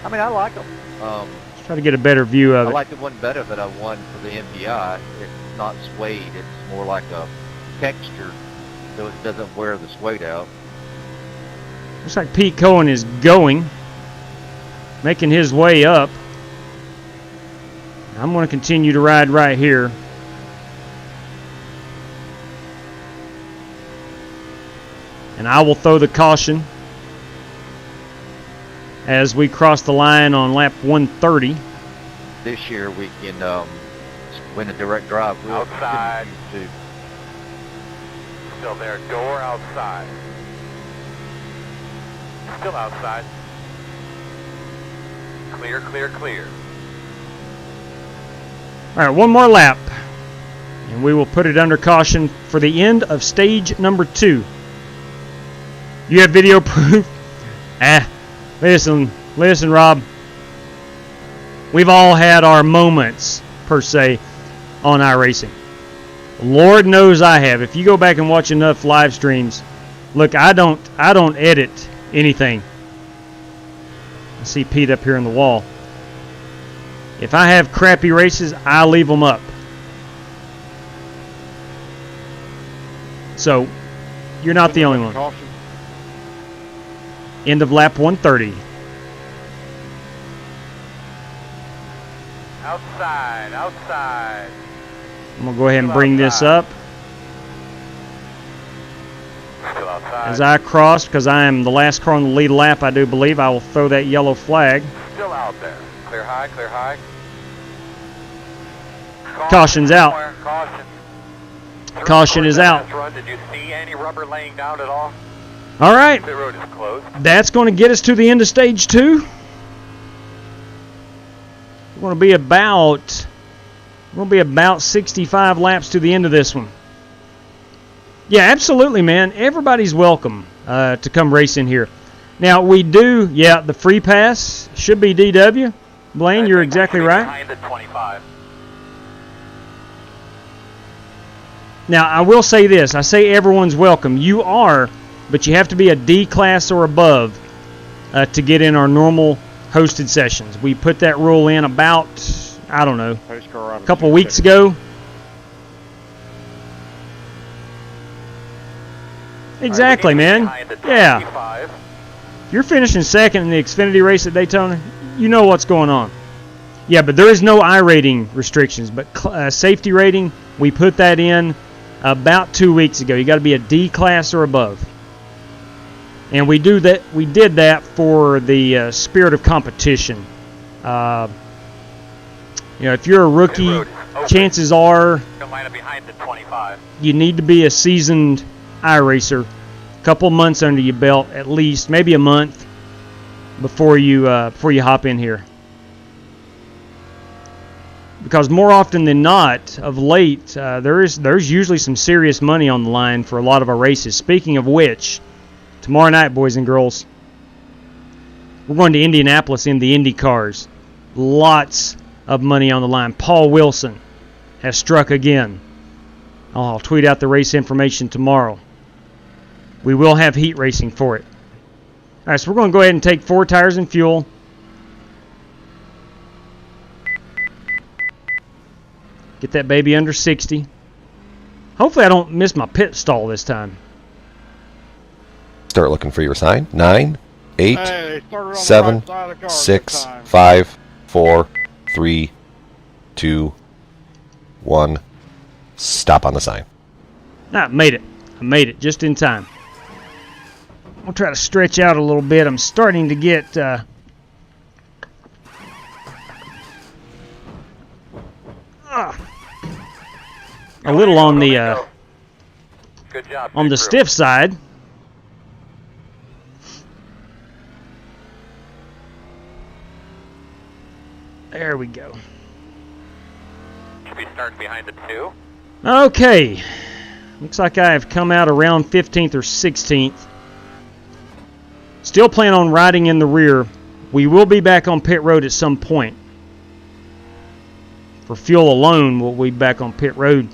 I mean, I like them. Let's try to get a better view of I it. like the one better that I won for the MPI. It's not suede. It's more like a texture, so it doesn't wear the suede out. Looks like Pete Cohen is going, making his way up. I'm going to continue to ride right here. And I will throw the caution as we cross the line on lap 130. This year we can win a direct drive. Outside. Still there. Door outside. Still outside. Clear, clear, clear. All right, one more lap. And we will put it under caution for the end of stage number 2. You have video proof? Listen, Rob. We've all had our moments, per se, on iRacing. Lord knows I have. If you go back and watch enough live streams, look, I don't edit anything. I see Pete up here on the wall. If I have crappy races, I leave them up. So, you're not the only one. End of lap 130. Outside, outside. I'm going to go ahead and bring this up. Still outside. As I cross, because I am the last car on the lead lap, I do believe, I will throw that yellow flag. Still out there. Clear high, clear high. Caution's out. Caution. Caution is out. Run. Did you see any rubber laying down at all? All right. The road is closed. That's going to get us to the end of stage 2. We're going to be about 65 laps to the end of this one. Yeah, absolutely, man. Everybody's welcome to come race in here. Now, we do, the free pass should be DW. Blaine, you're exactly right. Behind the 25. Now, I will say this. I say everyone's welcome. You are, but you have to be a D class or above to get in our normal hosted sessions. We put that rule in about, I don't know, a couple of weeks ago. Exactly, man. Yeah. If you're finishing second in the Xfinity race at Daytona, you know what's going on. Yeah, but there is no I rating restrictions, but safety rating, we put that in about 2 weeks ago. You got to be a D class or above. And we did that for the spirit of competition. If you're a rookie, chances are you need to be a seasoned iRacer, a couple months under your belt at least, maybe a month before you hop in here. Because more often than not, of late, there's usually some serious money on the line for a lot of our races. Speaking of which, tomorrow night, boys and girls, we're going to Indianapolis in the Indy cars. Lots of money on the line. Paul Wilson has struck again. I'll tweet out the race information tomorrow. We will have heat racing for it. All right, so we're going to go ahead and take 4 tires and fuel. Get that baby under 60. Hopefully I don't miss my pit stall this time. Start looking for your sign. 9, 8, 7, 6, 5, 4, 3, 2, 1. Stop on the sign. I made it. I made it just in time. I'll try to stretch out a little bit. I'm starting to get a little on the stiff side. There we go. Should be starting behind the 2. Okay. Looks like I have come out around 15th or 16th. Still plan on riding in the rear. We will be back on pit road at some point. For fuel alone, we'll be back on pit road.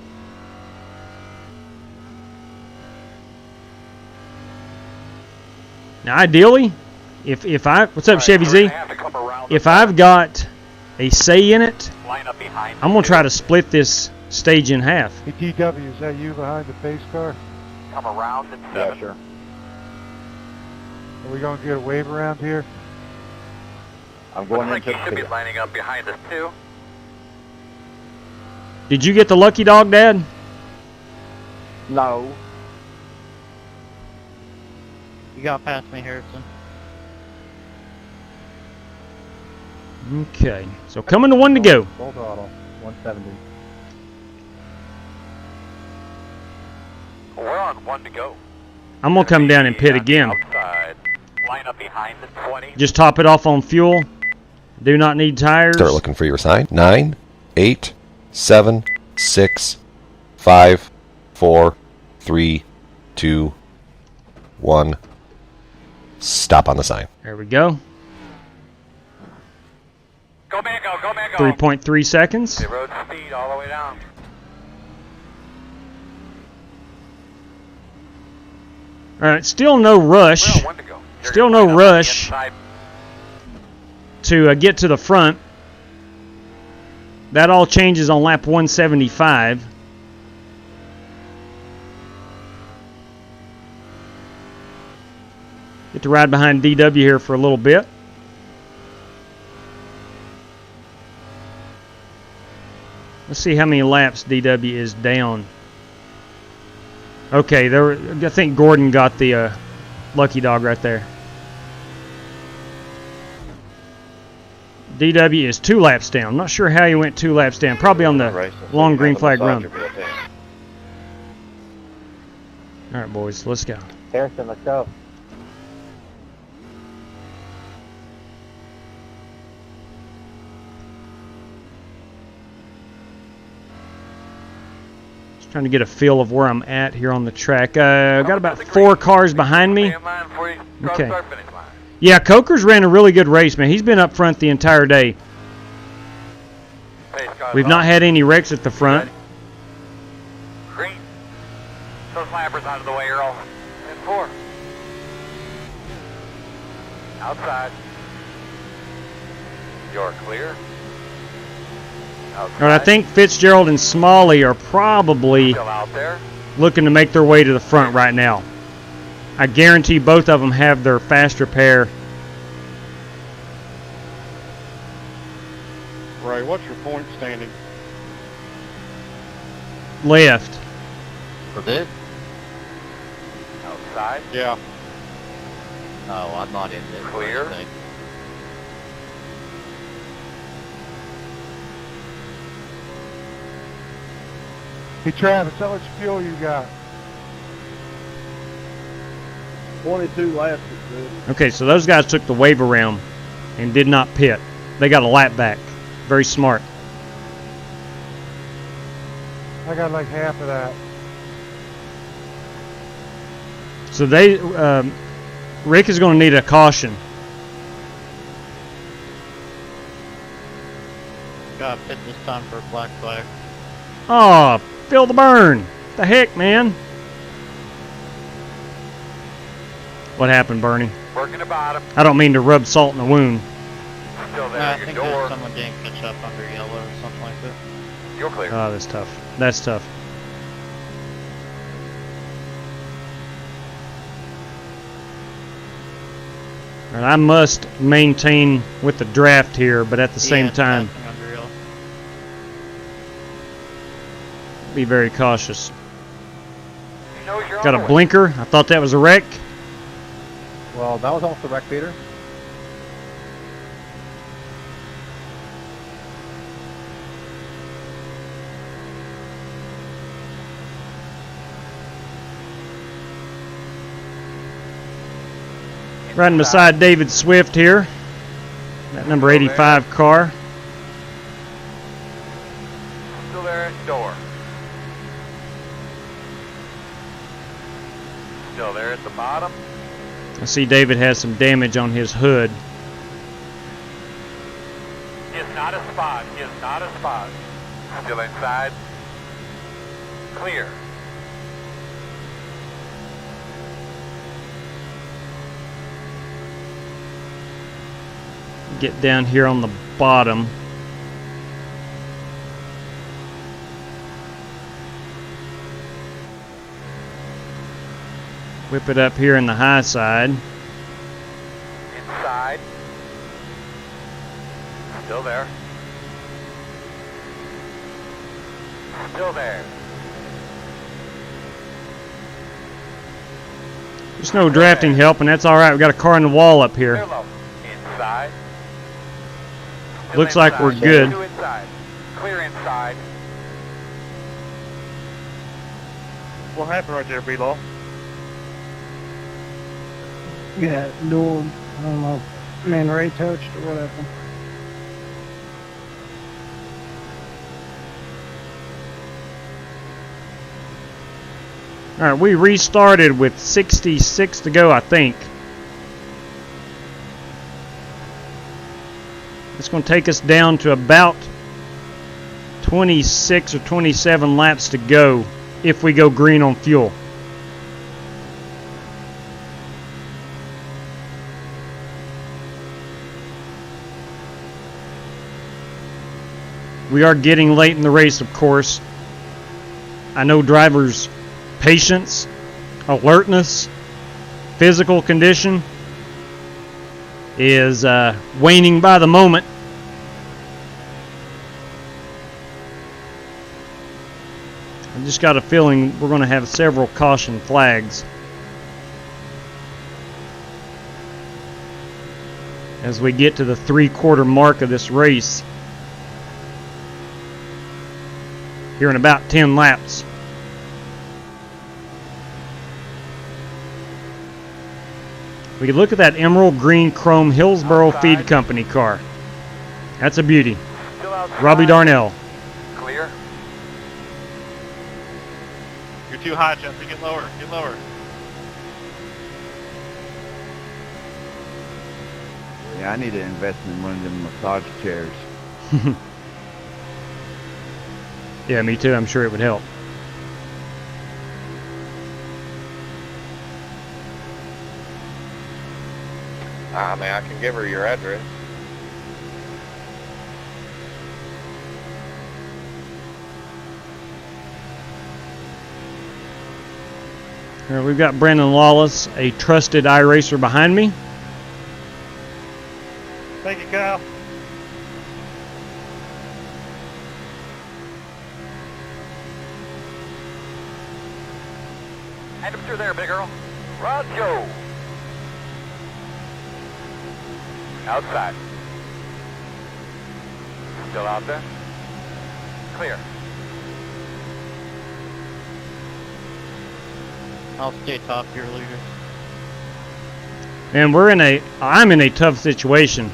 Now, ideally, if I, what's up, Chevy Z? If I've got a say in it, I'm gonna try to split this stage in half. Hey, TW, is that you behind the pace car? Come around at 7. Yeah, sure. Are we gonna get a wave around here? I'm going Looks like into you should be the lining up behind us too. Did you get the lucky dog, Dad? No. You got past me, Harrison. Okay, so coming to 1 to go. Full throttle, 170. We're on 1 to go. I'm gonna come down and pit again. Outside. Line up behind the 20. Just top it off on fuel. Do not need tires. Start looking for your sign. 9, 8, 7, 6, 5, 4, 3, 2, 1. Stop on the sign. There we go. Go man, go, go man, go. 3.3 seconds. The road speed all the way down. All right, still no rush. Well, 1 to go. You're Still gonna no line up on the rush inside. to get to the front. That all changes on lap 175. Get to ride behind DW here for a little bit. Let's see how many laps DW is down. Okay, I think Gordon got the lucky dog right there. DW is 2 laps down. I'm not sure how he went 2 laps down. Probably on the long green flag run. All right, boys, let's go. Harrison, let's go. Just trying to get a feel of where I'm at here on the track. Got about 4 cars behind me. Okay. Yeah, Coker's ran a really good race, man. He's been up front the entire day. We've not had any wrecks at the front. Green. Those lappers out of the way, Earl. And 4. Outside. You're clear. All right, I think Fitzgerald and Smalley are probably Still out there. looking to make their way to the front right now. I guarantee both of them have their faster pair. Ray, what's your point standing? Left. For this? Outside. Yeah. No, I'm not in this. Clear. Thing. Hey, Travis, how much fuel you got? 22 laps is good. Okay, so those guys took the wave around and did not pit. They got a lap back. Very smart. I got like half of that. So they, Rick is going to need a caution. Got pit this time for a black flag. Oh, feel the burn. The heck, man? What happened, Bernie? Working the bottom. I don't mean to rub salt in the wound. Still there. I Your think door. someone didn't catch up under yellow or something like that. You're clear. Oh, that's tough. That's tough. And I must maintain with the draft here, but at the same time, Under yellow. be very cautious. He knows you're Got on a the way. blinker. I thought that was a wreck. Well, that was almost a wreck, Peter. Riding beside David Swift here. That number 85 car. Still there at the door. Bottom. I see David has some damage on his hood. He is not a spot. He is not a spot. Still inside. Clear. Get down here on the bottom. Whip it up here in the high side. Inside. Still there. Still there. There's no drafting help, and that's all right. We got a car in the wall up here. Inside. Looks like we're good. Inside. Clear inside. What happened right there, B-Law? Yeah, dual, I don't know, man, Ray touched or whatever. All right, we restarted with 66 to go, I think. It's going to take us down to about 26 or 27 laps to go if we go green on fuel. We are getting late in the race, of course. I know drivers' patience, alertness, physical condition is waning by the moment. I just got a feeling we're going to have several caution flags as we get to the 3/4 mark of this race here in about 10 laps. We can look at that emerald green chrome Hillsboro Feed Company car. That's a beauty. Robbie Darnell. Clear. You're too high, Chester. Get lower. Get lower. Yeah, I need to invest in one of them massage chairs. Yeah, me too. I'm sure it would help. I mean, I can give her your address. Here, we've got Brandon Lawless, a trusted iRacer behind me. Thank you, Kyle. Hand him through there, big girl. Rojo. Outside. Still out there. Clear. I'll stay top here, leader. And I'm in a tough situation.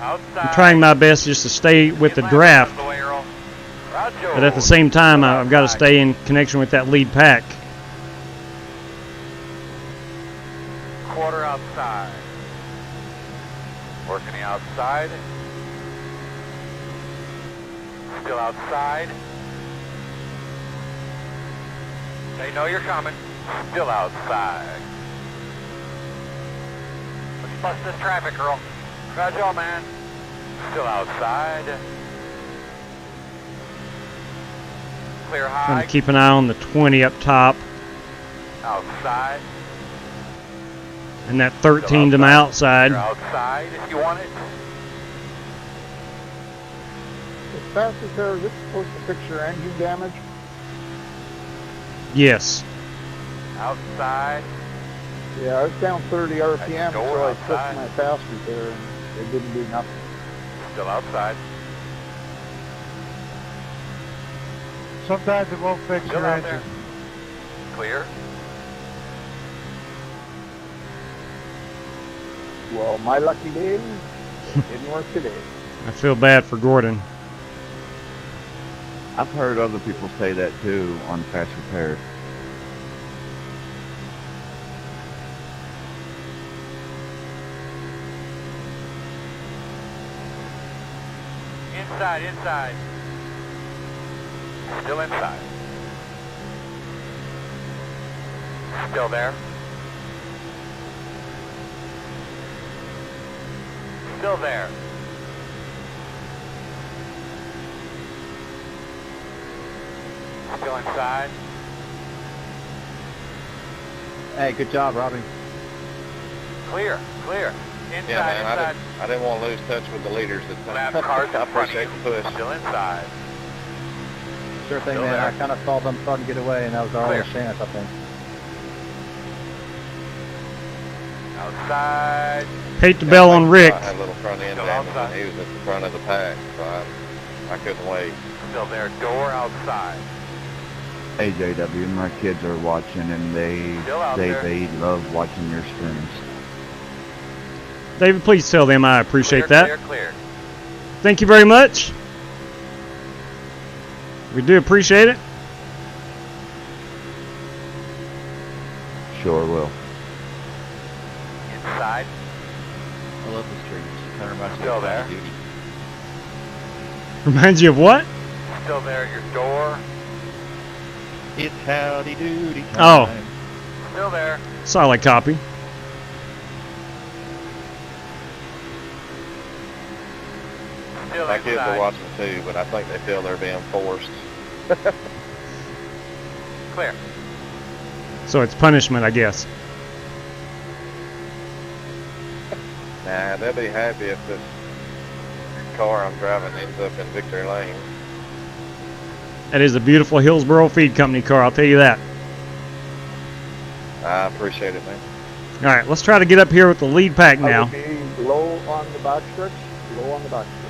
Outside. I'm trying my best just to stay with the draft, but at the same time, I've got to stay in connection with that lead pack. Quarter outside. Working the outside. Still outside. They know you're coming. Still outside. Let's bust this traffic, girl. Roger, man. Still outside. Clear high. Trying to keep an eye on the 20 up top. Outside. And that 13 to my outside. You're outside if you want it. As fast as there, is it supposed to fix your engine damage? Yes. Outside. Yeah, I was down 30 RPM, so I outside. fixed my fasters there, and it didn't do nothing. Still outside. Sometimes it won't fix Still your out engine. there. Clear. Well, my lucky day, it didn't work today. I feel bad for Gordon. I've heard other people say that too on fast repairs. Inside, inside. Still inside. Still there. Still there. Still inside. Hey, good job, Robbie. Clear, clear. Inside, Yeah, man, inside. I didn't want to lose touch with the leaders this time. Lap cars I in front of appreciate you. the push. Still inside. Sure thing, Still man. there. I kind of saw them starting to get away, and that was our Clear. only chance, I think. Outside. Hate the bell on Rick. I had a little front end Still damage, outside. and he was at the front of the pack, so I couldn't wait. Still there. Door outside. Hey JW, my kids are watching and Still out there. they love watching your streams. David, please tell them I appreciate Clear, that. clear, clear. Thank you very much. We do appreciate it. Sure will. Inside. I love the streams. Kind of reminds me Still of there. Call of Duty. Reminds you of what? Still there. Your door. It's howdy doody Oh. time. Still there. Solid copy. Still My kids inside. are watching too, but I think they feel they're being forced. Clear. So it's punishment, I guess. Nah, they'll be happy if this car I'm driving ends up in victory lane. That is a beautiful Hillsboro Feed Company car, I'll tell you that. I appreciate it, man. All right, let's try to get up here with the lead pack now. I would be low on the back stretch. Low on the back stretch.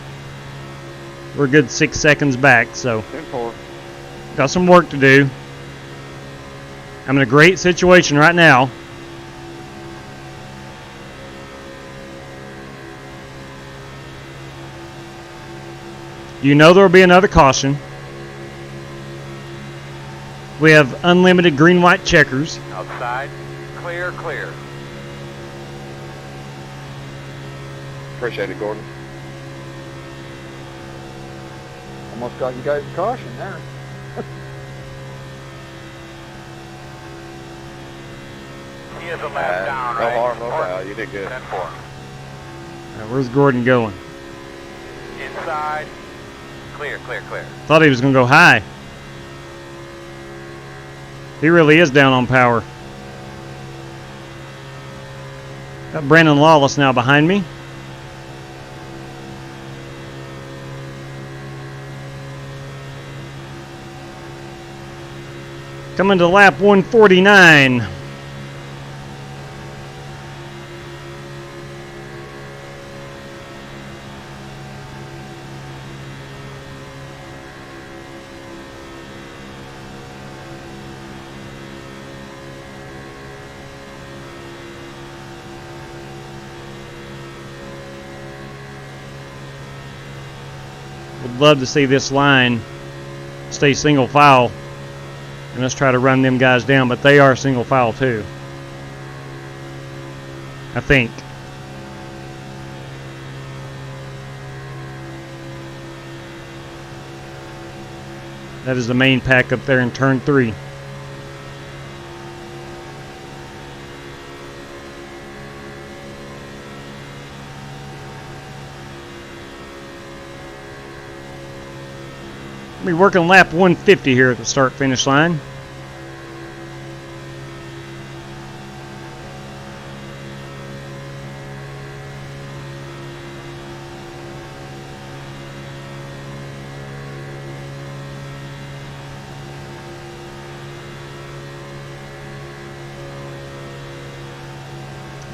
We're a good 6 seconds back, so 10-4. got some work to do. I'm in a great situation right now. You know there will be another caution. We have unlimited green-white checkers. Outside. Clear, clear. Appreciate it, Gordon. Almost got you guys caution there. He is a lap down, No right? harm, no foul. You did good. 10-4. All right, where's Gordon going? Inside. Clear, clear, clear. Thought he was going to go high. He really is down on power. Got Brandon Lawless now behind me. Coming to lap 149. Would love to see this line stay single file. And let's try to run them guys down, but they are single file too. I think. That is the main pack up there in turn 3. We'll be working lap 150 here at the start-finish line.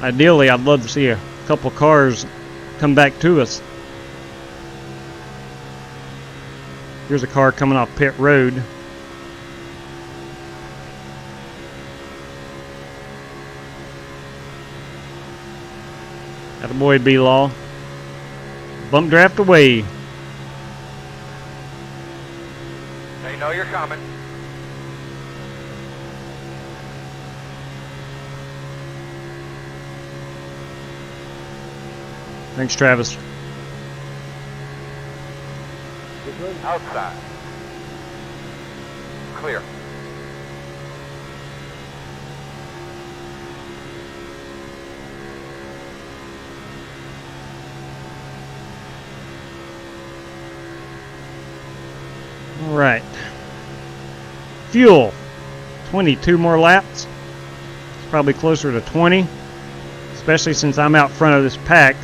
Ideally, I'd love to see a couple cars come back to us. Here's a car coming off pit road. Attaboy, B-Law. Bump draft away. They know you're coming. Thanks, Travis. Outside. Clear. All right. Fuel. 22 more laps. It's probably closer to 20, especially since I'm out front of this pack.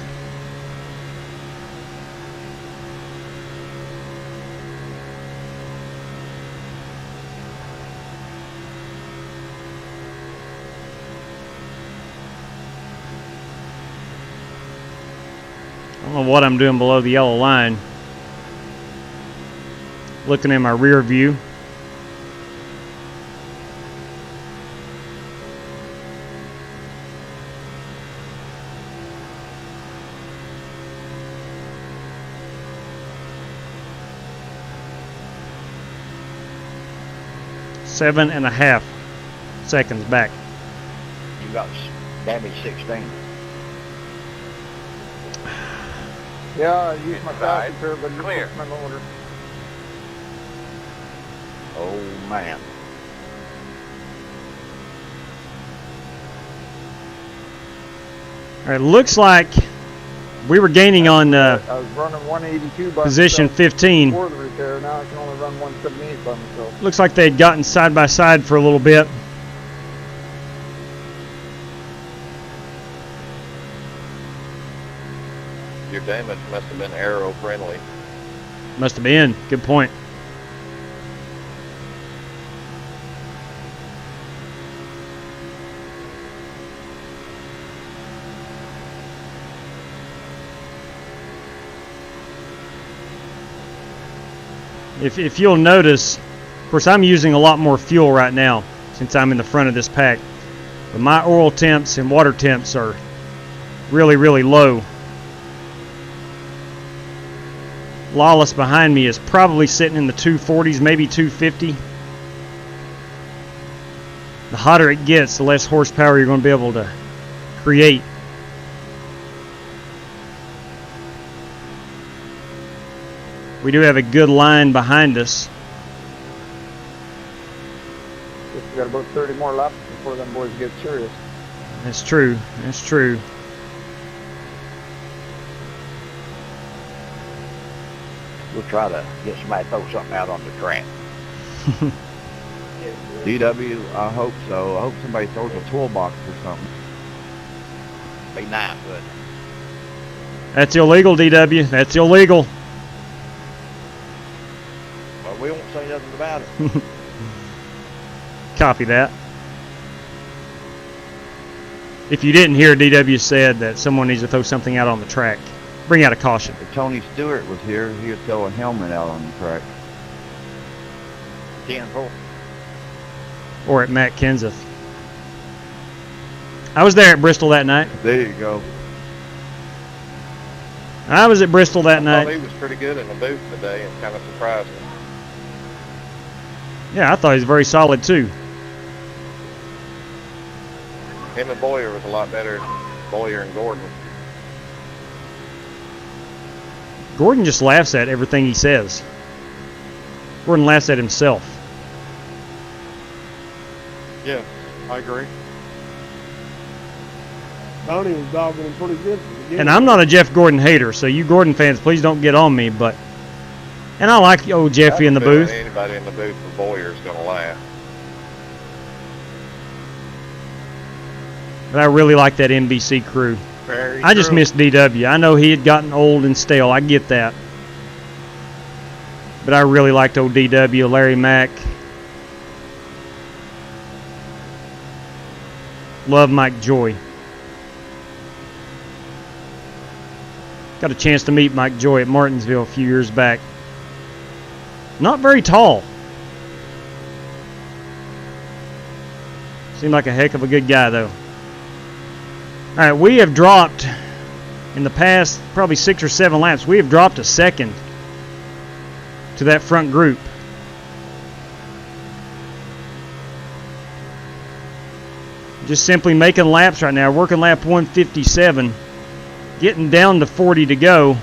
I don't know what I'm doing below the yellow line. Looking in my rear view. Seven and a half seconds back. You got damage 16. Yeah, I used my fast repair, but clear. My motor. Oh man. All right, looks like we were gaining on I was running 182 by position myself 15. before the repair. Now I can only run 178 by myself. Looks like they had gotten side by side for a little bit. Your damage must have been aero friendly. Must have been. Good point. If you'll notice, of course I'm using a lot more fuel right now since I'm in the front of this pack. But my oil temps and water temps are really, really low. Lawless behind me is probably sitting in the 240s, maybe 250. The hotter it gets, the less horsepower you're going to be able to create. We do have a good line behind us. We got about 30 more laps before them boys get serious. That's true. That's true. We'll try to get somebody to throw something out on the track. DW, I hope so. I hope somebody throws a toolbox or something. Be nice, but That's illegal, DW. That's illegal. well, we won't say nothing about it. Copy that. If you didn't hear, DW said that someone needs to throw something out on the track. Bring out a caution. If Tony Stewart was here, he would throw a helmet out on the track. 10-4. Or at Matt Kenseth. I was there at Bristol that night. There you go. I was at Bristol that I night. thought he was pretty good in the booth today and kind of surprised me. Yeah, I thought he was very solid too. Him and Boyer was a lot better than Boyer and Gordon. Gordon just laughs at everything he says. Gordon laughs at himself. Yeah, I agree. Tony was dogging him pretty good. And I'm not a Jeff Gordon hater, so you Gordon fans, please don't get on me. But and I like old Jeffy in the booth. Anybody in the booth for Boyer is going to laugh. But I really like that NBC crew. Very I just true. miss DW. I know he had gotten old and stale. I get that. But I really liked old DW, Larry Mack. Love Mike Joy. Got a chance to meet Mike Joy at Martinsville a few years back. Not very tall. Seemed like a heck of a good guy, though. All right, we have dropped, in the past probably 6 or 7 laps, we have dropped a second to that front group. Just simply making laps right now, working lap 157, getting down to 40 to go.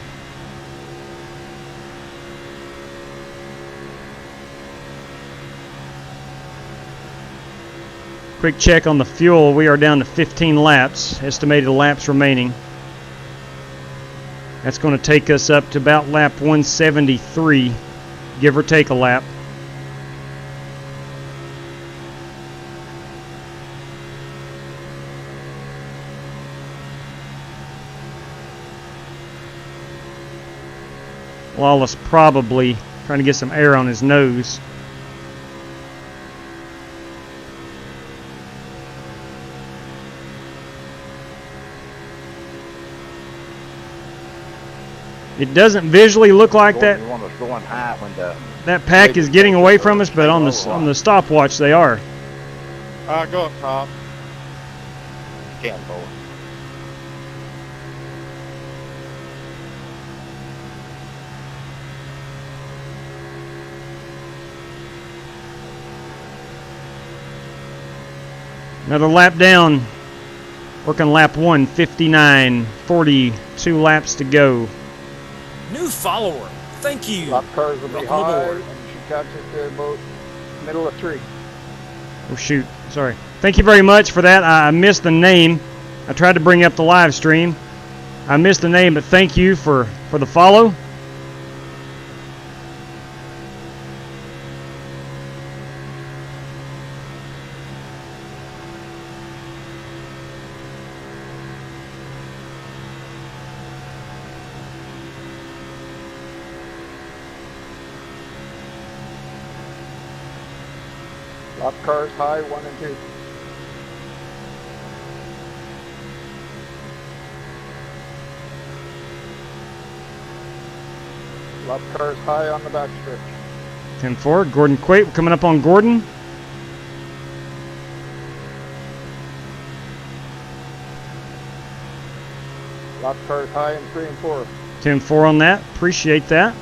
Quick check on the fuel. We are down to 15 laps, estimated laps remaining. That's going to take us up to about lap 173, give or take a lap. Lawless probably trying to get some air on his nose. It doesn't visually look like that. That pack is getting away from us, but on the stopwatch they are. Go up top. Can't forward. Another lap down. Working lap 1, 59, 42 laps to go. New follower. Thank you. Lap cars will be Welcome high, aboard. and she catches the about middle of 3. Oh shoot, sorry. Thank you very much for that. I missed the name. I tried to bring up the live stream. I missed the name, but thank you for the follow. Lap cars high, 1 and 2. Lap cars high on the backstretch. 10-4, Gordon Quate. We're coming up on Gordon. Lap cars high in 3 and 4. 10-4 on that. Appreciate that.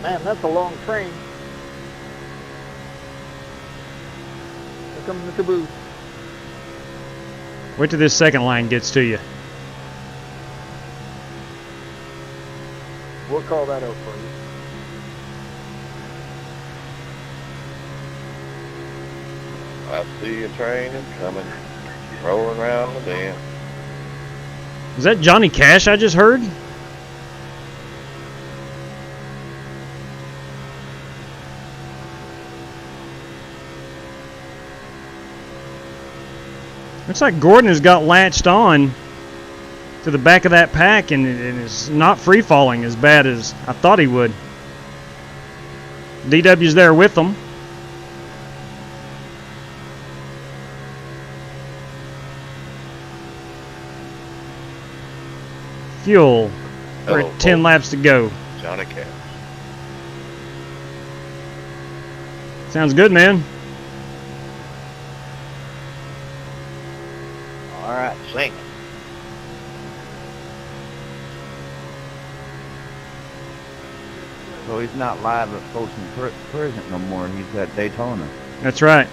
Man, that's a long train. Here comes the caboose. Wait till this second line gets to you. We'll call that out for you. I see a train coming, rolling around the bend. Is that Johnny Cash I just heard? Looks like Gordon has got latched on to the back of that pack and is not free falling as bad as I thought he would. DW's there with them. Fuel. We're at 10 laps to go. Johnny Cash. Sounds good, man. All right, sing. So he's not live at Folsom Prison no more. He's at Daytona. That's right.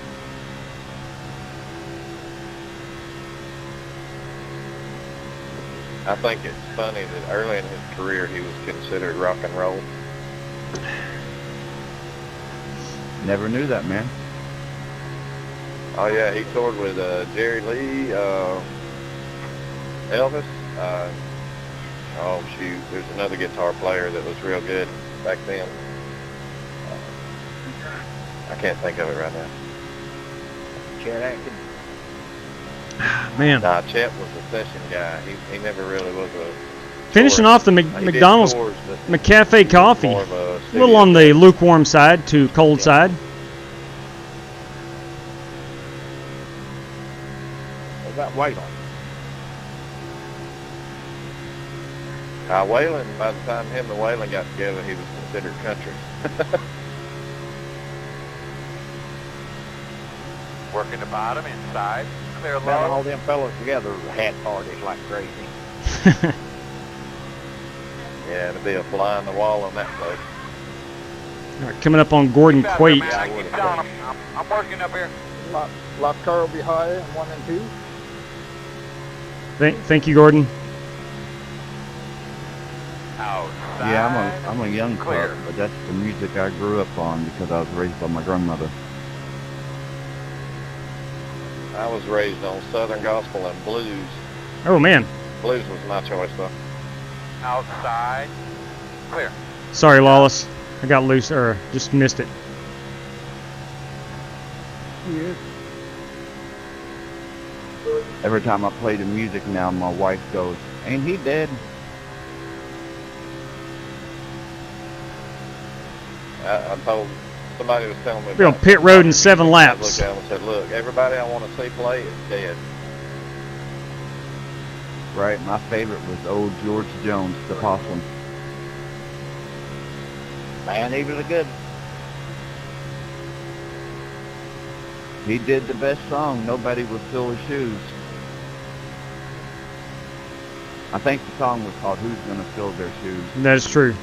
I think it's funny that early in his career he was considered rock and roll. Never knew that, man. Oh yeah, he toured with Jerry Lee, Elvis. Oh shoot, there's another guitar player that was real good back then. I can't think of it right now. Chet Atkins. Man. Nah, Chet was a session guy. He never really was a... Finishing off the McDonald's McCafe coffee. A little on the lukewarm side to cold side. What about Waylon? Waylon, by the time him and Waylon got together, he was considered country. Working the bottom inside. Clear Man, low. all them fellas together had parties like crazy. Yeah, it'd be a fly on the wall on that place. All right, coming up on Gordon Quate. I'm working up here. Lap car will be high in 1 and 2. Thank you, Gordon. Outside. Yeah, I'm a young Clear. pup, but that's the music I grew up on because I was raised by my grandmother. I was raised on Southern gospel and blues. Oh, man. Blues was my choice, though. Outside. Clear. Sorry, Lawless. I got loose, or just missed it. Yes. Every time I play the music now, my wife goes, "Ain't he dead?" I told somebody was telling me. We're on pit road in 7 I laps. looked at him and said, "Look, everybody I want to see play is dead." Right, my favorite was old George Jones, the possum. Man, he was a good. He did the best song, Nobody Would Fill His Shoes. I think the song was called Who's Gonna Fill Their Shoes. That is true.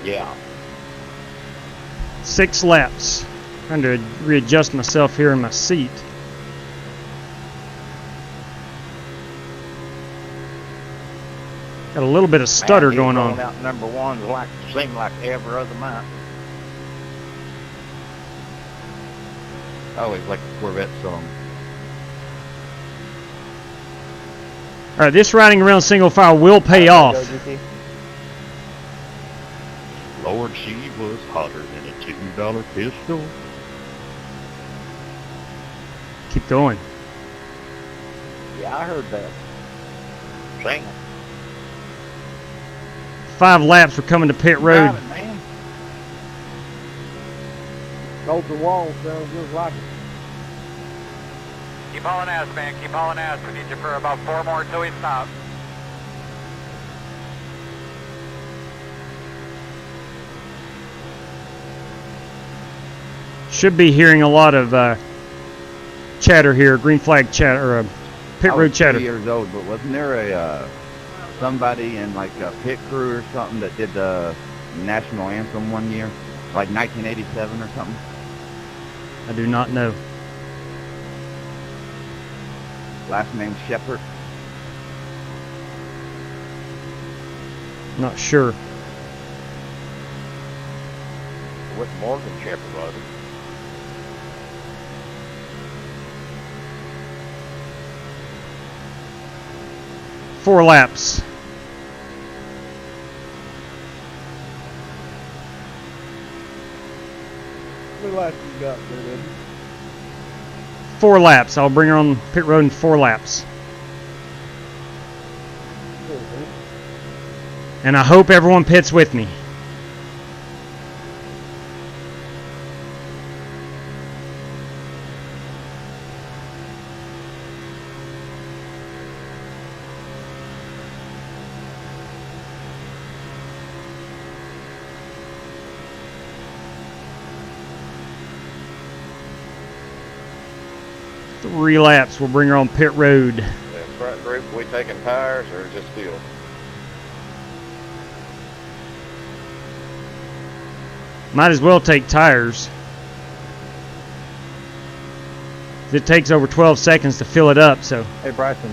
Yeah. 6 laps. Trying to readjust myself here in my seat. Got a little bit of stutter Man, going he's on. Out number one, like seemed like every other month. I always like the Corvette song. All right, this riding around single file will pay off. Lord, she was hotter than a $2 pistol. Keep going. Yeah, I heard that. Singing. 5 laps. We're coming to pit road. Driving, man. Cold the wall sounds just like it. Keep hauling ass, man. Keep hauling ass. We need you for about 4 more till we stop. Should be hearing a lot of chatter here, green flag chatter, or pit road chatter. 3 years old, but wasn't there a somebody in like a pit crew or something that did the national anthem one year, like 1987 or something? I do not know. Last name Shepard. Not sure. With Morgan Shepherd, was it? Four laps. How many laps you got there, Eddie? 4 laps. I'll bring her on pit road in 4 laps. And I hope everyone pits with me. Three laps. We'll bring her on pit road. The front group, we taking tires or just fuel? Might as well take tires. It takes over 12 seconds to fill it up, so. Hey, Bryson.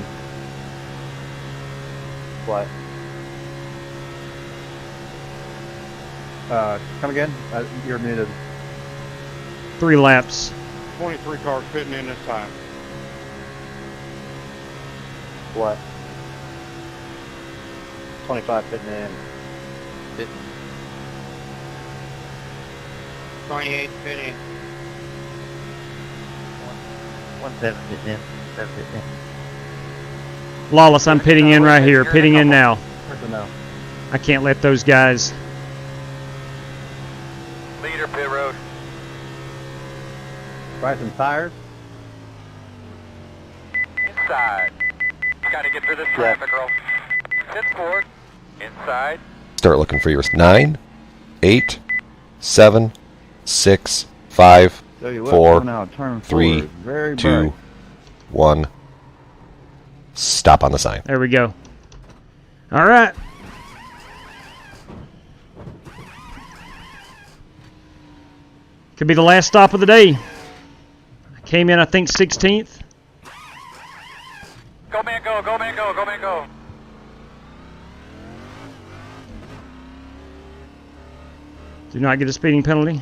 What? Come again? You're muted. 3 laps. 23 cars fitting in this time. What? 25 fitting in. 28 fitting. 170 in. 70 in. Lawless, I'm pitting in right here. Pitting in now. No. I can't let those guys. Leader, pit road. Bryson, tires? Inside. Gotta get through this traffic, girl. 10 forward. Inside. Start looking for yours. 9, 8, 7, 6, 5, Tell you what, 4, going out, turn 3, forward, very 2, bright. 1. Stop on the sign. There we go. All right. Could be the last stop of the day. I came in, I think, 16th. Go, man, go. Go, man, go. Go, man, go. Do not get a speeding penalty.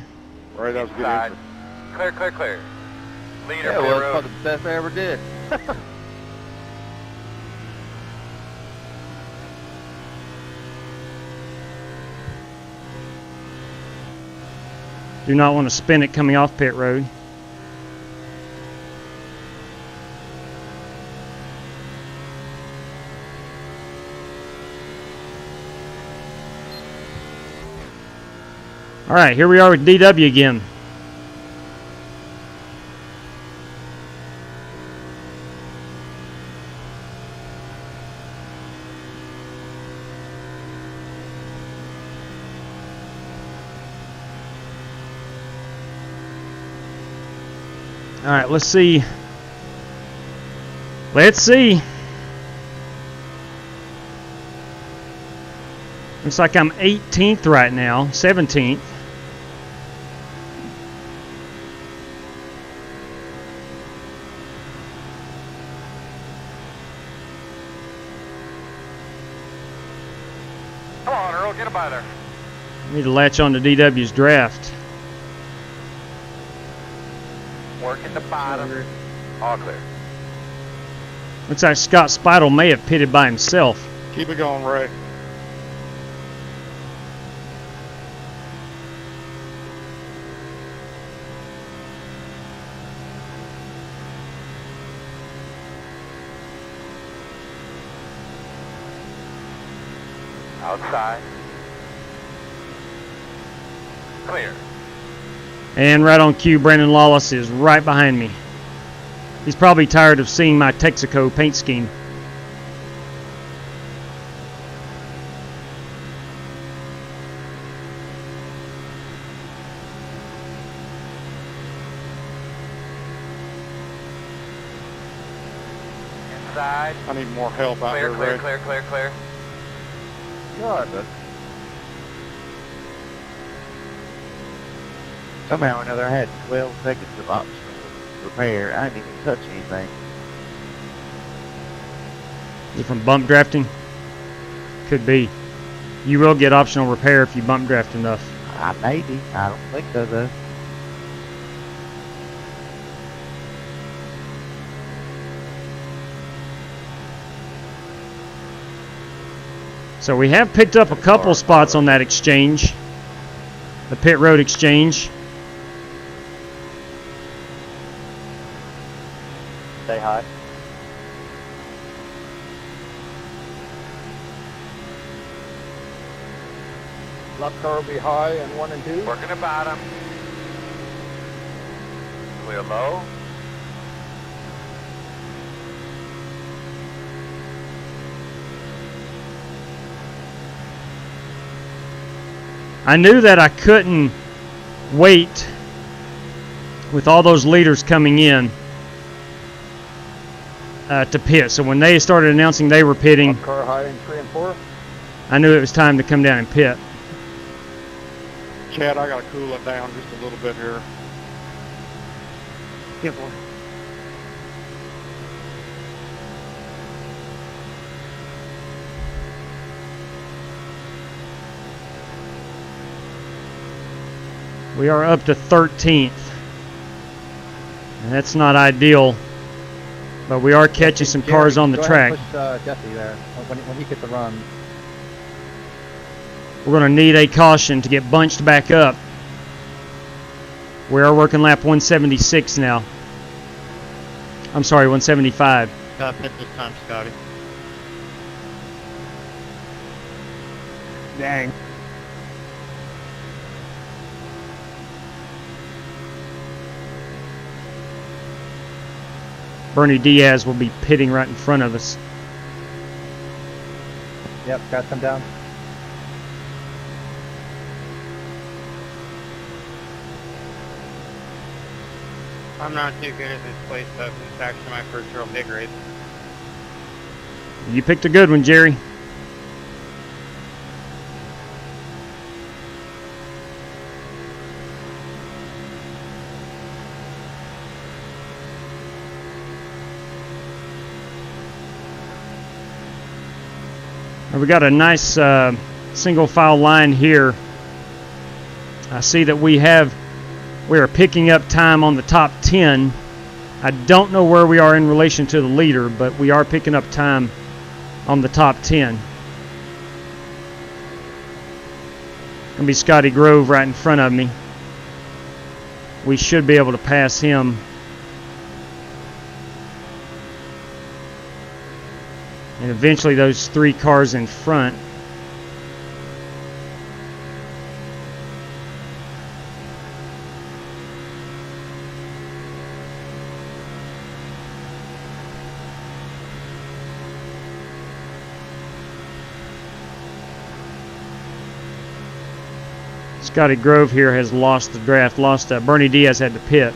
Right, that was a good Inside. answer. Clear, clear, clear. Leader Yeah, for the well, it's road. probably the best I ever did. Do not want to spin it coming off pit road. All right, here we are with DW again. All right, let's see. Let's see. Looks like I'm 18th right now, 17th. Come on, Earl, get him by there. Need to latch on to DW's draft. Working the bottom. All clear. Looks like Scott Speidel may have pitted by himself. Keep it going, Ray. Outside. Clear. And right on cue, Brandon Lawless is right behind me. He's probably tired of seeing my Texaco paint scheme. Inside. I need more help out Clear, here, clear, Ray. clear, clear, clear. God, but Somehow or another, I had 12 seconds of optional repair. I didn't even touch anything. Is it from bump drafting? Could be. You will get optional repair if you bump draft enough. Maybe. I don't think so, though. So we have picked up a couple spots on that exchange. The pit road exchange. Say hi. Left car will be high and 1 and 2. Working the bottom. Clear low. I knew that I couldn't wait with all those leaders coming in to pit. So when they started announcing they were pitting, Left car high in 3 and 4. I knew it was time to come down and pit. Chad, I gotta cool it down just a little bit here. Get one. We are up to 13th. And that's not ideal, but we are catching some cars on the Go track. ahead and push Jesse there when you get the run. We're going to need a caution to get bunched back up. We are working lap 176 now. I'm sorry, 175. Got pit this time, Scotty. Dang. Bernie Diaz will be pitting right in front of us. Yep, got them down. I'm not too good at this place stuff. It's actually my first real big race. You picked a good one, Jerry. We got a nice single file line here I see that we are picking up time on the top 10. I don't know where we are in relation to the leader, but we are picking up time on the top 10. Gonna be Scotty Grove right in front of me. We should be able to pass him. And eventually those 3 cars in front. Scotty Grove here has lost the draft. Bernie Diaz had to pit.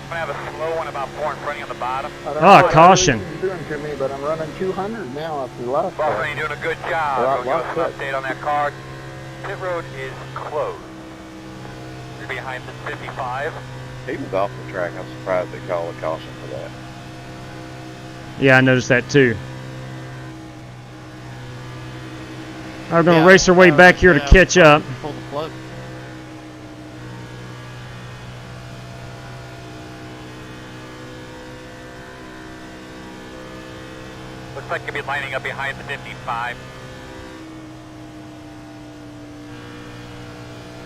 I have a slow one about 4 in front of you on the bottom. Oh, caution. Doing to me, but I'm running 200 now after the last Boston, you're doing a good job. Give us an update on that car. Pit road is closed. You're behind the 55. He was off the track. I'm surprised they called a caution for that. Yeah, I noticed that too. We're going to race our way back here to catch up. Pull the plug. Looks like you'll be lining up behind the 55.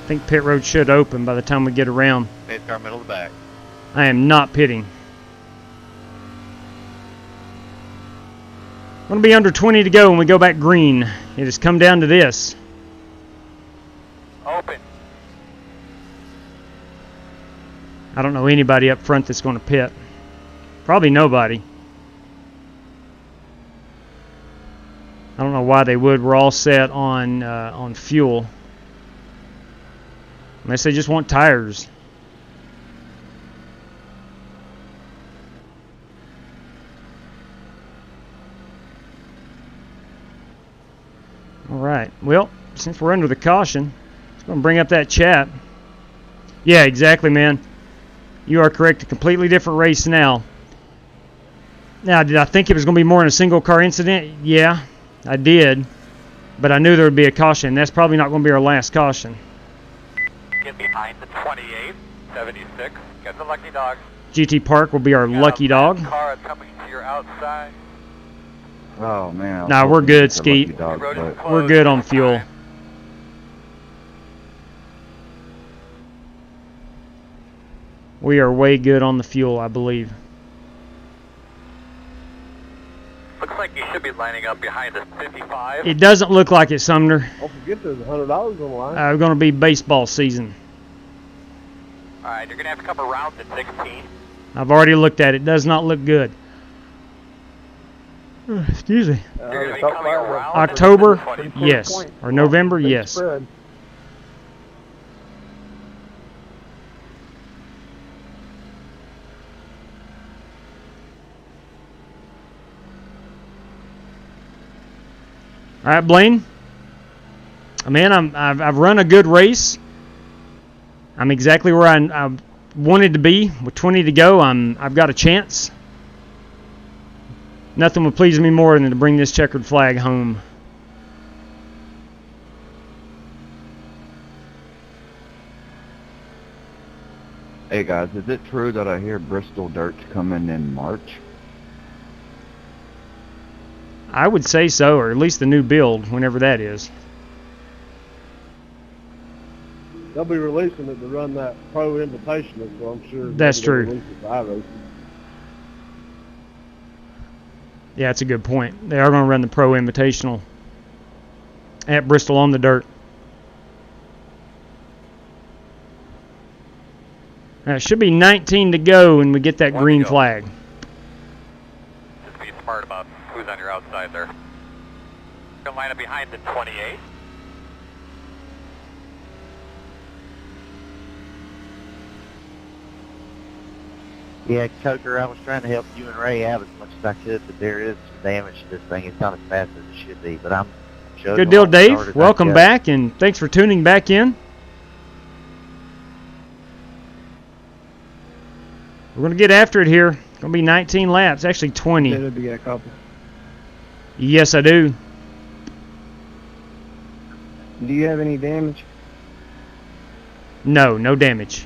I think pit road should open by the time we get around. Pace car middle of the back. I am not pitting. Going to be under 20 to go when we go back green. It has come down to this. Open. I don't know anybody up front that's going to pit. Probably nobody. I don't know why they would. We're all set on fuel. Unless they just want tires. All right. Well, since we're under the caution, it's going to bring up that chat. Yeah, exactly, man. You are correct. A completely different race now. Now, did I think it was going to be more in a single car incident? Yeah, I did. But I knew there would be a caution. That's probably not going to be our last caution. Get behind the 28, 76. Get the lucky dog. GT Park will be our lucky dog. Car coming to your outside. Oh, man. Nah, we're good, Skeet. We're good on fuel. We are way good on the fuel, I believe. Looks like you should be lining up behind the 55. It doesn't look like it, Sumner. Don't forget there's $100 on the line. We're going to be baseball season. All right, you're going to have to come around at 16. I've already looked at it. It does not look good. Excuse me. You're going to be coming around October, yes. Or November, yes. Spread. All right, Blaine. Man, I've run a good race. I'm exactly where I wanted to be. With 20 to go, I've got a chance. Nothing would please me more than to bring this checkered flag home. Hey guys, is it true that I hear Bristol Dirt's coming in March? I would say so, or at least the new build, whenever that is. They'll be releasing it to run that Pro Invitational, so I'm sure. That's true. Release it to iRacing. Yeah, that's a good point. They are going to run the Pro Invitational at Bristol on the dirt. Now, it should be 19 to go when we get that green flag. Just be smart about who's on your outside there. Going to line up behind the 28. Yeah, Coker, I was trying to help you and Ray out as much as I could, but there is some damage to this thing. It's not as fast as it should be, but I'm sure. Good deal, Dave. Welcome back, and thanks for tuning back in. We're going to get after it here. It's going to be 19 laps, actually 20. Yeah, to get a couple. Yes, I do. Do you have any damage? No, no damage.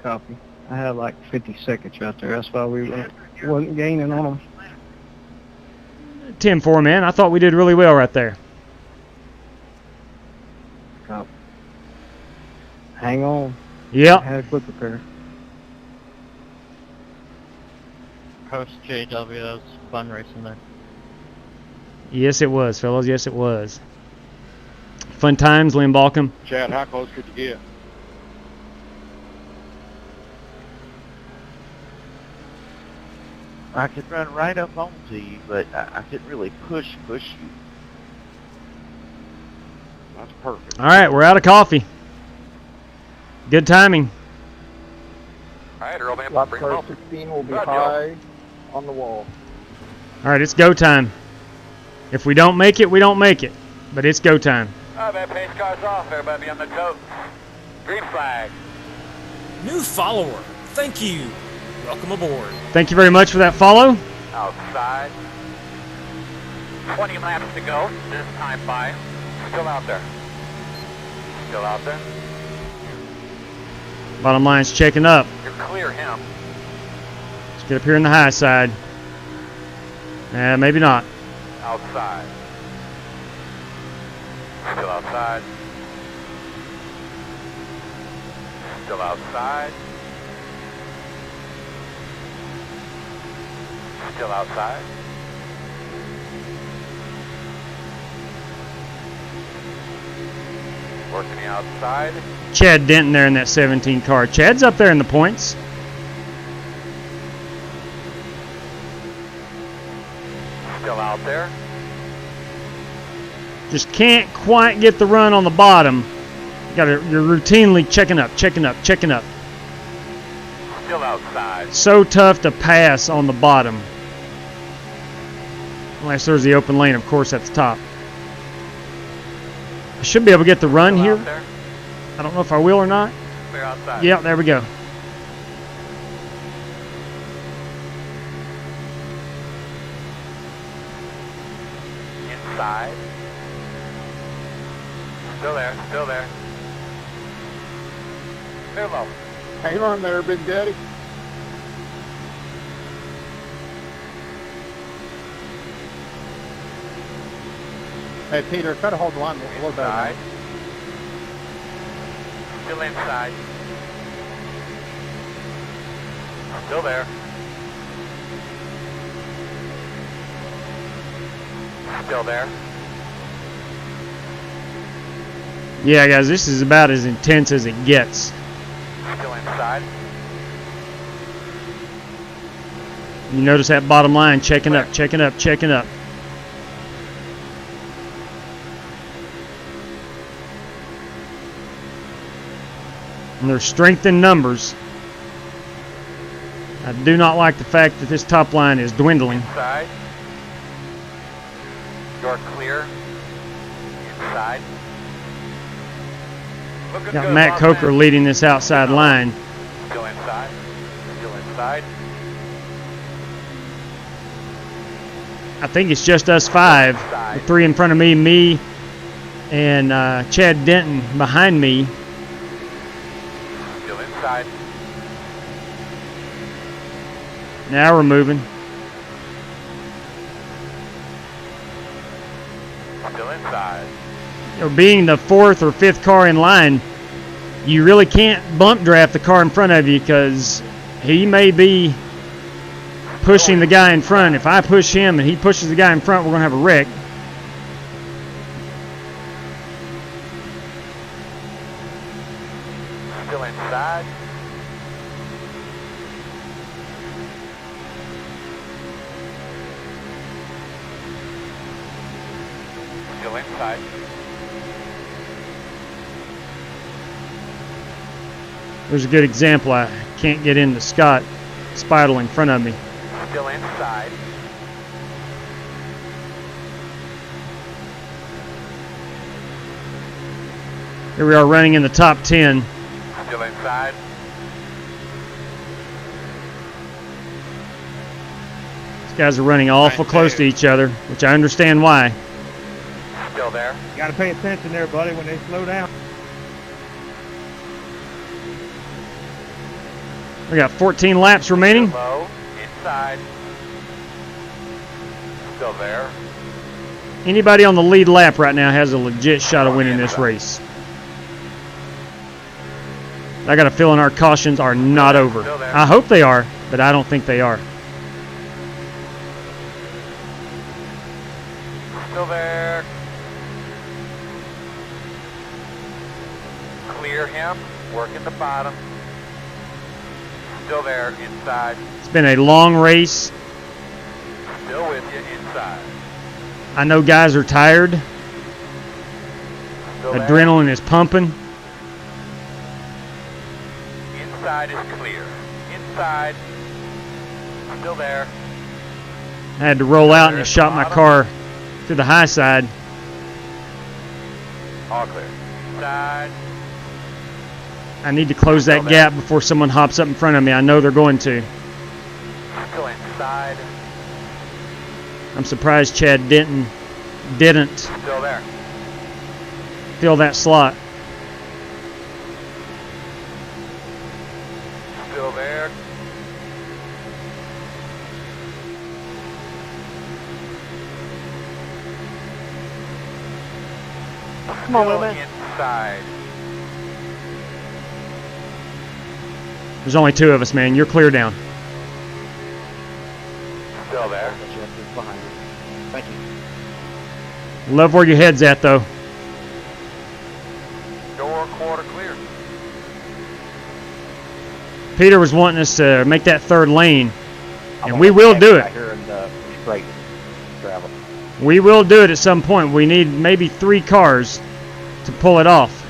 Copy. I had like 50 seconds right there. That's why we wasn't gaining on them. 10-4, man. I thought we did really well right there. Copy. Hang on. Yeah. I had a quick repair. Post JW, that was fun racing there. Yes, it was, fellas. Yes, it was. Fun times, Lynn Balcom. Chad, how close could you get? I could run right up onto you, but I couldn't really push you. That's perfect. All right, we're out of coffee. Good timing. All right, Earl, man, Lap bring 'em car home. 16 will be Right, high on the wall. All right, it's go time. If we don't make it, we don't make it. But it's go time. All right, man, pace car's off. Everybody be on the tote. Green flag. New follower. Thank you. Welcome aboard. Thank you very much for that follow. Outside. 20 laps to go. This time by. Still out there. Still out there. Bottom line's checking up. You're clear him. Let's get up here in the high side. Maybe not. Outside. Still outside. Still outside. Still outside. Working the outside. Chad Denton there in that 17 car. Chad's up there in the points. Still out there. Just can't quite get the run on the bottom. You're routinely checking up. Still outside. So tough to pass on the bottom. Unless there's the open lane, of course, at the top. I should be able to get the run here. I don't know if I will or not. Clear outside. Yeah, there we go. Inside. Still there. Still there. Clear low. Hang on there, Big Daddy. Hey, Peter, try to hold the line a little better. Inside. Still inside. Still there. Still there. Yeah, guys, this is about as intense as it gets. Still inside. You notice that bottom line checking up. And there's strength in numbers. I do not like the fact that this top line is dwindling. Inside. You're clear. Inside. Looking Got good, Matt boss Coker man. leading this outside line. Still inside. Still inside. I think it's just us five. The three in front of me, and Chad Denton behind me. Still inside. Now we're moving. Still inside. Being the fourth or fifth car in line, you really can't bump draft the car in front of you because he may be pushing the guy in front. If I push him and he pushes the guy in front, we're going to have a wreck. Still inside. Still inside. There's a good example. I can't get into Scott Speidel in front of me. Still inside. Here we are running in the top 10. Still inside. These guys are running awful close to each other, which I understand why. Still there. You got to pay attention there, buddy, when they slow down. We got 14 laps remaining. Low. Inside. Still there. Anybody on the lead lap right now has a legit shot of winning this race. I got a feeling our cautions are not over. I hope they are, but I don't think they are. Still there. Clear him. Working the bottom. Still there. Inside. It's been a long race. Still with you. Inside. I know guys are tired. Still there. Adrenaline is pumping. Inside is clear. Inside. Still there. I had to roll out and it shot my car to the high side. All clear. Inside. I need to close that gap before someone hops up in front of me. I know they're going to. Still inside. I'm surprised Chad Denton didn't Still there. fill that slot. Still there. Come on, Will. Inside. There's only two of us, man. You're clear down. Still there. Thank you. Love where your head's at, though. Door quarter clear. Peter was wanting us to make that third lane, and we will do it. Right here in the straight travel. We will do it at some point. We need maybe 3 cars to pull it off.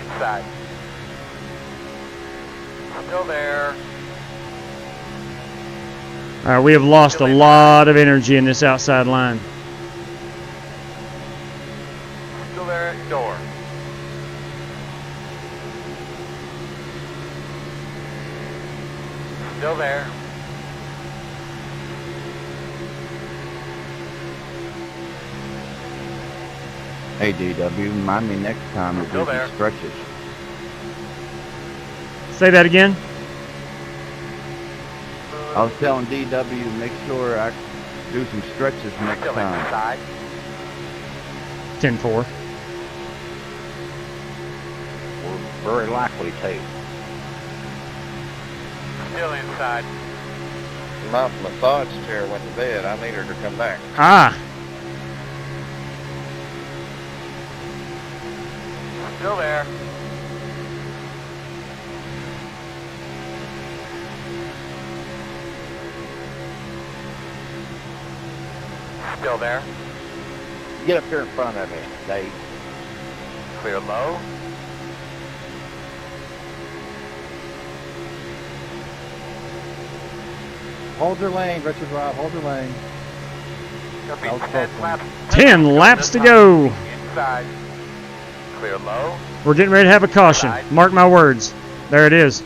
Inside. Still there. All right, we have lost a lot of energy in this outside line. Still there at door. Still there. Hey, DW, remind me next time to do some stretches. Say that again. I was telling DW, make sure I do some stretches next time. 10-4. We're very likely to. Still inside. My massage chair went to bed. I need her to come back. Ah. Still there. Still there. Get up here in front of me, Dave. Clear low. Hold your lane, Richard Rob. Hold your lane. Gonna be 10 laps. 10 laps to go. Inside. Clear low. We're getting ready to have a caution. Mark my words. There it is.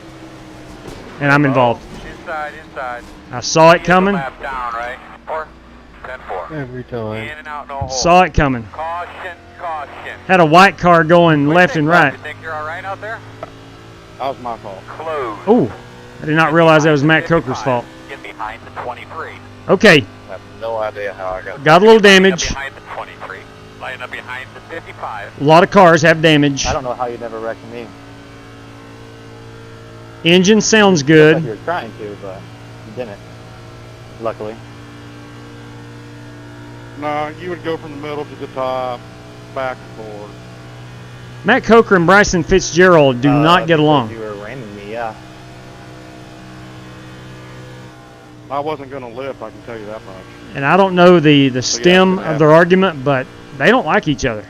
And I'm involved. Inside. I saw it coming. Lap down, right? 10-4. Every time. In and out, no hold. Saw it coming. Caution. Had a white car going left and right. You think you're all right out there? That was my fault. Close. Oh, I did not realize that was Matt Coker's fault. Get behind the 23. Okay. I have no idea how I Got a little damage. Behind the 23. Line up behind the 55. A lot of cars have damage. I don't know how you never wrecked me. Engine sounds Like good. you were trying to, but you didn't. Luckily. No, you would go from the middle to the top, back and forth. Matt Coker and Bryson Fitzgerald do not get along. You were ramming me, yeah. I wasn't going to lift, I can tell you that much. And I don't know the stem of their argument, but they don't like each other.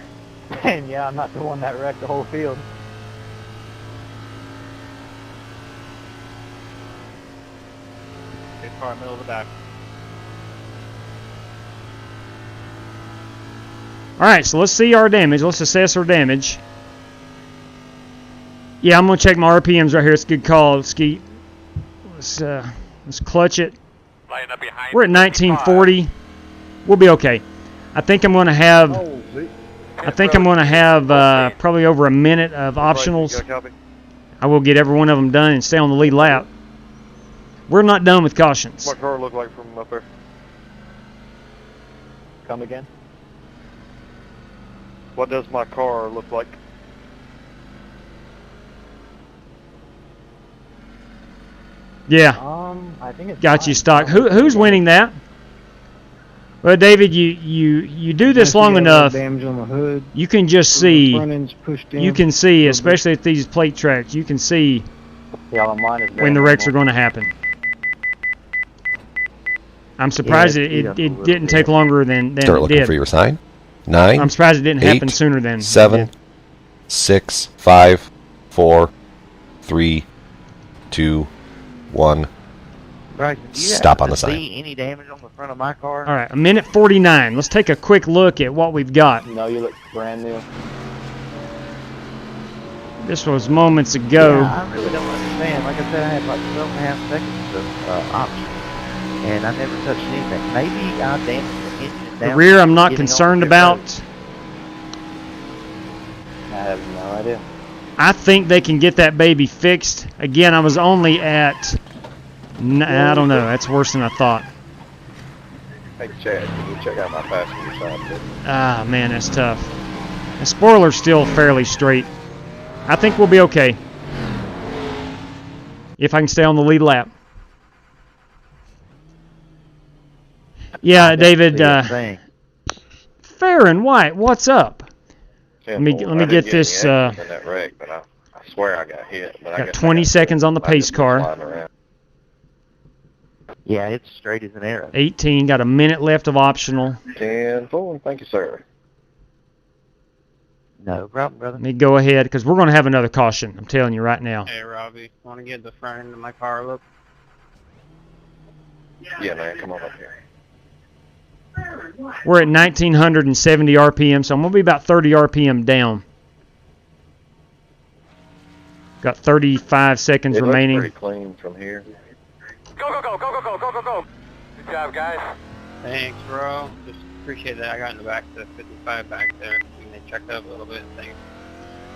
And yeah, I'm not the one that wrecked the whole field. car, middle of the back. All right, so let's see our damage. Let's assess our damage. Yeah, I'm gonna check my RPMs right here. It's a good call, Skeet. Let's clutch it. We're at 1940. We'll be okay. I think I'm gonna have. Probably over a minute of optionals. I will get every one of them done and stay on the lead lap. We're not done with cautions. What car look like from up there? Come again? What does my car look like? Yeah. I think it's got you stock. Who's winning that? Well, David, you do this long enough. Damage on the hood. You can just see. Front end's pushed in. You can see, especially at these plate tracks, you can see when the wrecks are going to happen. I'm surprised it didn't take longer than Start it looking did. for your sign. 9. I'm surprised it didn't happen sooner than 7, it did. 6, 5, 4, 3, 2, 1. Bryson, do you Stop on happen the to sign. see any damage on the front of my car? All right, a minute 49. Let's take a quick look at what we've got. No, you look brand new. This was moments ago. Yeah, I really don't understand. Like I said, I had like 12.5 seconds of option, and I never touched anything. Maybe I damaged the engine down. The rear, I'm not getting concerned on the about. road. I have no idea. I think they can get that baby fixed. Again, I was only at. I don't know. That's worse than I thought. Hey, Chad, can you check out my passenger side, please? Ah, man, that's tough. The spoiler's still fairly straight. I think we'll be okay. If I can stay on the lead lap. Yeah, David. Fair and White, what's up? Let me get this. In that wreck, but I swear I got hit. But Got 20 seconds on the pace car. Yeah, it's straight as an arrow. 18. Got a minute left of optional. 10-4. Thank you, sir. No problem, brother. Let me go ahead because we're going to have another caution. I'm telling you right now. Hey, Robbie, want to get the front end of my car look? Yeah, man, come on up here. We're at 1970 RPM, so I'm going to be about 30 RPM down. Got 35 seconds remaining. Pretty clean from here. Go, go, go, go, go, go, go, go, go. Good job, guys. Thanks, bro. Just appreciate that. I got in the back to 55 back there. And they checked up a little bit. Thanks.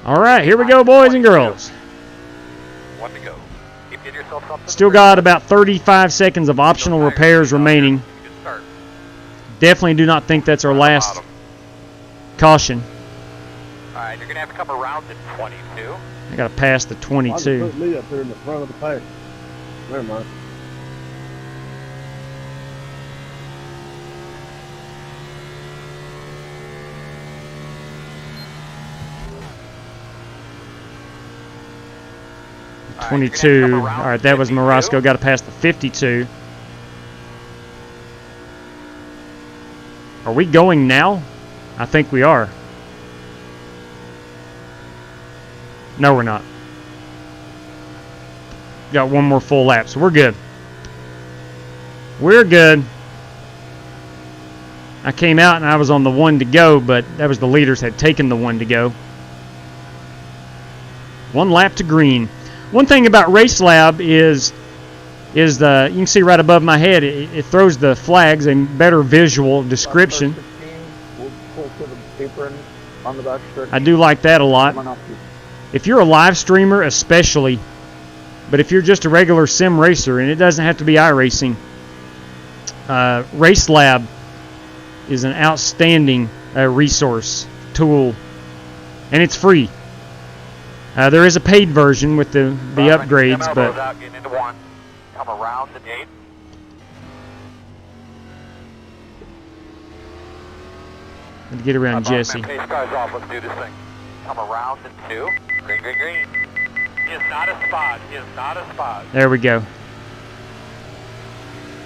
All right, here we go, boys and girls. 1 to go. Keep getting yourself something. Still got about 35 seconds of optional repairs remaining. Definitely do not think that's our last caution. All right, you're going to have to come around to 22. I got to pass the 22. Put me up here in the front of the pack. Never mind. All 22. All right, that was Morosco. Got to pass the 52. Are we going now? I think we are. No, we're not. Got one more full lap, so we're good. We're good. I came out and I was on the 1 to go, but that was the leaders had taken the 1 to go. 1 lap to green. One thing about RaceLab is you can see right above my head, it throws the flags, a better visual description. We'll pull to the apron on the back stretch. I do like that a lot. If you're a live streamer especially, but if you're just a regular sim racer, and it doesn't have to be iRacing, RaceLab is an outstanding resource, tool, and it's free. There is a paid version with the upgrades, but come around the gate. let's get around Jesse. Pace cars off. Let's do this thing. Come around to 2. Green, green, green. Is not a spot. Is not a spot. There we go.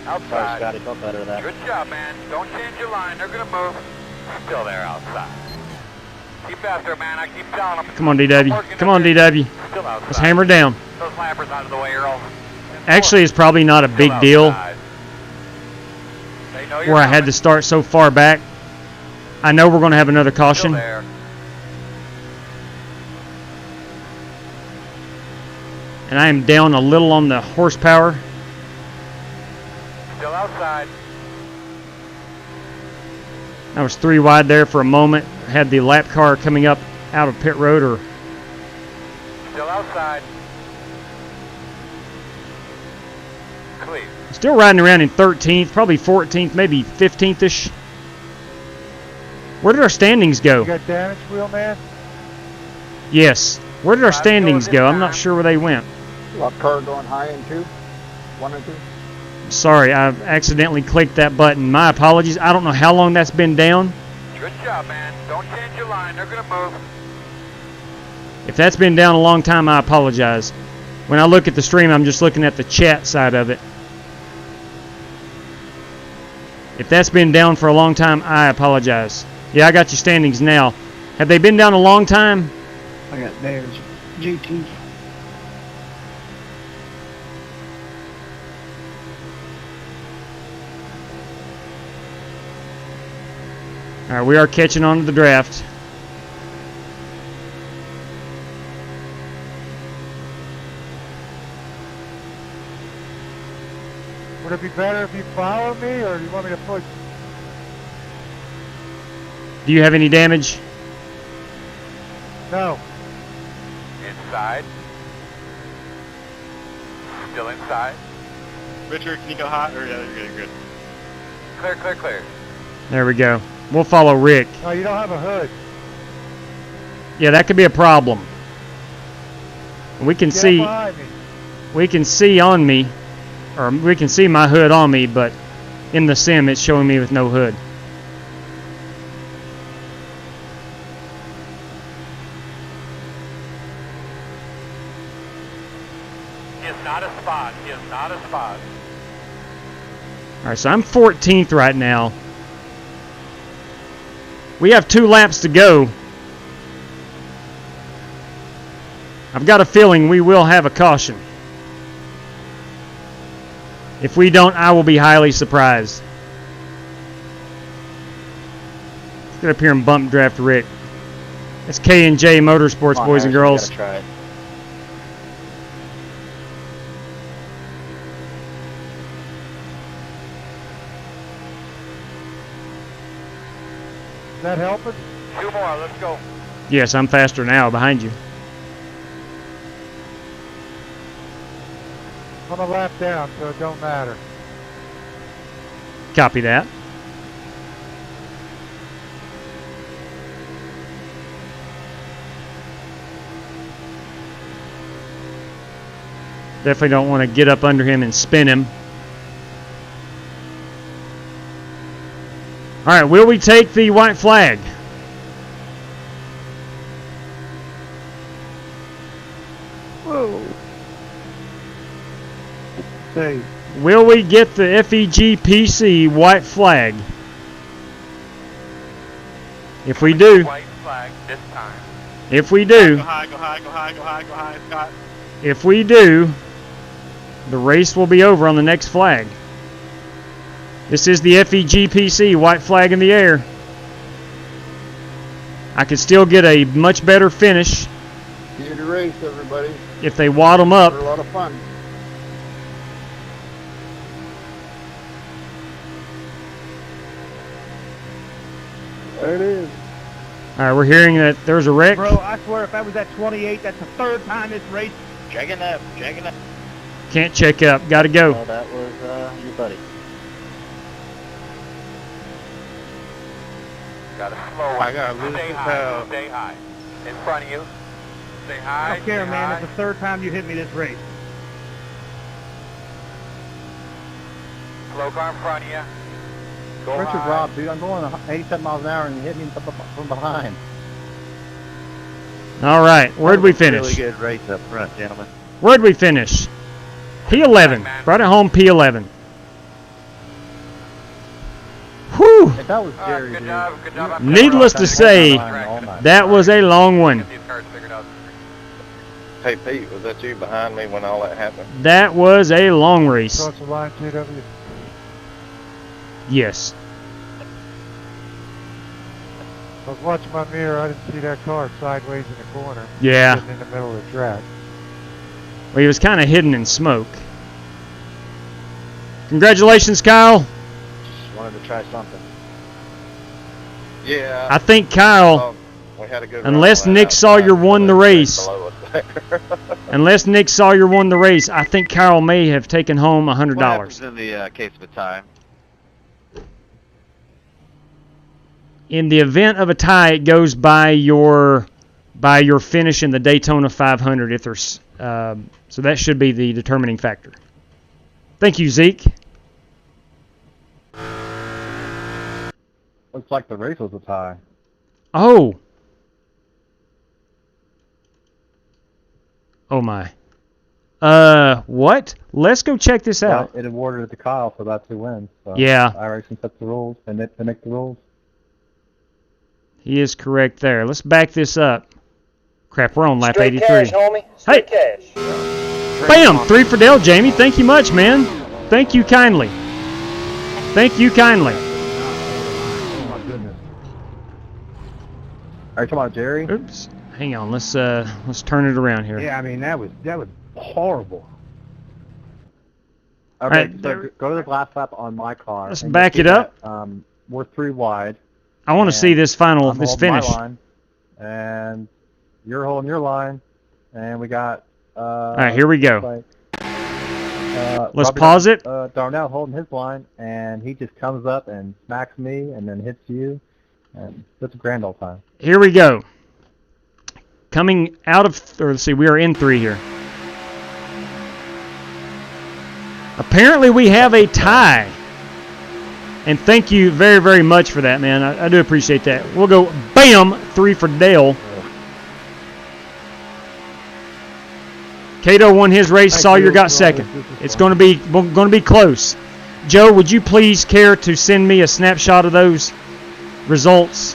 Outside. Scotty, felt better than that. Good job, man. Don't change your line. They're going to move. Still there outside. Keep after, man. I keep telling them. Come on, DW. Come on, DW. Still outside. Let's hammer down. Those lappers out of the way, Earl. Actually, it's probably not a big deal you're where I had to start so far back. I know we're going to have another caution. there. And I am down a little on the horsepower. Still outside. I was 3 wide there for a moment. Had the lap car coming up out of pit road, or Still outside. Clear. still riding around in 13th, probably 14th, maybe 15th-ish. Where did our standings go? You got damage, Wheelman? Yes. Where did our standings go? I'm not sure where they went. Lap car going high in 2, 1 and 2. Sorry, I accidentally clicked that button. My apologies. I don't know how long that's been down. Good job, man. Don't change your line. They're going to move. If that's been down a long time, I apologize. When I look at the stream, I'm just looking at the chat side of it. If that's been down for a long time, I apologize. Yeah, I got your standings now. Have they been down a long time? I got theirs. GT. All right, we are catching on to the draft. Would it be better if you follow me, or do you want me to push? Do you have any damage? No. Inside. Still inside. Richard, can you go hot? Or yeah, you're good. Clear, clear, clear. There we go. We'll follow Rick. Oh, you don't have a hood. Yeah, that could be a problem. We can Get see. behind me. We can see on me, or we can see my hood on me, but in the sim it's showing me with no hood. He is not a spot. He is not a spot. All right, so I'm 14th right now. We have 2 laps to go. I've got a feeling we will have a caution. If we don't, I will be highly surprised. Let's get up here and bump draft Rick. It's K&J Motorsports, boys and girls. Try it. Is that helping? 2 more. Let's go. Yes, I'm faster now behind you. I'm a lap down, so it don't matter. Copy that. Definitely don't want to get up under him and spin him. All right, will we take the white flag? Whoa. Hey. Will we get the FEGPC white flag? If we do, White flag this time. if we do, Go high, go high, go high, go high, go high, Scott. if we do, the race will be over on the next flag. This is the FEGPC white flag in the air. I could still get a much better finish Here to race, everybody. if they wad them up. For a lot of fun. There it is. All right, we're hearing that there's a wreck. Bro, I swear if I was at 28, that's the 3rd time this race. Checking up, checking up. Can't check up. Got to go. Oh, that was your buddy. Got a slow. I gotta lose Stay this high. out. Stay high. In front of you. Stay high. I don't care, stay man. high. It's the 3rd time you hit me this race. Slow car in front of you. Go Richard high. Robb, dude, I'm going 87 miles an hour and you hit me from behind. All right, where'd we finish? Really good race up front, gentlemen. Where'd we finish? P11. Brought it home P11. Whew. If that was Jerry, Good dude. job. Good job. Needless to say, that was a long one. These cars figured out. Hey, Pete, was that you behind me when all that happened? That was a long race. Cross the line, JW. Yes. I was watching my mirror. I didn't see that car sideways in the corner. Yeah. Sitting in the middle of the track. Well, he was kind of hidden in smoke. Congratulations, Kyle. Just wanted to try something. Yeah. I think Kyle, we had a good unless run Nick outside, Sawyer won the race, below us there. unless Nick Sawyer won the race, I think Kyle may have taken home $100. What happens in the case of a tie? In the event of a tie, it goes by your finish in the Daytona 500. If there's so that should be the determining factor. Thank you, Zeke. Looks like the race was a tie. Oh. Oh my. What? Let's go check this out. It awarded it to Kyle, so that's who wins. So Yeah. iRacing sets the rules, and they make the rules. He is correct there. Let's back this up. Crap, we're on lap Straight 83. cash, homie. Straight cash. Bam! 3 for Dale, Jamie. Thank you much, man. Thank you kindly. Thank you kindly. Oh my goodness. Are you talking about Jerry? Oops. Hang on. Let's turn it around here. Yeah, I mean that was horrible. Okay, Alright, so go to the glass lap on my car. Let's and back you'll it see up. that, we're 3 wide. I want to see this final, I'm this holding my finish. line, and you're holding your line, and we got. All right, here we go. Let's Robbie pause it. Darnell holding his line, and he just comes up and smacks me, and then hits you, and it's a grand old time. Here we go. Coming out of, or let's see, we are in 3 here. Apparently we have a tie. And thank you very, very much for that, man. I do appreciate that. We'll go, bam, 3 for Dale. Cato won his race. Sawyer got second. It's going to be close. Joe, would you please care to send me a snapshot of those results?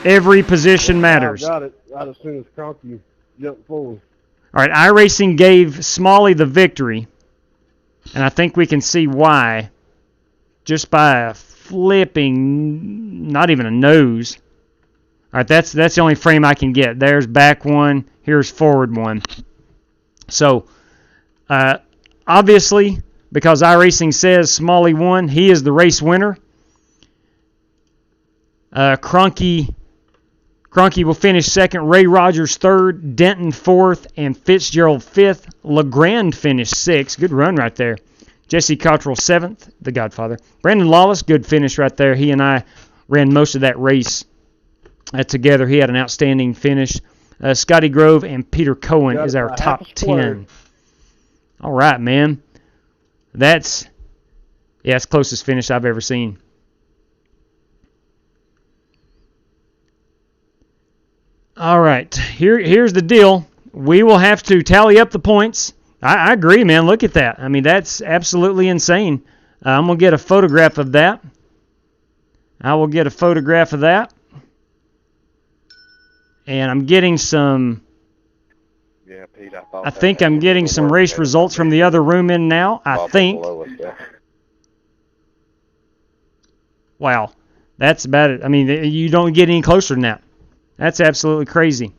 Every position matters. I got it right as soon as Cronky jumped forward. All right, iRacing gave Smalley the victory, and I think we can see why. Just by a flipping, not even a nose. All right, that's the only frame I can get. There's back one. Here's forward one. So, obviously, because iRacing says Smalley won, he is the race winner. Cronky will finish second. Ray Rogers third. Denton fourth. And Fitzgerald fifth. LeGrand finished sixth. Good run right there. Jesse Cottrell seventh, the Godfather. Brandon Lawless, good finish right there. He and I ran most of that race together. He had an outstanding finish. Scotty Grove and Peter Cohen is our top 10. All right, man. That's the closest finish I've ever seen. All right, here's the deal. We will have to tally up the points. I agree, man. Look at that. I mean, that's absolutely insane. I'm going to get a photograph of that. I will get a photograph of that. And I'm getting some... Yeah, Pete, I think I'm getting some race results from the other room in now. I think. Wow. That's about it. I mean, you don't get any closer than that. That's absolutely crazy.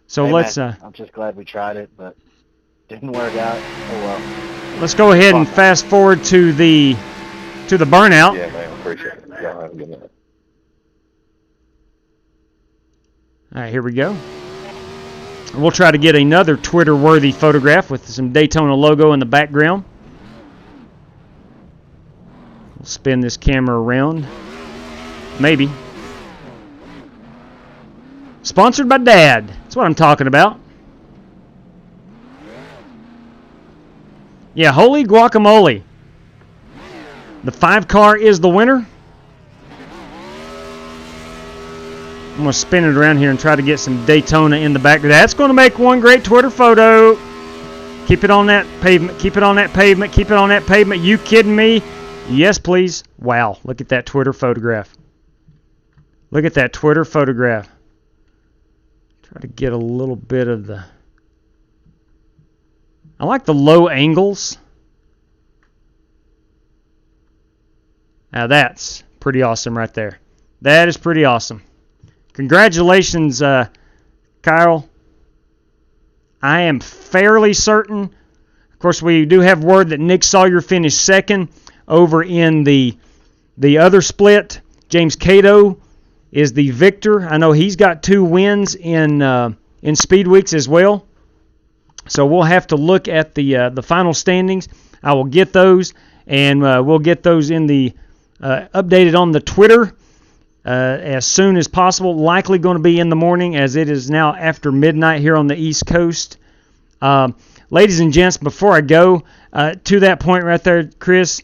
So Hey, let's... man, I'm just glad we tried it, but didn't work out. Oh well. Let's go ahead and fast forward to the burnout. Yeah, man, appreciate it. Y'all have a good night. All right, here we go. We'll try to get another Twitter-worthy photograph with some Daytona logo in the background. We'll spin this camera around. Maybe. Sponsored by Dad. That's what I'm talking about. Yeah, holy guacamole. The 5 car is the winner. I'm going to spin it around here and try to get some Daytona in the back. That's going to make one great Twitter photo. Keep it on that pavement. Keep it on that pavement. Keep it on that pavement. You kidding me? Yes, please. Wow, look at that Twitter photograph. Look at that Twitter photograph. Try to get a little bit of the... I like the low angles. Now that's pretty awesome right there. That is pretty awesome. Congratulations, Kyle. I am fairly certain. Of course, we do have word that Nick Sawyer finished second over in the other split. James Cato is the victor. I know he's got 2 wins in Speed Weeks as well. So we'll have to look at the final standings. I will get those, and we'll get those in the updated on the Twitter as soon as possible. Likely going to be in the morning, as it is now after midnight here on the East Coast. Ladies and gents, before I go to that point right there, Chris,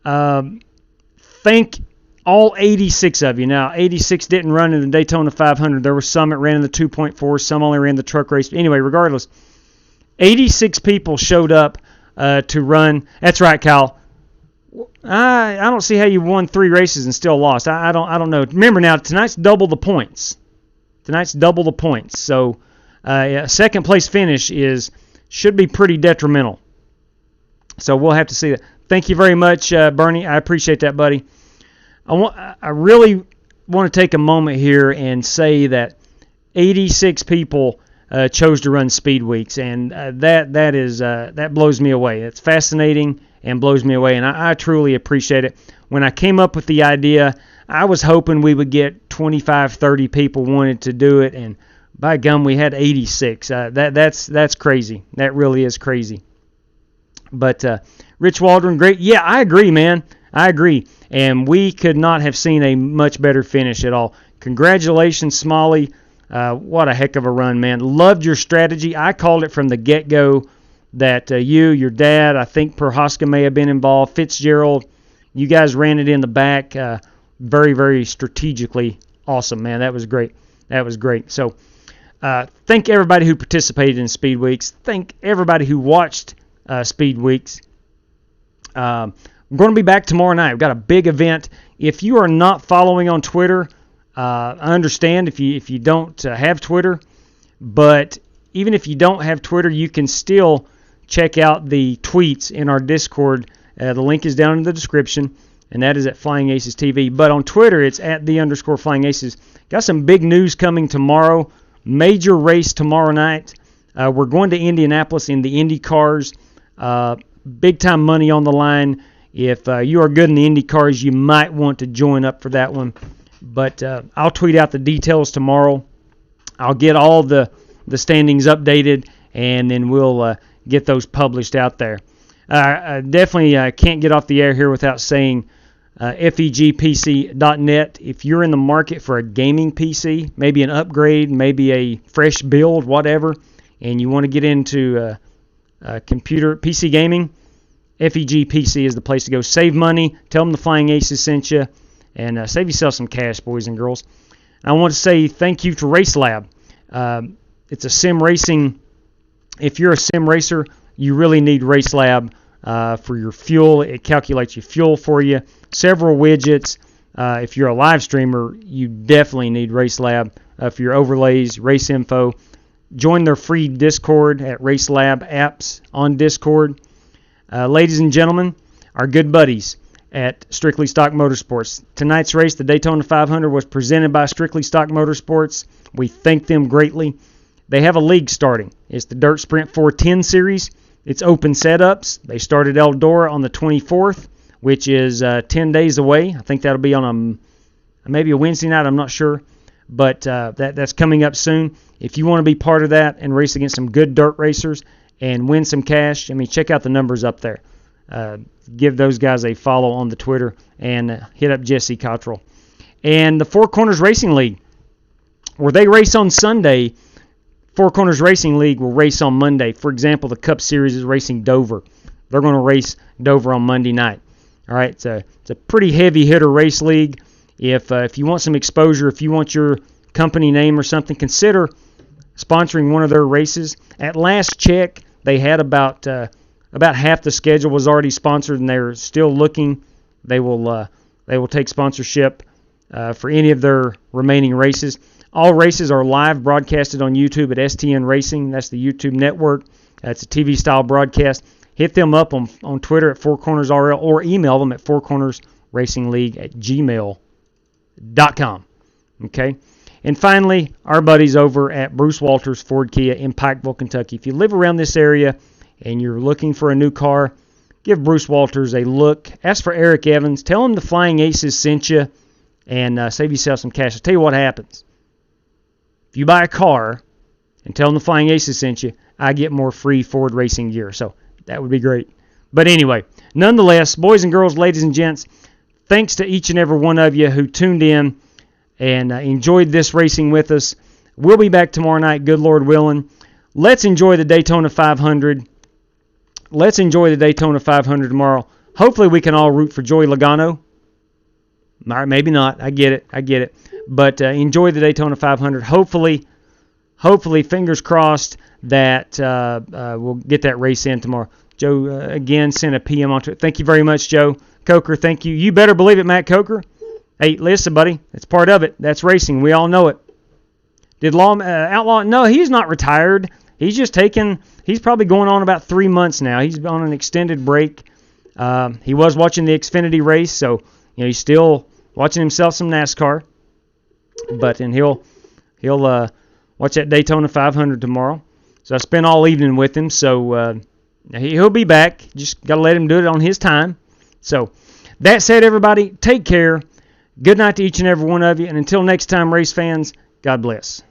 thank all 86 of you. Now, 86 didn't run in the Daytona 500. There were some that ran in the 2.4. Some only ran the truck race. Anyway, regardless, 86 people showed up to run. That's right, Kyle. I don't see how you won 3 races and still lost. I don't know. Remember now, tonight's double the points. So second place finish should be pretty detrimental. So we'll have to see that. Thank you very much, Bernie. I appreciate that, buddy. I really want to take a moment here and say that 86 people chose to run Speed Weeks, and that blows me away. It's fascinating and blows me away, and I truly appreciate it. When I came up with the idea, I was hoping we would get 25, 30 people wanted to do it, and by gum, we had 86. That's crazy. That really is crazy. But Rich Waldron, great. Yeah, I agree, man. I agree. And we could not have seen a much better finish at all. Congratulations, Smalley. What a heck of a run, man. Loved your strategy. I called it from the get-go that your dad, I think Prohaska may have been involved, Fitzgerald, you guys ran it in the back very, very strategically. Awesome, man. That was great. So thank everybody who participated in Speed Weeks. Thank everybody who watched Speed Weeks. We're going to be back tomorrow night. We've got a big event. If you are not following on Twitter, I understand if you don't have Twitter, but even if you don't have Twitter, you can still check out the tweets in our Discord. The link is down in the description, and that is at Flying Aces TV. But on Twitter, it's at @_Flying Aces. Got some big news coming tomorrow. Major race tomorrow night. We're going to Indianapolis in the Indy cars. Big time money on the line. If you are good in the Indy cars, you might want to join up for that one. But I'll tweet out the details tomorrow. I'll get all the standings updated, and then we'll get those published out there. I definitely can't get off the air here without saying FEGPC.net. If you're in the market for a gaming PC, maybe an upgrade, maybe a fresh build, whatever, and you want to get into computer PC gaming, FEGPC is the place to go. Save money. Tell them the Flying Aces sent you, and save yourself some cash, boys and girls. I want to say thank you to RaceLab. It's a sim racing. If you're a sim racer, you really need RaceLab for your fuel. It calculates your fuel for you. Several widgets. If you're a live streamer, you definitely need RaceLab for your overlays, race info. Join their free Discord at RaceLab Apps on Discord. Ladies and gentlemen, our good buddies at Strictly Stock Motorsports. Tonight's race, the Daytona 500, was presented by Strictly Stock Motorsports. We thank them greatly. They have a league starting. It's the Dirt Sprint 410 series. It's open setups. They start at Eldora on the 24th, which is 10 days away. I think that'll be on maybe a Wednesday night. I'm not sure. But that's coming up soon. If you want to be part of that and race against some good dirt racers and win some cash, check out the numbers up there. Give those guys a follow on the Twitter and hit up Jesse Cottrell. And the Four Corners Racing League, where they race on Sunday, Four Corners Racing League will race on Monday. For example, the Cup Series is racing Dover. They're going to race Dover on Monday night. All right, it's a pretty heavy hitter race league. If you want some exposure, if you want your company name or something, consider sponsoring one of their races. At last check, they had about half the schedule was already sponsored, and they're still looking. They will take sponsorship for any of their remaining races. All races are live broadcasted on YouTube at STN Racing. That's the YouTube network. It's a TV-style broadcast. Hit them up on Twitter at Four Corners RL or email them at fourcornersrl racingleague@gmail.com. Okay? And finally, our buddies over at Bruce Walters Ford Kia in Pikeville, Kentucky. If you live around this area and you're looking for a new car, give Bruce Walters a look. Ask for Eric Evans. Tell him the Flying Aces sent you, and save yourself some cash. I'll tell you what happens. If you buy a car and tell them the Flying Aces sent you, I get more free Ford racing gear. So that would be great. But anyway, nonetheless, boys and girls, ladies and gents, thanks to each and every one of you who tuned in and enjoyed this racing with us. We'll be back tomorrow night, good Lord willing. Let's enjoy the Daytona 500. Let's enjoy the Daytona 500 tomorrow. Hopefully we can all root for Joey Logano. Maybe not. I get it. But enjoy the Daytona 500. Hopefully, fingers crossed that we'll get that race in tomorrow. Joe, again, sent a PM onto it. Thank you very much, Joe. Coker, thank you. You better believe it, Matt Coker. Hey, listen, buddy. It's part of it. That's racing. We all know it. Did Outlaw? No, he's not retired. He's just he's probably going on about 3 months now. He's on an extended break. He was watching the Xfinity race, so he's still watching himself some NASCAR. But he'll watch that Daytona 500 tomorrow. So I spent all evening with him, so he'll be back. Just got to let him do it on his time. So that said, everybody, take care. Good night to each and every one of you. And until next time, race fans, God bless.